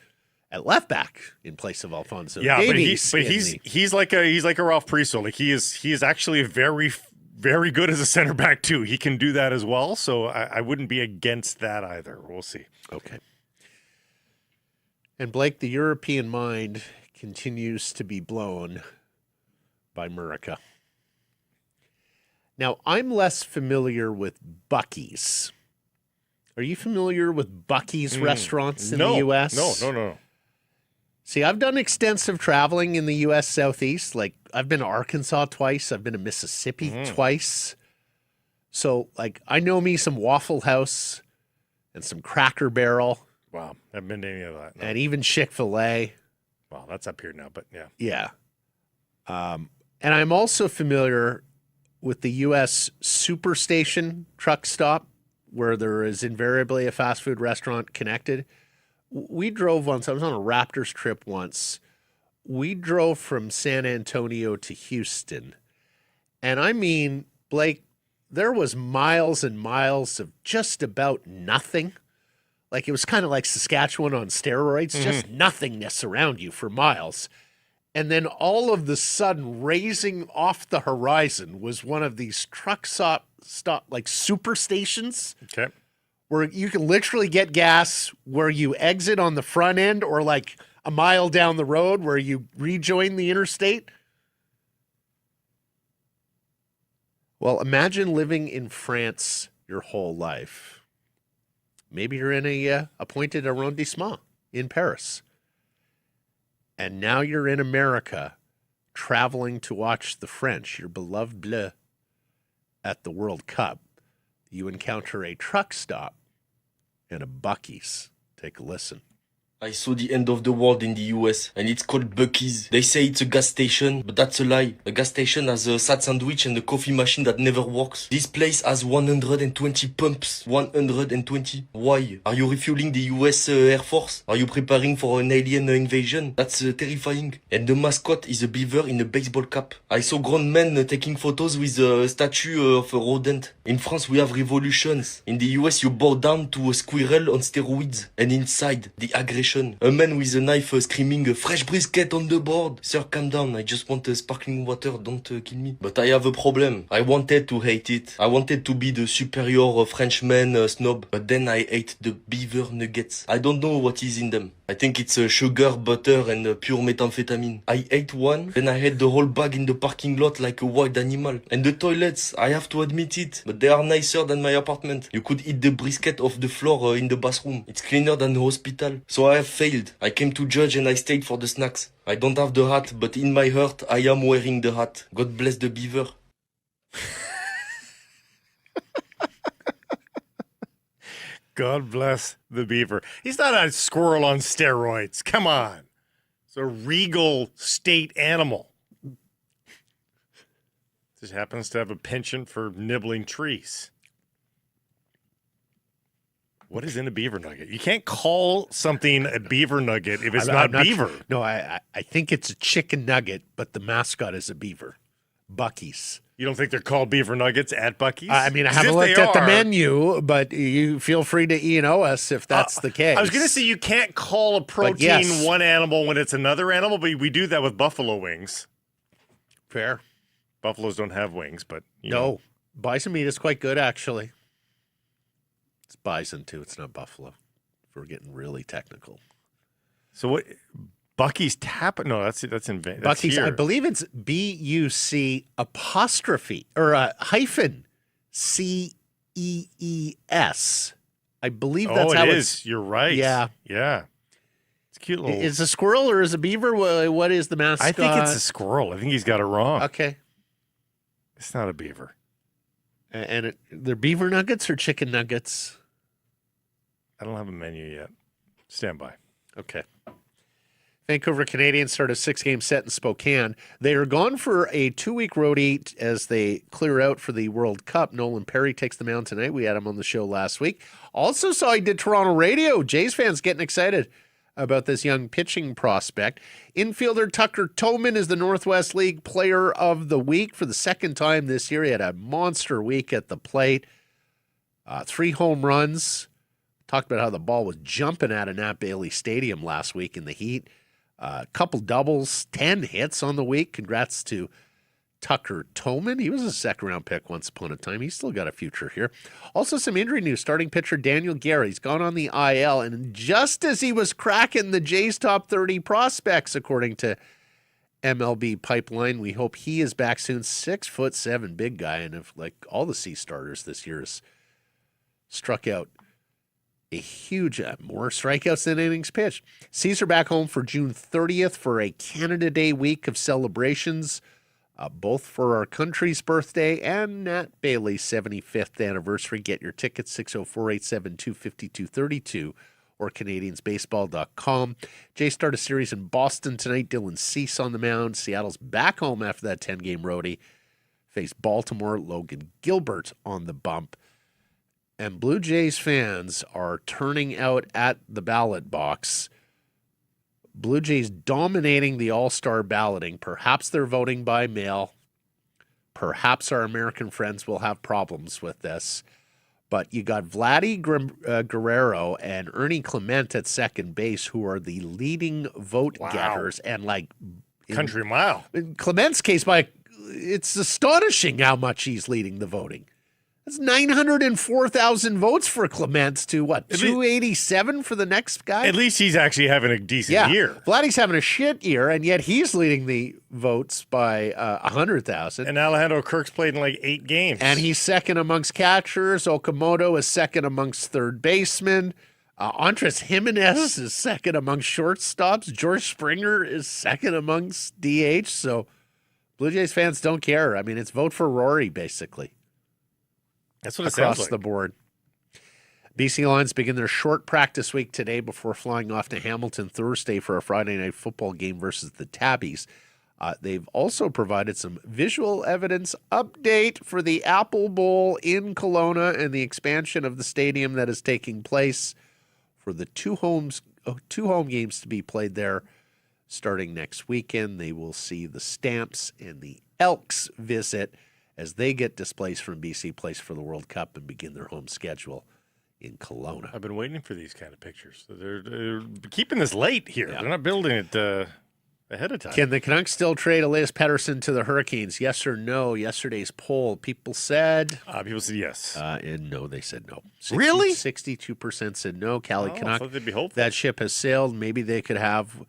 left back in place of Alphonso Davies. But he's like a Ralph Priso. Like he is actually very, very good as a center back too. He can do that as well. So I wouldn't be against that either. We'll see. Okay. And Blake, the European mind continues to be blown by Murica. Now, I'm less familiar with Buc-ee's. Are you familiar with Buc-ee's restaurants in the U.S.? No. See, I've done extensive traveling in the U.S. Southeast. Like, I've been to Arkansas twice. I've been to Mississippi twice. So, like, I know me some Waffle House and some Cracker Barrel. Wow, haven't been to any of that. No. And even Chick-fil-A. Well, that's up here now, but yeah. Yeah. And I'm also familiar with the U.S. Superstation truck stop, where there is invariably a fast food restaurant connected. we drove once. I was on a Raptors trip once. We drove from San Antonio to Houston. And I mean, Blake, there was miles and miles of just about nothing. Like it was kind of like Saskatchewan on steroids, just nothingness around you for miles. And then all of the sudden, raising off the horizon was one of these truck stop like super stations. Okay. Where you can literally get gas where you exit on the front end or like a mile down the road where you rejoin the interstate. Well, imagine living in France your whole life. Maybe you're in a appointed arrondissement in Paris. And now you're in America traveling to watch the French, your beloved Bleu, at the World Cup. You encounter a truck stop and a Buc-ee's. Take a listen. I saw the end of the world in the US, and it's called Buc-ee's. They say it's a gas station, but that's a lie. A gas station has a sad sandwich and a coffee machine that never works. This place has 120 pumps. 120. Why? Are you refueling the US Air Force? Are you preparing for an alien invasion? That's terrifying. And the mascot is a beaver in a baseball cap. I saw grown men taking photos with a statue of a rodent. In France, we have revolutions. In the US, you bow down to a squirrel on steroids. And inside, the aggression. A man with a knife screaming, "A fresh brisket on the board." Sir, calm down. I just want sparkling water. Don't kill me. But I have a problem. I wanted to hate it. I wanted to be the superior Frenchman snob. But then I ate the beaver nuggets. I don't know what is in them. I think it's sugar, butter, and pure methamphetamine. I ate one, then I had the whole bag in the parking lot like a wild animal. And the toilets, I have to admit it, but they are nicer than my apartment. You could eat the brisket off the floor in the bathroom. It's cleaner than the hospital. So I have failed. I came to judge and I stayed for the snacks. I don't have the hat, but in my heart, I am wearing the hat. God bless the beaver. God bless the beaver. He's not a squirrel on steroids. Come on. It's a regal state animal. Just happens to have a penchant for nibbling trees. What is in a beaver nugget? You can't call something a beaver nugget if it's not beaver. No, I think it's a chicken nugget, but the mascot is a beaver. Buc-ee's. You don't think they're called beaver nuggets at Buc-ee's? I mean, I haven't looked at the menu, but you feel free to E&O us if that's the case. I was going to say you can't call a protein one animal when it's another animal, but we do that with buffalo wings. Fair. Buffaloes don't have wings, but you no. know. Bison meat is quite good, actually. It's bison, too. It's not buffalo. If we're getting really technical. So what... Buc-ee's tap? No, that's in vain. Buc-ee's, I believe it's B-U-C apostrophe or hyphen C-E-E-S. I believe that's how it is. You're right. Yeah. Yeah. It's a cute little. Is a squirrel or is a beaver? What is the mascot? I think it's a squirrel. I think he's got it wrong. Okay. It's not a beaver. And they're beaver nuggets or chicken nuggets? I don't have a menu yet. Stand by. Okay. Vancouver Canadiens start a 6-game set in Spokane. They are gone for a 2-week roadie as they clear out for the World Cup. Nolan Perry takes the mound tonight. We had him on the show last week. Also saw he did Toronto radio. Jays fans getting excited about this young pitching prospect. Infielder Tucker Toman is the Northwest League Player of the Week for the second time this year. He had a monster week at the plate. 3 home runs. Talked about how the ball was jumping out of Nat Bailey Stadium last week in the heat. A couple doubles, 10 hits on the week. Congrats to Tucker Toman. He was a second-round pick once upon a time. He's still got a future here. Also, some injury news. Starting pitcher Daniel Gary's gone on the IL, and just as he was cracking the Jays' top 30 prospects, according to MLB Pipeline, we hope he is back soon. 6'7" big guy, and if like all the C starters this year has struck out a huge, more strikeouts than innings pitched. Caesar back home for June 30th for a Canada Day week of celebrations, both for our country's birthday and Nat Bailey's 75th anniversary. Get your tickets, 604-872-5232 or CanadiansBaseball.com. Jays start a series in Boston tonight. Dylan Cease on the mound. Seattle's back home after that 10-game roadie. Face Baltimore. Logan Gilbert on the bump. and Blue Jays fans are turning out at the ballot box. Blue Jays dominating the All-Star balloting. Perhaps they're voting by mail. Perhaps our American friends will have problems with this. But you got Vladdy Guerrero and Ernie Clement at second base, who are the leading vote getters. And Country mile. In Clement's case, it's astonishing how much he's leading the voting. That's 904,000 votes for Clement to 287 for the next guy? At least he's actually having a decent year. Vladdy's having a shit year, and yet he's leading the votes by 100,000. And Alejandro Kirk's played in 8 games. And he's second amongst catchers. Okamoto is second amongst third basemen. Andres Jimenez is second amongst shortstops. George Springer is second amongst DH. So Blue Jays fans don't care. I mean, it's vote for Rory, basically. That's what it sounds Across like. the board. BC Lions begin their short practice week today before flying off to Hamilton Thursday for a Friday night football game versus the Tabbies. They've also provided some visual evidence update for the Apple Bowl in Kelowna and the expansion of the stadium that is taking place for the two home games to be played there starting next weekend. They will see the Stamps and the Elks visit as they get displaced from BC Place for the World Cup and begin their home schedule in Kelowna. I've been waiting for these kind of pictures. They're keeping this late here. Yeah. They're not building it ahead of time. Can the Canucks still trade Elias Pettersson to the Hurricanes? Yes or no? Yesterday's poll, people said. People said yes. And no, they said no. Really? 62% said no. Cali I Canuck. thought they'd be hopeful. That ship has sailed. Maybe they could have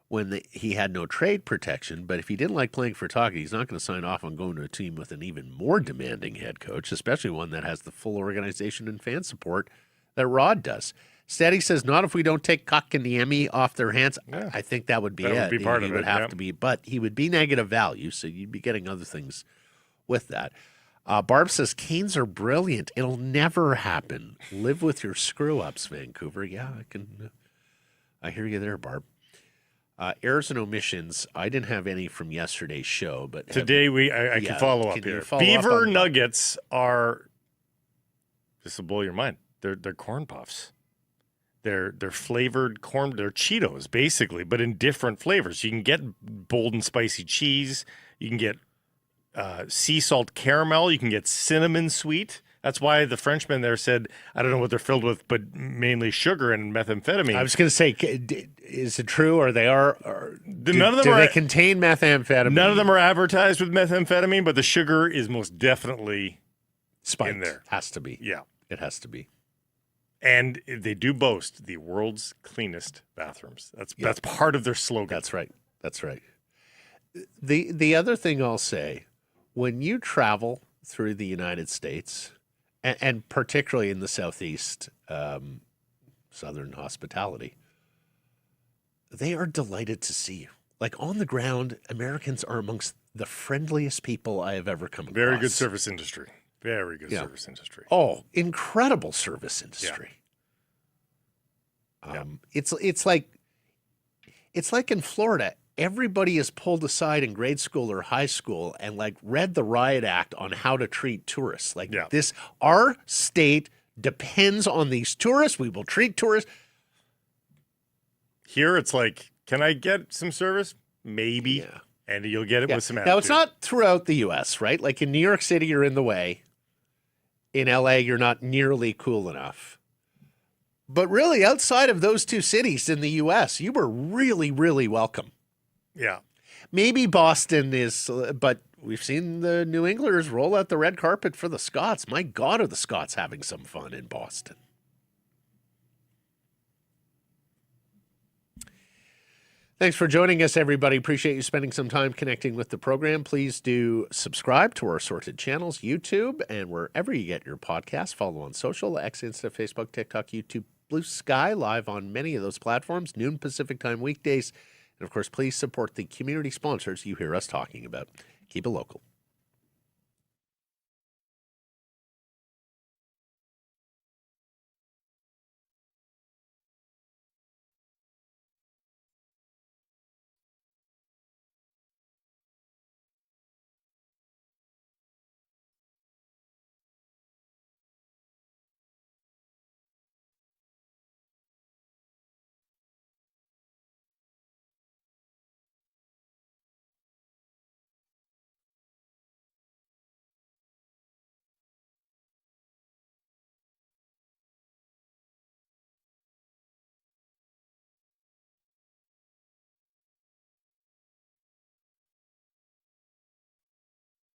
when he had no trade protection. But if he didn't like playing for Talkie, he's not going to sign off on going to a team with an even more demanding head coach, especially one that has the full organization and fan support that Rod does. Steady says, not if we don't take Kotkaniemi off their hands. Yeah. I think that would be That it. would be part he of would it, have yeah. to be, but he would be negative value, so you'd be getting other things with that. Barb says, Canes are brilliant. It'll never happen. Live with your screw-ups, Vancouver. Yeah, I hear you there, Barb. Errors and omissions. I didn't have any from yesterday's show, but Today I can follow up can you here. follow up Beaver on- nuggets are. This will blow your mind. They're corn puffs. They're flavored corn. They're Cheetos basically, but in different flavors. You can get bold and spicy cheese. You can get sea salt caramel. You can get cinnamon sweet. That's why the Frenchman there said, I don't know what they're filled with, but mainly sugar and methamphetamine. I was going to say, is it true, or they are? None of them do are. they contain methamphetamine? None of them are advertised with methamphetamine, but the sugar is most definitely spiked in there. Has to be. Yeah. It has to be. And they do boast the world's cleanest bathrooms. That's part of their slogan. That's right. That's right. The other thing I'll say, when you travel through the United States, and particularly in the Southeast, Southern hospitality, they are delighted to see you. Like on the ground, Americans are amongst the friendliest people I have ever come across. Very good service industry. Very good Yeah. service industry. Oh, incredible service industry. Yeah. It's like in Florida. Everybody is pulled aside in grade school or high school and read the riot act on how to treat tourists. Our state depends on these tourists. We will treat tourists. Here it's like, can I get some service? Maybe. Yeah. And you'll get it with some attitude. Now, it's not throughout the U.S., right? Like in New York City, you're in the way. In L.A., you're not nearly cool enough. But really, outside of those two cities in the U.S., you were really, really welcome. Yeah. Maybe Boston is, but we've seen the New Englanders roll out the red carpet for the Scots. My God, are the Scots having some fun in Boston? Thanks for joining us, everybody. Appreciate you spending some time connecting with the program. Please do subscribe to our assorted channels, YouTube, and wherever you get your podcasts. Follow on social, X, Insta, Facebook, TikTok, YouTube, Blue Sky, live on many of those platforms, noon Pacific time weekdays. And, of course, please support the community sponsors you hear us talking about. Keep it local.